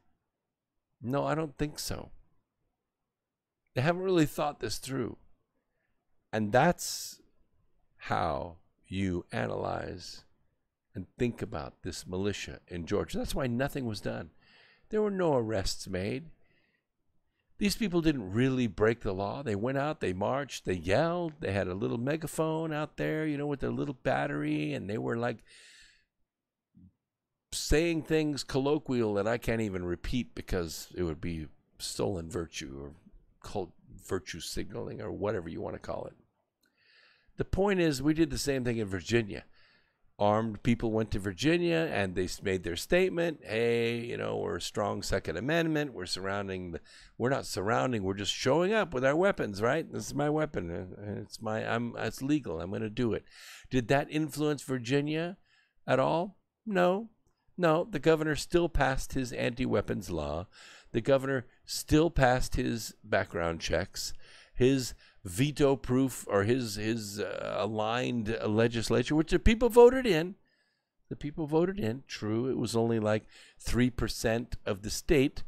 No, I don't think so. They haven't really thought this through. And that's how you analyze and think about this militia in Georgia. That's why nothing was done. There were no arrests made. These people didn't really break the law. They went out, they marched, they yelled, they had a little megaphone out there, you know, with their little battery, and they were like saying things colloquial that I can't even repeat because it would be stolen virtue or called virtue signaling or whatever you want to call it. The point is, we did the same thing in Virginia. Armed people went to Virginia and they made their statement. Hey, you know, we're a strong Second Amendment. We're not surrounding. We're just showing up with our weapons, right? This is my weapon. It's legal. I'm going to do it. Did that influence Virginia at all? No. The governor still passed his anti-weapons law. The governor still passed his background checks. His veto proof or his aligned legislature, which the people voted in. The people voted in. True, it was only like 3% of the state,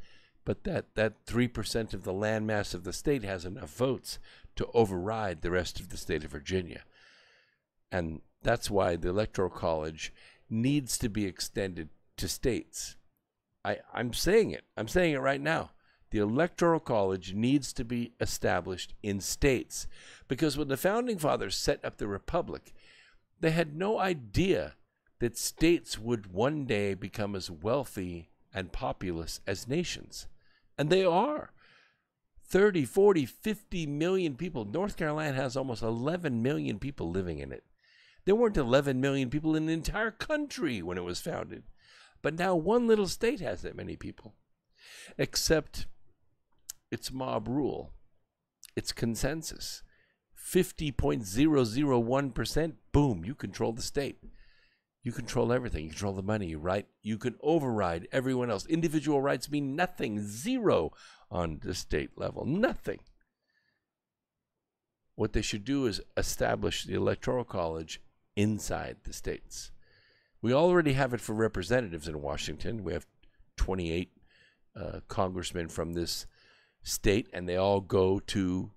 but that 3% of the landmass of the state has enough votes to override the rest of the state of Virginia. And that's why the Electoral College needs to be extended to states. I'm saying it. I'm saying it right now. The Electoral College needs to be established in states because when the Founding Fathers set up the Republic, they had no idea that states would one day become as wealthy and populous as nations. And they are. 30, 40, 50 million people. North Carolina has almost 11 million people living in it. There weren't 11 million people in the entire country when it was founded. But now one little state has that many people. Except it's mob rule. It's consensus. 50.001%, boom, you control the state. You control everything. You control the money, right? You can override everyone else. Individual rights mean nothing. Zero on the state level. Nothing. What they should do is establish the Electoral College inside the states. We already have it for representatives in Washington. We have 28 congressmen from this state, and they all go to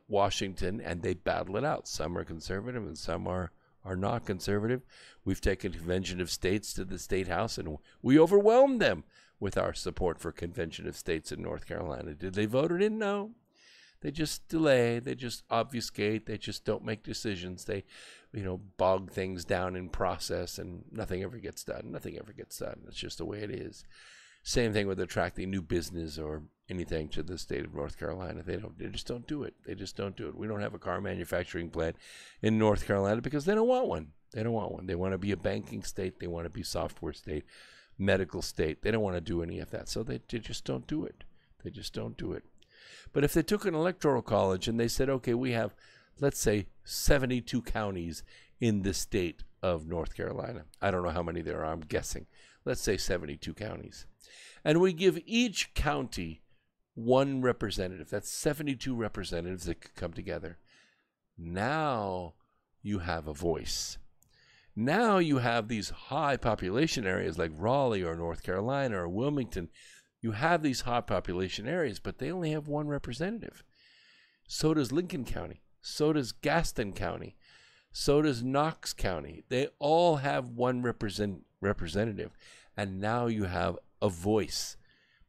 Washington and they battle it out. Some are conservative and some are not conservative. We've taken Convention of States to the State House and we overwhelmed them with our support for Convention of States in North Carolina. Did they vote it in? No. They just delay. They just obfuscate. They just don't make decisions. They, bog things down in process and nothing ever gets done. Nothing ever gets done. It's just the way it is. Same thing with attracting new business or anything to the state of North Carolina. They just don't do it. They just don't do it. We don't have a car manufacturing plant in North Carolina because they don't want one. They don't want one. They want to be a banking state. They want to be a software state, medical state. They don't want to do any of that. So they just don't do it. They just don't do it. But if they took an electoral college and they said, okay, we have, let's say, 72 counties in the state of North Carolina. I don't know how many there are, I'm guessing. Let's say 72 counties. And we give each county one representative. That's 72 representatives that could come together. Now you have a voice. Now you have these high population areas like Raleigh or North Carolina or Wilmington. You have these high population areas, but they only have one representative. So does Lincoln County. So does Gaston County. So does Knox County. They all have one representative. And now you have a voice.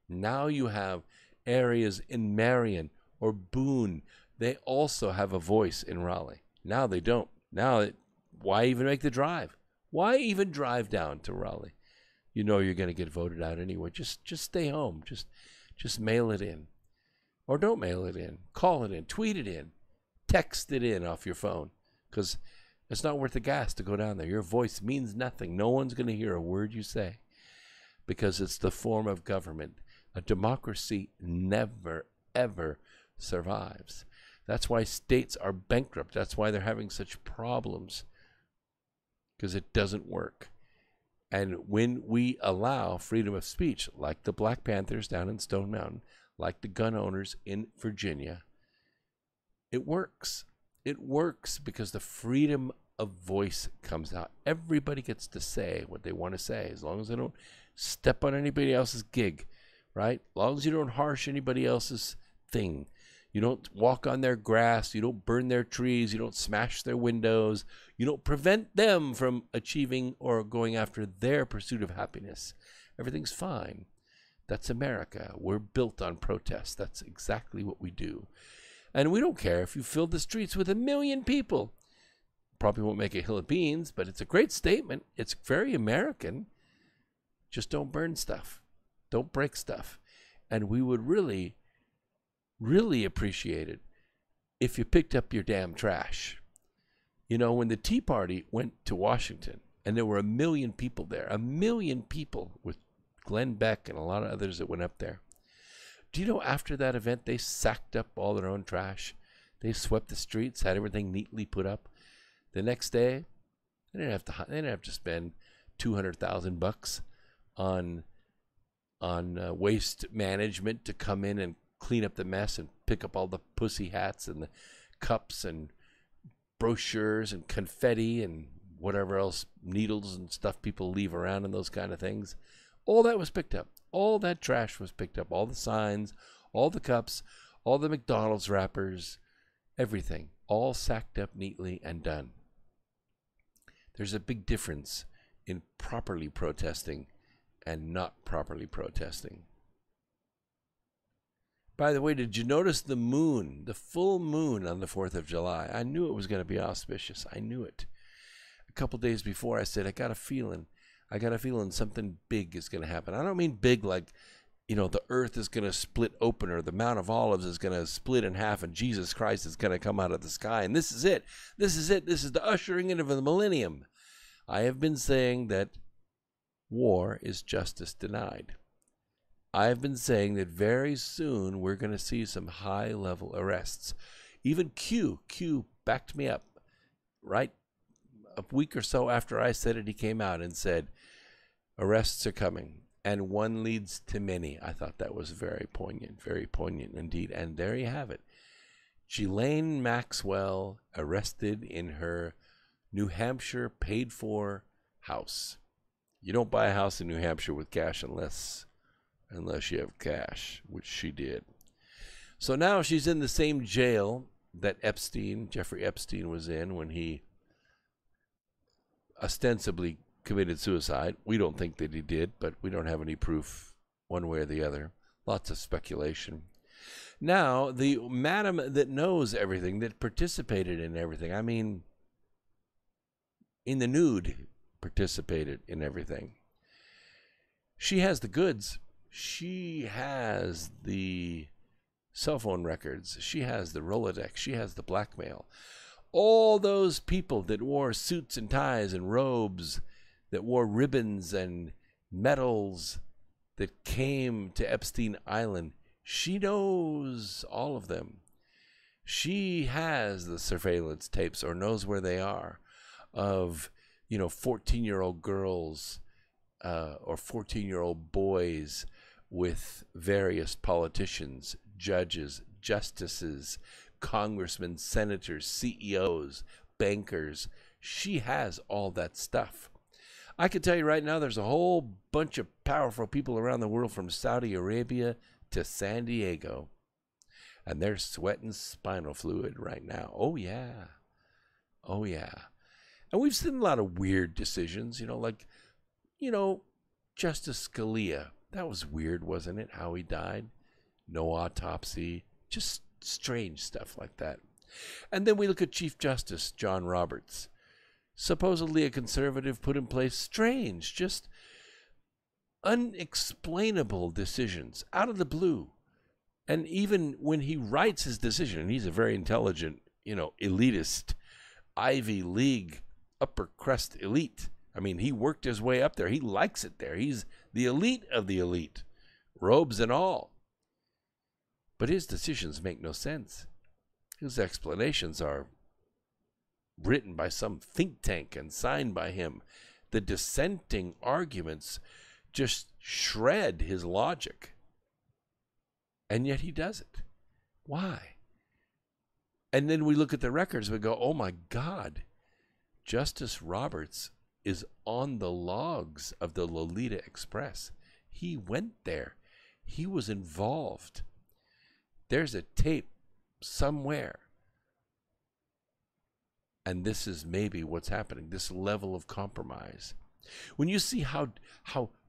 Now you have areas in Marion or Boone. They also have a voice in Raleigh. Now they don't. Now, why even make the drive? Why even drive down to Raleigh? You know you're going to get voted out anyway. Just stay home. Just mail it in. Or don't mail it in. Call it in. Tweet it in. Text it in off your phone. Because it's not worth the gas to go down there. Your voice means nothing. No one's going to hear a word you say. Because it's the form of government. A democracy never, ever survives. That's why states are bankrupt. That's why they're having such problems. Because it doesn't work. And when we allow freedom of speech, like the Black Panthers down in Stone Mountain, like the gun owners in Virginia, it works. It works because the freedom of voice comes out. Everybody gets to say what they want to say, as long as they don't step on anybody else's gig, right? As long as you don't harsh anybody else's thing. You don't walk on their grass. You don't burn their trees. You don't smash their windows. You don't prevent them from achieving or going after their pursuit of happiness. Everything's fine. That's America. We're built on protest. That's exactly what we do. And we don't care if you fill the streets with 1 million people. Probably won't make a hill of beans, but it's a great statement. It's very American. Just don't burn stuff. Don't break stuff. And we would really appreciate it if you picked up your damn trash. You know, when the Tea Party went to Washington, and there were 1 million people there, 1 million people with Glenn Beck and a lot of others that went up there. Do you know after that event, they sacked up all their own trash? They swept the streets, had everything neatly put up. The next day, they didn't have to spend $200,000 on waste management to come in and clean up the mess and pick up all the pussy hats and the cups and brochures and confetti and whatever else, needles and stuff people leave around and those kind of things. All that was picked up. All that trash was picked up. All the signs, all the cups, all the McDonald's wrappers, everything. All sacked up neatly and done. There's a big difference in properly protesting and not properly protesting. By the way, did you notice the moon, the full moon on the 4th of July? I knew it was going to be auspicious. I knew it. A couple days before, I said, I got a feeling something big is going to happen. I don't mean big like, you know, the earth is going to split open or the Mount of Olives is going to split in half and Jesus Christ is going to come out of the sky. And this is it. This is it. This is the ushering in of the millennium. I have been saying that war is justice denied. I have been saying that very soon we're going to see some high-level arrests. Even Q backed me up, right? A week or so after I said it, he came out and said, arrests are coming, and one leads to many. I thought that was very poignant indeed. And there you have it. Ghislaine Maxwell arrested in her New Hampshire paid-for house. You don't buy a house in New Hampshire with cash unless you have cash, which she did. So now she's in the same jail that Jeffrey Epstein was in when he ostensibly committed suicide. We don't think that he did, but we don't have any proof one way or the other. Lots of speculation. Now, the madam that knows everything, that participated in everything, I mean, in the nude, participated in everything. She has the goods. She has the cell phone records. She has the Rolodex. She has the blackmail. All those people that wore suits and ties and robes, that wore ribbons and medals, that came to Epstein Island, she knows all of them. She has the surveillance tapes, or knows where they are, of, 14-year-old girls or 14-year-old boys with various politicians, judges, justices, congressmen, senators, CEOs, bankers. She has all that stuff. I can tell you right now, there's a whole bunch of powerful people around the world from Saudi Arabia to San Diego, and they're sweating spinal fluid right now. Oh, yeah. Oh, yeah. And we've seen a lot of weird decisions, like, Justice Scalia. That was weird, wasn't it, how he died? No autopsy, just strange stuff like that. And then we look at Chief Justice John Roberts, supposedly a conservative, put in place strange, just unexplainable decisions out of the blue. And even when he writes his decision, and he's a very intelligent, elitist, Ivy League, upper crust elite. I mean, he worked his way up there. He likes it there. He's the elite of the elite, robes and all. But his decisions make no sense. His explanations are written by some think tank and signed by him. The dissenting arguments just shred his logic. And yet he does it. Why? And then we look at the records, we go, oh my God, Justice Roberts is on the logs of the Lolita Express. He went there. He was involved. There's a tape somewhere. And this is maybe what's happening, this level of compromise. When you see how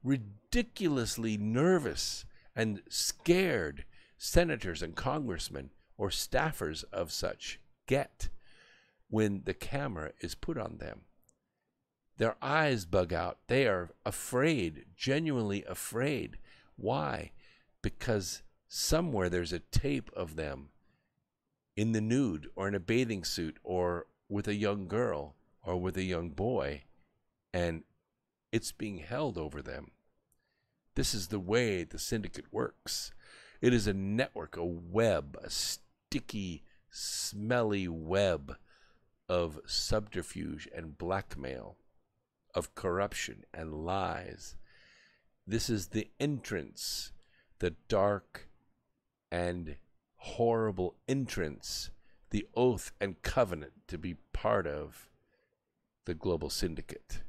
ridiculously nervous and scared senators and congressmen or staffers of such get when the camera is put on them. Their eyes bug out. They are afraid, genuinely afraid. Why? Because somewhere there's a tape of them in the nude or in a bathing suit or with a young girl or with a young boy, and it's being held over them. This is the way the syndicate works. It is a network, a web, a sticky, smelly web of subterfuge and blackmail, of corruption and lies. This is the entrance, the dark and horrible entrance, the oath and covenant to be part of the global syndicate.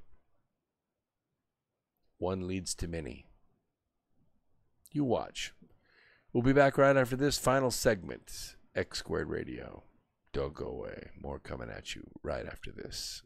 One leads to many. You watch. We'll be back right after this final segment, X Squared Radio. Don't go away. More coming at you right after this.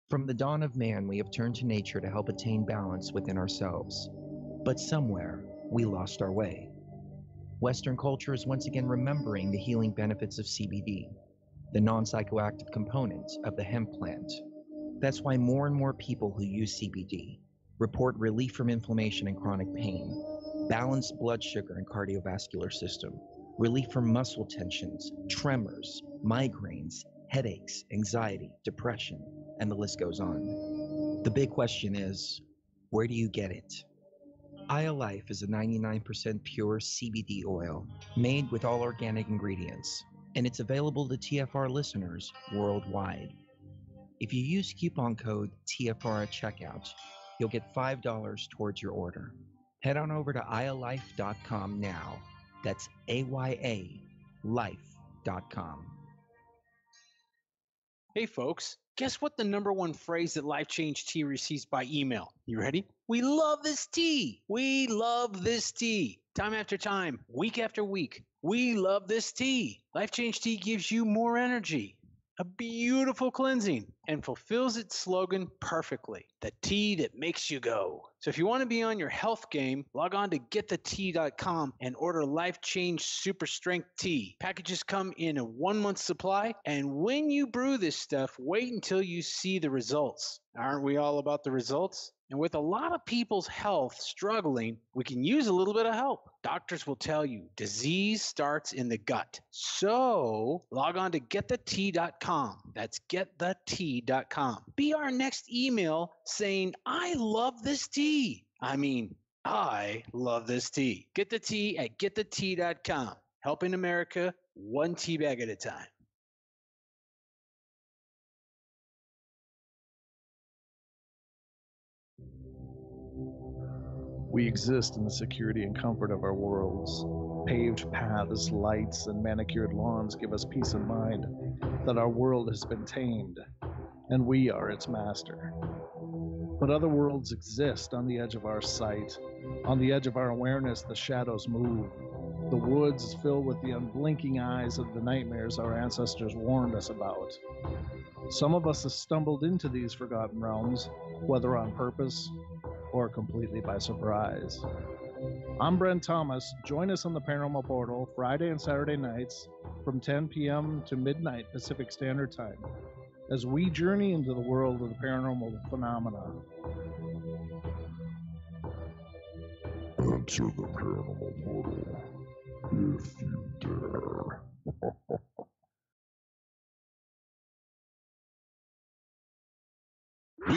From the dawn of man, we have turned to nature to help attain balance within ourselves. But somewhere, we lost our way. Western culture is once again remembering the healing benefits of CBD, the non-psychoactive component of the hemp plant. That's why more and more people who use CBD report relief from inflammation and chronic pain, balanced blood sugar and cardiovascular system, relief from muscle tensions, tremors, migraines, headaches, anxiety, depression, and the list goes on. The big question is, where do you get it? iLife is a 99% pure CBD oil made with all organic ingredients, and it's available to TFR listeners worldwide. If you use coupon code TFR at checkout, you'll get $5 towards your order. Head on over to iLife.com now. That's AYA life.com. Hey folks, guess what the #1 phrase that Life Change Tea receives by email? You ready? We love this tea. We love this tea. Time after time, week after week, we love this tea. Life Change Tea gives you more energy, a beautiful cleansing, and fulfills its slogan perfectly, the tea that makes you go. So if you want to be on your health game, log on to getthetea.com and order Life Change Super Strength Tea. Packages come in a 1-month supply, and when you brew this stuff, wait until you see the results. Aren't we all about the results? And with a lot of people's health struggling, we can use a little bit of help. Doctors will tell you disease starts in the gut. So log on to getthetea.com. That's getthetea.com. Be our next email saying, I love this tea. I love this tea. Get the tea at getthetea.com. Helping America one tea bag at a time. We exist in the security and comfort of our worlds. Paved paths, lights, and manicured lawns give us peace of mind that our world has been tamed, and we are its master. But other worlds exist on the edge of our sight. On the edge of our awareness, the shadows move. The woods fill with the unblinking eyes of the nightmares our ancestors warned us about. Some of us have stumbled into these forgotten realms, whether on purpose or completely by surprise. I'm Brent Thomas. Join us on the Paranormal Portal Friday and Saturday nights from 10 p.m. to midnight Pacific Standard Time as we journey into the world of the paranormal phenomena. Enter the Paranormal Portal if you dare. We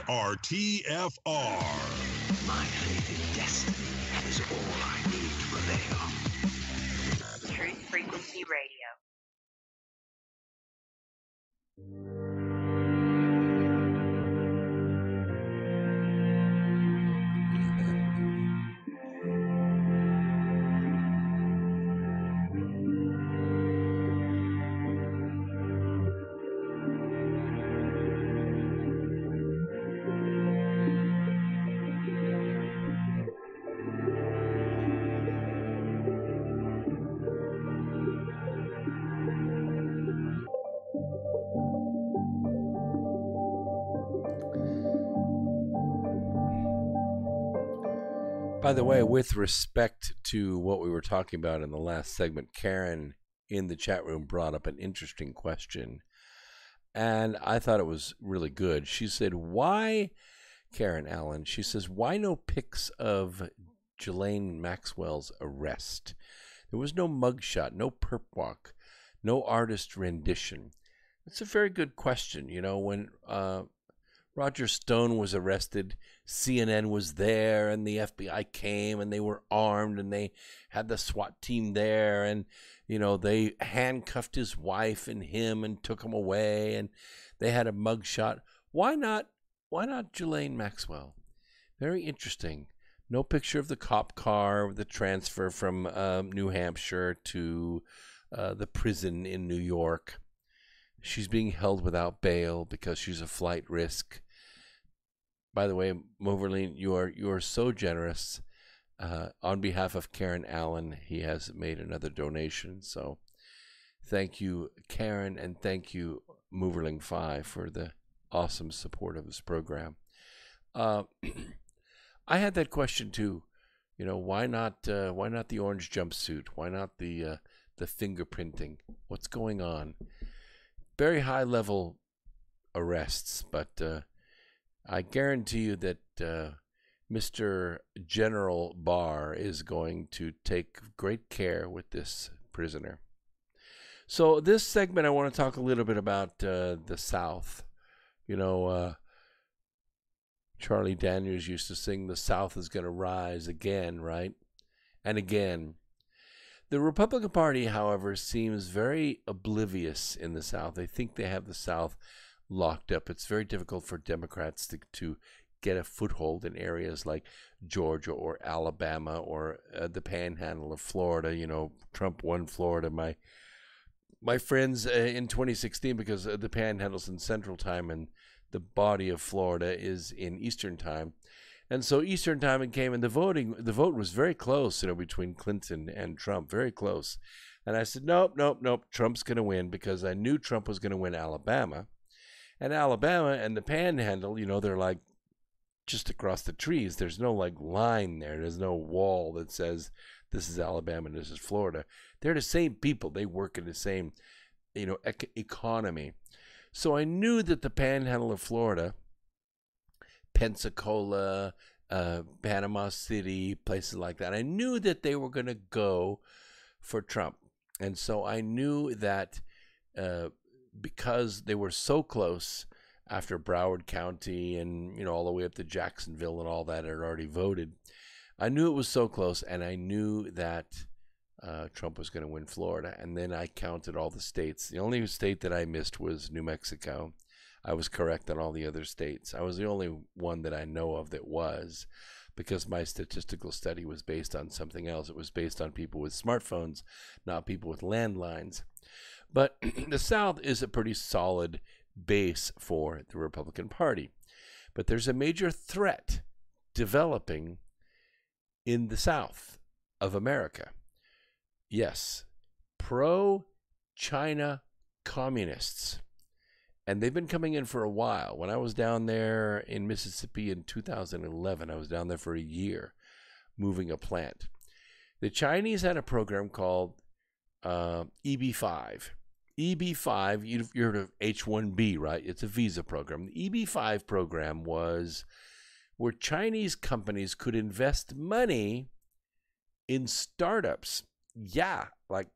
are TFR. My faith in destiny is all I need to prevail. Truth Frequency Radio. By the way, with respect to what we were talking about in the last segment, Karen in the chat room brought up an interesting question, and I thought it was really good. She said, why, Karen Allen, she says, why no pics of Ghislaine Maxwell's arrest? There was no mugshot, no perp walk, no artist rendition. It's a very good question. You know, when Roger Stone was arrested, CNN was there, and the FBI came, and they were armed, and they had the SWAT team there, and, you know, they handcuffed his wife and him and took him away, and they had a mugshot. Why not Ghislaine Maxwell? Very interesting. No picture of the cop car, the transfer from New Hampshire to the prison in New York. She's being held without bail because she's a flight risk. By the way, Moverline, you are so generous. On behalf of Karen Allen, he has made another donation. So thank you, Karen, and thank you, Moverling 5, for the awesome support of this program. I had that question too. You know, why not the orange jumpsuit? Why not the fingerprinting? What's going on? Very high level arrests, but I guarantee you that Mr. General Barr is going to take great care with this prisoner. So this segment, I want to talk a little bit about the South. You know, Charlie Daniels used to sing, "The South is going to rise again," right? And again. The Republican Party, however, seems very oblivious in the South. They think they have the South locked up. It's very difficult for Democrats to get a foothold in areas like Georgia or Alabama or the panhandle of Florida. You know, Trump won Florida. My friends in 2016, because the panhandle's in Central Time and the body of Florida is in Eastern Time. And so Eastern Time it came, and the vote was very close, you know, between Clinton and Trump, very close. And I said, nope, Trump's going to win, because I knew Trump was going to win Alabama. And Alabama and the Panhandle, they're like just across the trees. There's no like line there. There's no wall that says this is Alabama and this is Florida. They're the same people. They work in the same, economy. So I knew that the Panhandle of Florida, Pensacola, Panama City, places like that, I knew that they were going to go for Trump. And so I knew that because they were so close after Broward County and, all the way up to Jacksonville and all that had already voted, I knew it was so close, and I knew that Trump was going to win Florida. And then I counted all the states. The only state that I missed was New Mexico. I was correct on all the other states. I was the only one that I know of that was, because my statistical study was based on something else. It was based on people with smartphones, not people with landlines. But the South is a pretty solid base for the Republican Party. But there's a major threat developing in the South of America. Yes, pro-China communists. And they've been coming in for a while. When I was down there in Mississippi in 2011, I was down there for a year moving a plant. The Chinese had a program called EB-5. EB-5, you've heard of H-1B, right? It's a visa program. The EB-5 program was where Chinese companies could invest money in startups. Yeah, like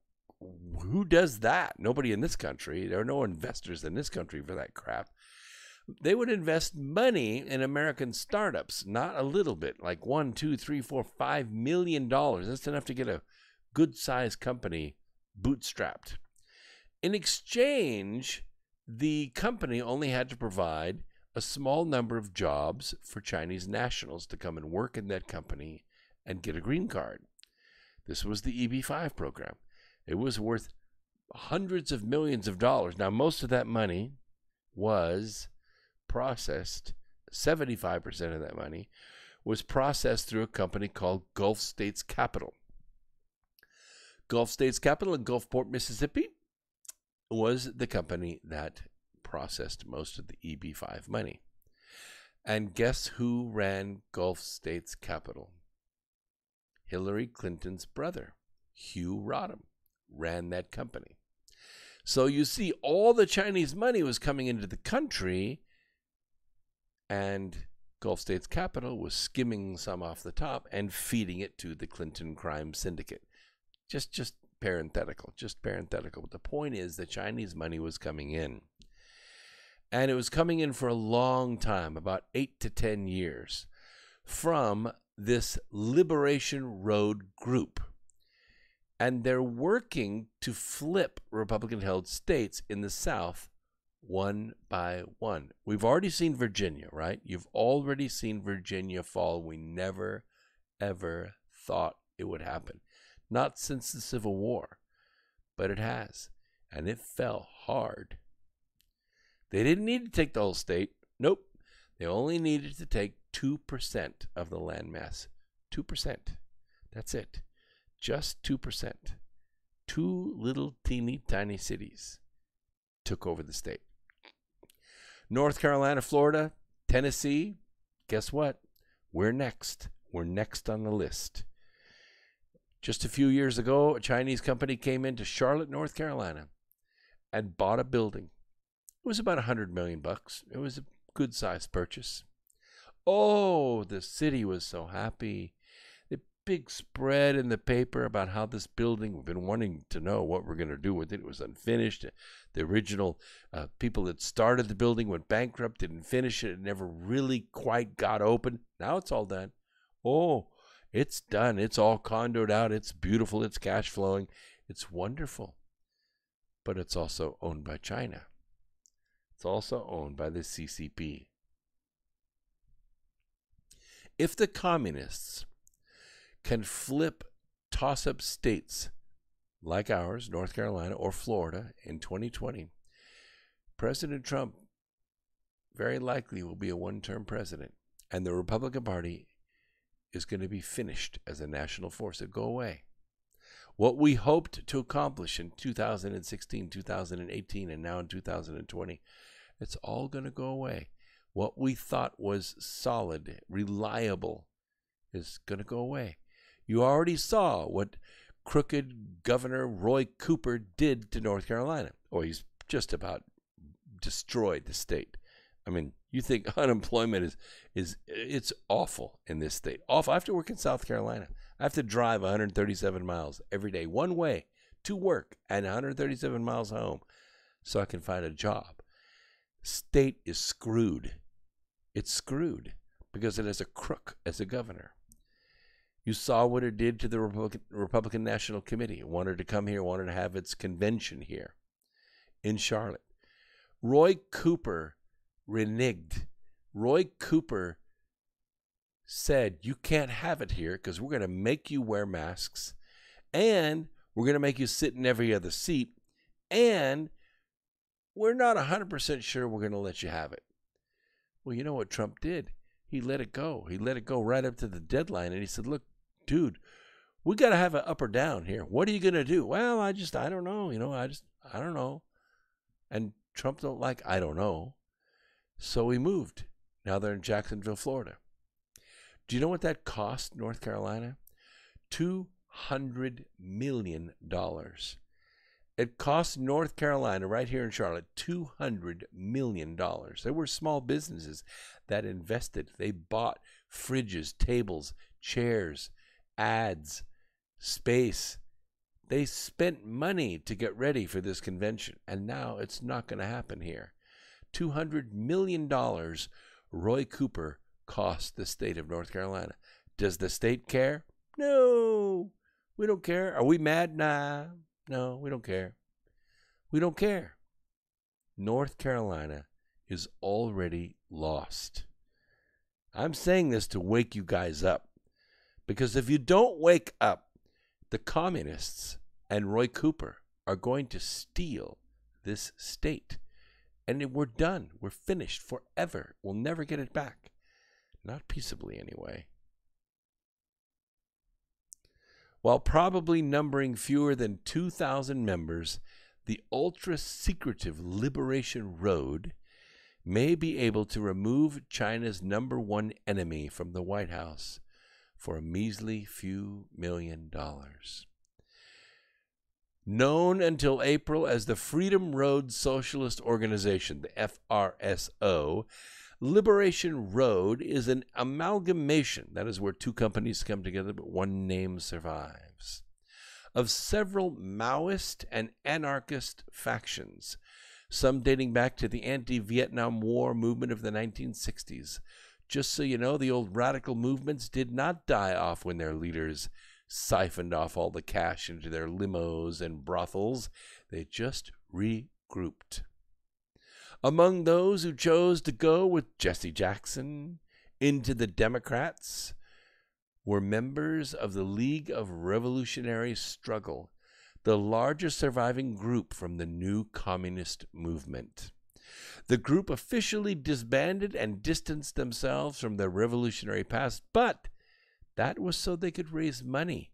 who does that? Nobody in this country. There are no investors in this country for that crap. They would invest money in American startups, not a little bit, like $1, $2, $3, $4, $5 million. That's enough to get a good-sized company bootstrapped. In exchange, the company only had to provide a small number of jobs for Chinese nationals to come and work in that company and get a green card. This was the EB-5 program. It was worth hundreds of millions of dollars. Now, most of that money was processed. 75% of that money was processed through a company called Gulf States Capital. Gulf States Capital in Gulfport, Mississippi, was the company that processed most of the EB-5 money. And guess who ran Gulf States Capital? Hillary Clinton's brother, Hugh Rodham, ran that company. So you see, all the Chinese money was coming into the country, and Gulf States Capital was skimming some off the top and feeding it to the Clinton crime syndicate. Just parenthetical. But the point is, the Chinese money was coming in. And it was coming in for a long time, about 8 to 10 years, from this Liberation Road group. And they're working to flip Republican-held states in the South one by one. We've already seen Virginia, right? You've already seen Virginia fall. We never, ever thought it would happen. Not since the Civil War, but it has. And it fell hard. They didn't need to take the whole state. Nope. They only needed to take 2% of the landmass. 2%. That's it. Just 2%. 2 little teeny tiny cities took over the state. North Carolina, Florida, Tennessee, guess what? We're next. We're next on the list. Just a few years ago, a Chinese company came into Charlotte, North Carolina, and bought a building. It was about $100 million. It was a good-sized purchase. Oh, the city was so happy. The big spread in the paper about how this building, we've been wanting to know what we're going to do with it. It was unfinished. The original people that started the building went bankrupt, didn't finish it. It never really quite got open. Now it's all done. Oh, it's done. It's all condoed out. It's beautiful. It's cash flowing. It's wonderful. But it's also owned by China. It's also owned by the CCP. If the communists can flip toss-up states like ours, North Carolina or Florida, in 2020, President Trump very likely will be a one-term president, and the Republican Party is going to be finished as a national force. It'll go away. What we hoped to accomplish in 2016, 2018, and now in 2020 It's all going to go away. What we thought was solid, reliable, is going to go away. You already saw what crooked Governor Roy Cooper did to North Carolina. Oh, he's just about destroyed the state. I mean, you think unemployment is it's awful in this state. Awful. I have to work in South Carolina. I have to drive 137 miles every day, one way to work, and 137 miles home so I can find a job. State is screwed. It's screwed because it has a crook as a governor. You saw what it did to the Republican National Committee. It wanted to come here, wanted to have its convention here in Charlotte. Roy Cooper reneged. Roy Cooper said, you can't have it here because we're going to make you wear masks, and we're going to make you sit in every other seat, and we're not 100% sure we're going to let you have it. Well, you know what Trump did? He let it go. He let it go right up to the deadline, and he said, look, dude, we got to have an up or down here. What are you going to do? Well, I don't know. I don't know. And Trump don't like, I don't know. So he moved. Now they're in Jacksonville, Florida. Do you know what that cost North Carolina? $200 million. It cost North Carolina, right here in Charlotte, $200 million. There were small businesses that invested. They bought fridges, tables, chairs, ads, space. They spent money to get ready for this convention, and now it's not going to happen here. $200 million Roy Cooper cost the state of North Carolina. Does the state care? No, we don't care. Are we mad? Nah, no, we don't care. We don't care. North Carolina is already lost. I'm saying this to wake you guys up, because if you don't wake up, the communists and Roy Cooper are going to steal this state. And we're done. We're finished forever. We'll never get it back. Not peaceably, anyway. While probably numbering fewer than 2,000 members, the ultra-secretive Liberation Road may be able to remove China's #1 enemy from the White House for a measly few $1 million. Known until April as the Freedom Road Socialist Organization, the FRSO, Liberation Road is an amalgamation, that is where two companies come together but one name survives, of several Maoist and anarchist factions, some dating back to the anti-Vietnam War movement of the 1960s. Just so you know, the old radical movements did not die off when their leaders siphoned off all the cash into their limos and brothels. They just regrouped. Among those who chose to go with Jesse Jackson into the Democrats were members of the League of Revolutionary Struggle, the largest surviving group from the new communist movement. The group officially disbanded and distanced themselves from their revolutionary past, but that was so they could raise money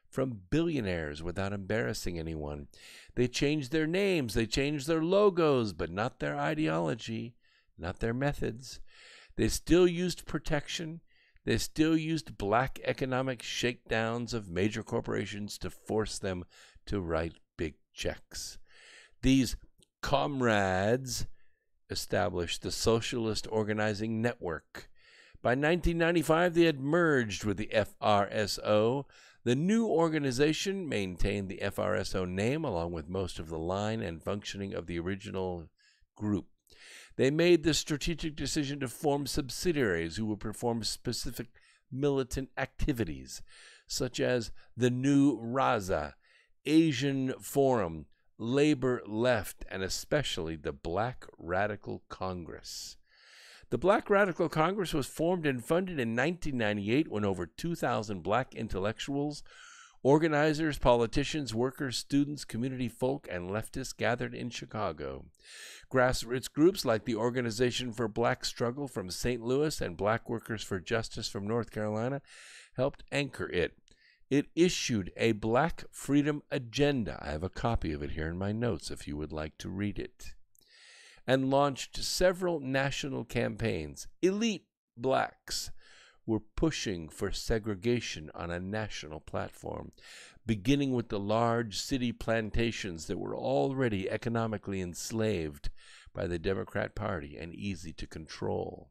from billionaires without embarrassing anyone. They changed their names, they changed their logos, but not their ideology, not their methods. They still used protection. They still used black economic shakedowns of major corporations to force them to write big checks. These comrades established the Socialist Organizing Network. By 1995, they had merged with the FRSO. The new organization maintained the FRSO name along with most of the line and functioning of the original group. They made the strategic decision to form subsidiaries who would perform specific militant activities, such as the New Raza, Asian Forum, Labor Left, and especially the Black Radical Congress. The Black Radical Congress was formed and funded in 1998 when over 2,000 black intellectuals, organizers, politicians, workers, students, community folk, and leftists gathered in Chicago. Grassroots groups like the Organization for Black Struggle from St. Louis and Black Workers for Justice from North Carolina helped anchor it. It issued a Black Freedom Agenda. I have a copy of it here in my notes if you would like to read it. and launched several national campaigns. Elite blacks were pushing for segregation on a national platform, beginning with the large city plantations that were already economically enslaved by the Democrat Party and easy to control.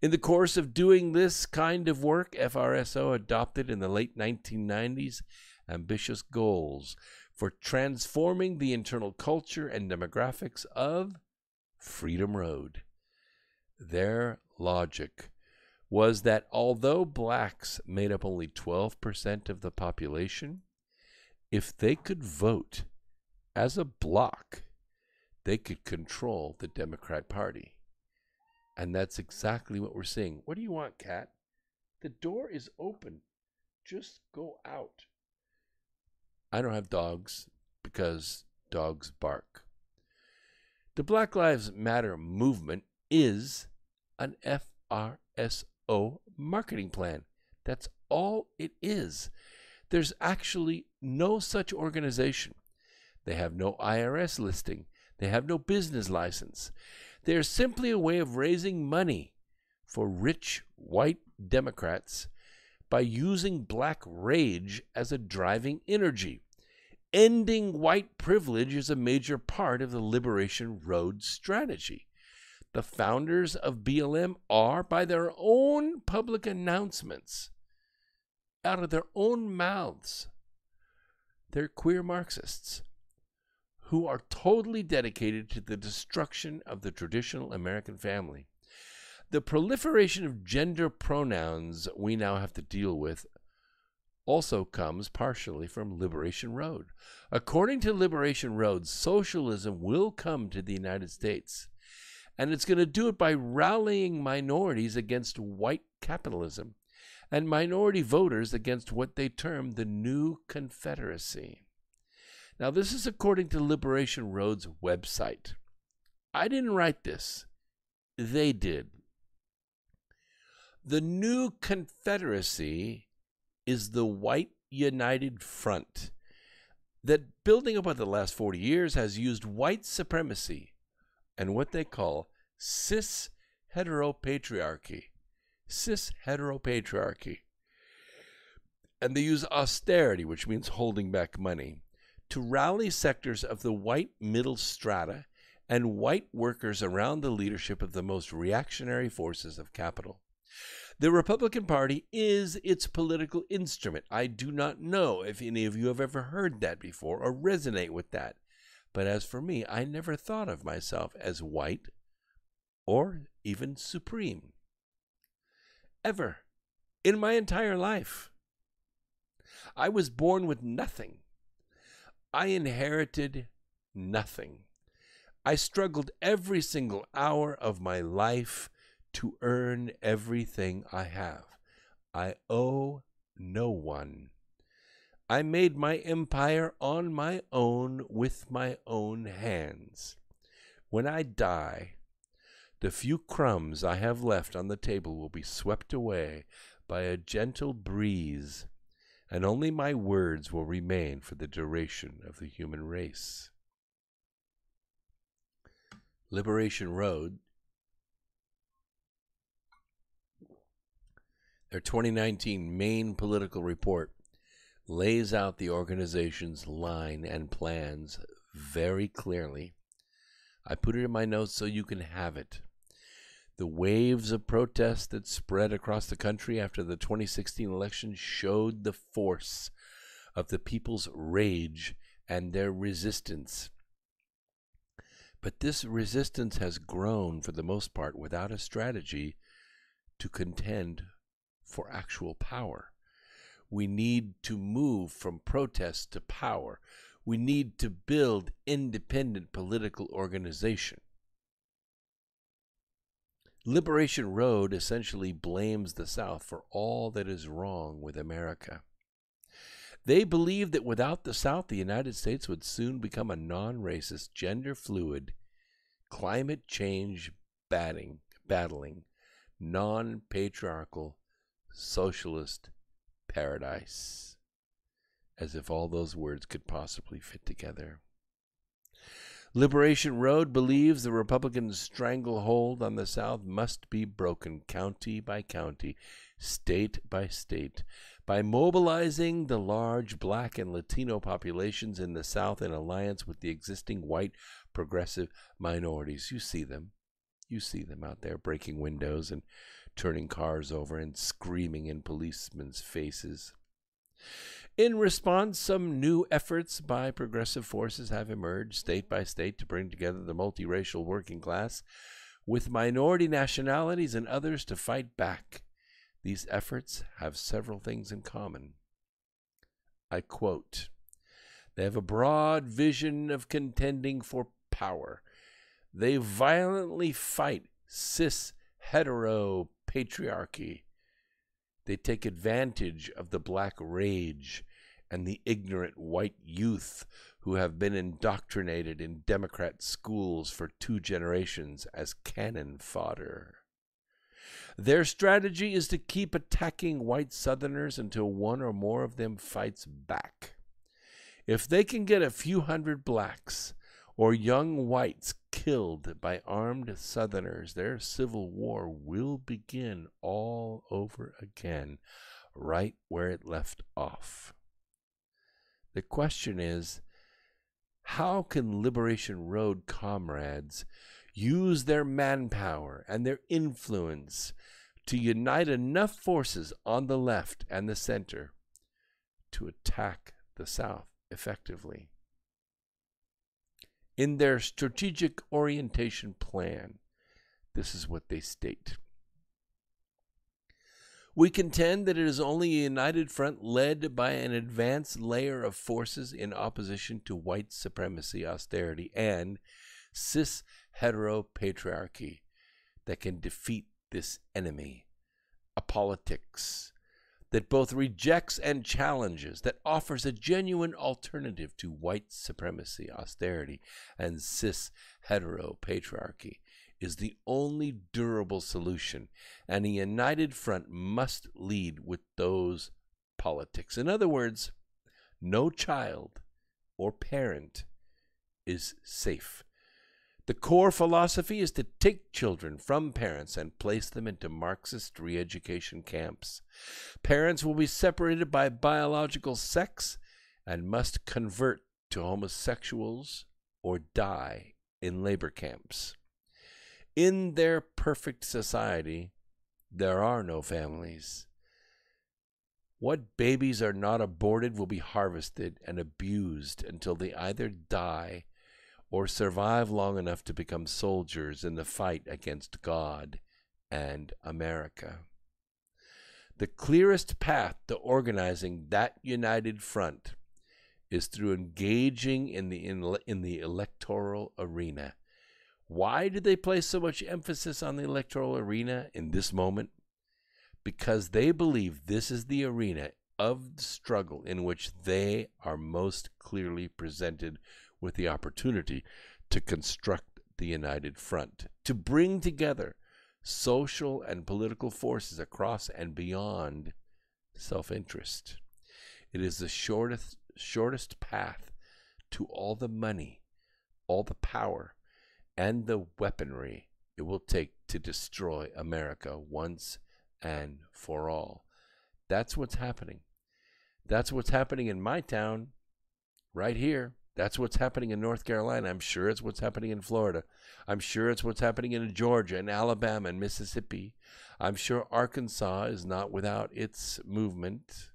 In the course of doing this kind of work, FRSO adopted in the late 1990s ambitious goals for transforming the internal culture and demographics of Freedom Road. Their logic was that although blacks made up only 12% of the population, if they could vote as a bloc, they could control the Democrat Party. And that's exactly what we're seeing. What do you want, Cat? The door is open. Just go out. I don't have dogs because dogs bark. The Black Lives Matter movement is an FRSO marketing plan. That's all it is. There's actually no such organization. They have no IRS listing. They have no business license. They are simply a way of raising money for rich white Democrats by using black rage as a driving energy. Ending white privilege is a major part of the Liberation Road strategy. The founders of BLM are, by their own public announcements, out of their own mouths, they're queer Marxists who are totally dedicated to the destruction of the traditional American family. The proliferation of gender pronouns we now have to deal with also comes partially from Liberation Road. According to Liberation Road, socialism will come to the United States, and it's going to do it by rallying minorities against white capitalism and minority voters against what they term the new Confederacy. Now, this is according to Liberation Road's website. I didn't write this. They did. The new Confederacy is the white united front that, building up over the last 40 years, has used white supremacy and what they call cisheteropatriarchy. Cisheteropatriarchy. And they use austerity, which means holding back money, to rally sectors of the white middle strata and white workers around the leadership of the most reactionary forces of capital. The Republican Party is its political instrument. I do not know if any of you have ever heard that before or resonate with that. But as for me, I never thought of myself as white or even supreme. Ever. In my entire life. I was born with nothing. I inherited nothing. I struggled every single hour of my life to earn everything I have. I owe no one. I made my empire on my own with my own hands. When I die, the few crumbs I have left on the table will be swept away by a gentle breeze, and only my words will remain for the duration of the human race. Liberation Road, their 2019 main political report, lays out the organization's line and plans very clearly. I put it in my notes so you can have it. The waves of protest that spread across the country after the 2016 election showed the force of the people's rage and their resistance. But this resistance has grown, for the most part, without a strategy to contend for actual power. We need to move from protest to power. We need to build independent political organization. Liberation Road essentially blames the South for all that is wrong with America. They believe that without the South, the United States would soon become a non-racist, gender-fluid, climate change battling, non-patriarchal, socialist paradise. As if all those words could possibly fit together. Liberation Road believes the Republican stranglehold on the South must be broken county by county, state by state, by mobilizing the large Black and Latino populations in the South in alliance with the existing white progressive minorities. You see them. You see them out there breaking windows and turning cars over and screaming in policemen's faces. In response, some new efforts by progressive forces have emerged state by state to bring together the multiracial working class with minority nationalities and others to fight back. These efforts have several things in common. I quote, "They have a broad vision of contending for power. They violently fight cis-hetero-patriarchy. They take advantage of the black rage and the ignorant white youth who have been indoctrinated in Democrat schools for 2 generations as cannon fodder. Their strategy is to keep attacking white Southerners until one or more of them fights back. If they can get a few hundred blacks or young whites killed by armed Southerners, their civil war will begin all over again, right where it left off. The question is, how can Liberation Road comrades use their manpower and their influence to unite enough forces on the left and the center to attack the South effectively? In their strategic orientation plan, this is what they state. We contend that it is only a united front led by an advanced layer of forces in opposition to white supremacy, austerity, and cis-heteropatriarchy that can defeat this enemy, a politics that both rejects and challenges, that offers a genuine alternative to white supremacy, austerity, and cis-heteropatriarchy, is the only durable solution, and a united front must lead with those politics. In other words, no child or parent is safe. The core philosophy is to take children from parents and place them into Marxist re-education camps. Parents will be separated by biological sex and must convert to homosexuals or die in labor camps. In their perfect society, there are no families. What babies are not aborted will be harvested and abused until they either die or survive long enough to become soldiers in the fight against God and America. The clearest path to organizing that united front is through engaging in the electoral arena. Why do they place so much emphasis on the electoral arena in this moment? Because they believe this is the arena of the struggle in which they are most clearly presented with the opportunity to construct the united front, to bring together social and political forces across and beyond self-interest. It is the shortest path to all the money, all the power, and the weaponry it will take to destroy America once and for all. That's what's happening. That's what's happening in my town, right here. That's what's happening in North Carolina. I'm sure it's what's happening in Florida. I'm sure it's what's happening in Georgia and Alabama and Mississippi. I'm sure Arkansas is not without its movement.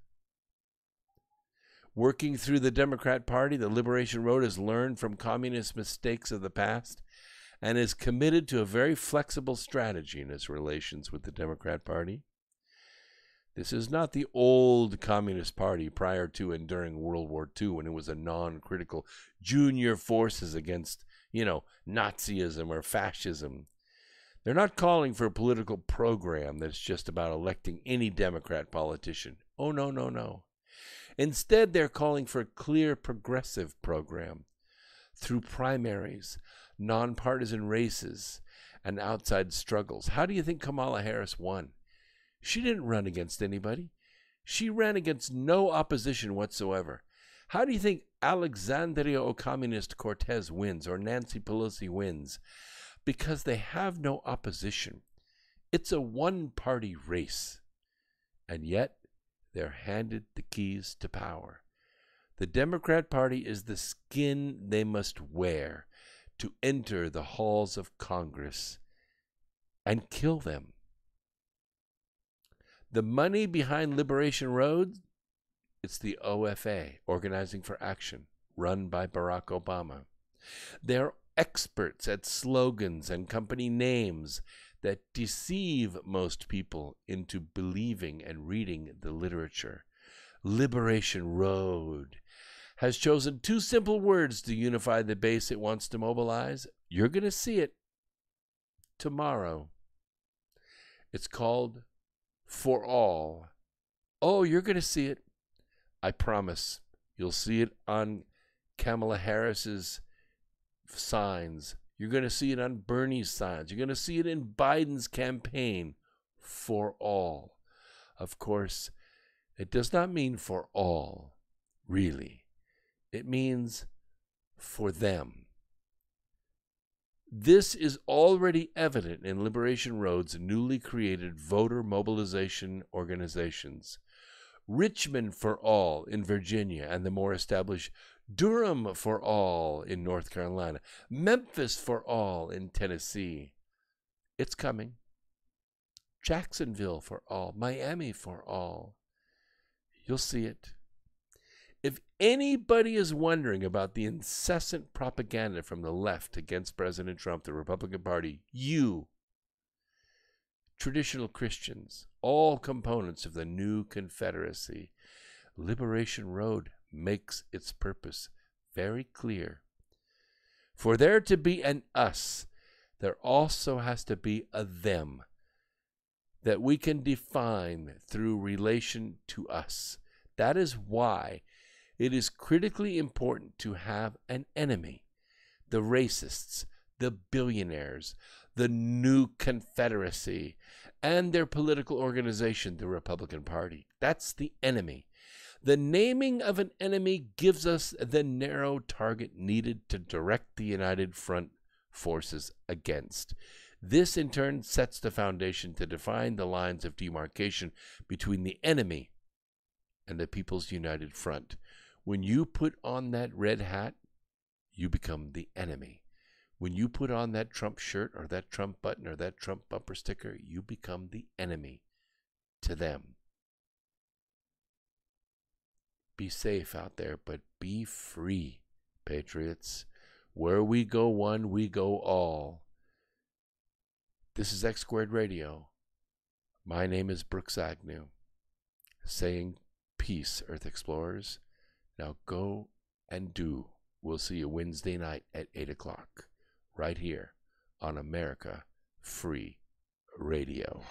Working through the Democrat Party, the Liberation Road has learned from communist mistakes of the past and is committed to a very flexible strategy in its relations with the Democrat Party. This is not the old Communist Party prior to and during World War II, when it was a non-critical junior forces against, Nazism or fascism. They're not calling for a political program that's just about electing any Democrat politician. Oh, no, no, no. Instead, they're calling for a clear progressive program through primaries, nonpartisan races, and outside struggles. How do you think Kamala Harris won? She didn't run against anybody. She ran against no opposition whatsoever. How do you think Alexandria Ocasio-Cortez wins or Nancy Pelosi wins? Because they have no opposition. It's a one-party race. And yet, they're handed the keys to power. The Democrat Party is the skin they must wear to enter the halls of Congress and kill them. The money behind Liberation Road, it's the OFA, Organizing for Action, run by Barack Obama. They're experts at slogans and company names that deceive most people into believing and reading the literature. Liberation Road has chosen two simple words to unify the base it wants to mobilize. You're going to see it tomorrow. It's called For All. Oh, you're going to see it. I promise. You'll see it on Kamala Harris's signs. You're going to see it on Bernie's signs. You're going to see it in Biden's campaign. For all. Of course, it does not mean for all, really. It means for them. This is already evident in Liberation Road's newly created voter mobilization organizations. Richmond for All in Virginia and the more established Durham for All in North Carolina. Memphis for All in Tennessee. It's coming. Jacksonville for All. Miami for All. You'll see it. If anybody is wondering about the incessant propaganda from the left against President Trump, the Republican Party, you, traditional Christians, all components of the new Confederacy, Liberation Road makes its purpose very clear. For there to be an us, there also has to be a them that we can define through relation to us. That is why it is critically important to have an enemy. The racists, the billionaires, the new Confederacy, and their political organization, the Republican Party. That's the enemy. The naming of an enemy gives us the narrow target needed to direct the United Front forces against. This, in turn, sets the foundation to define the lines of demarcation between the enemy and the People's United Front. When you put on that red hat, you become the enemy. When you put on that Trump shirt or that Trump button or that Trump bumper sticker, you become the enemy to them. Be safe out there, but be free, patriots. Where we go one, we go all. This is X Squared Radio. My name is Brooks Agnew, saying peace, Earth Explorers. Now go and do. We'll see you Wednesday night at 8 o'clock, right here on America Free Radio.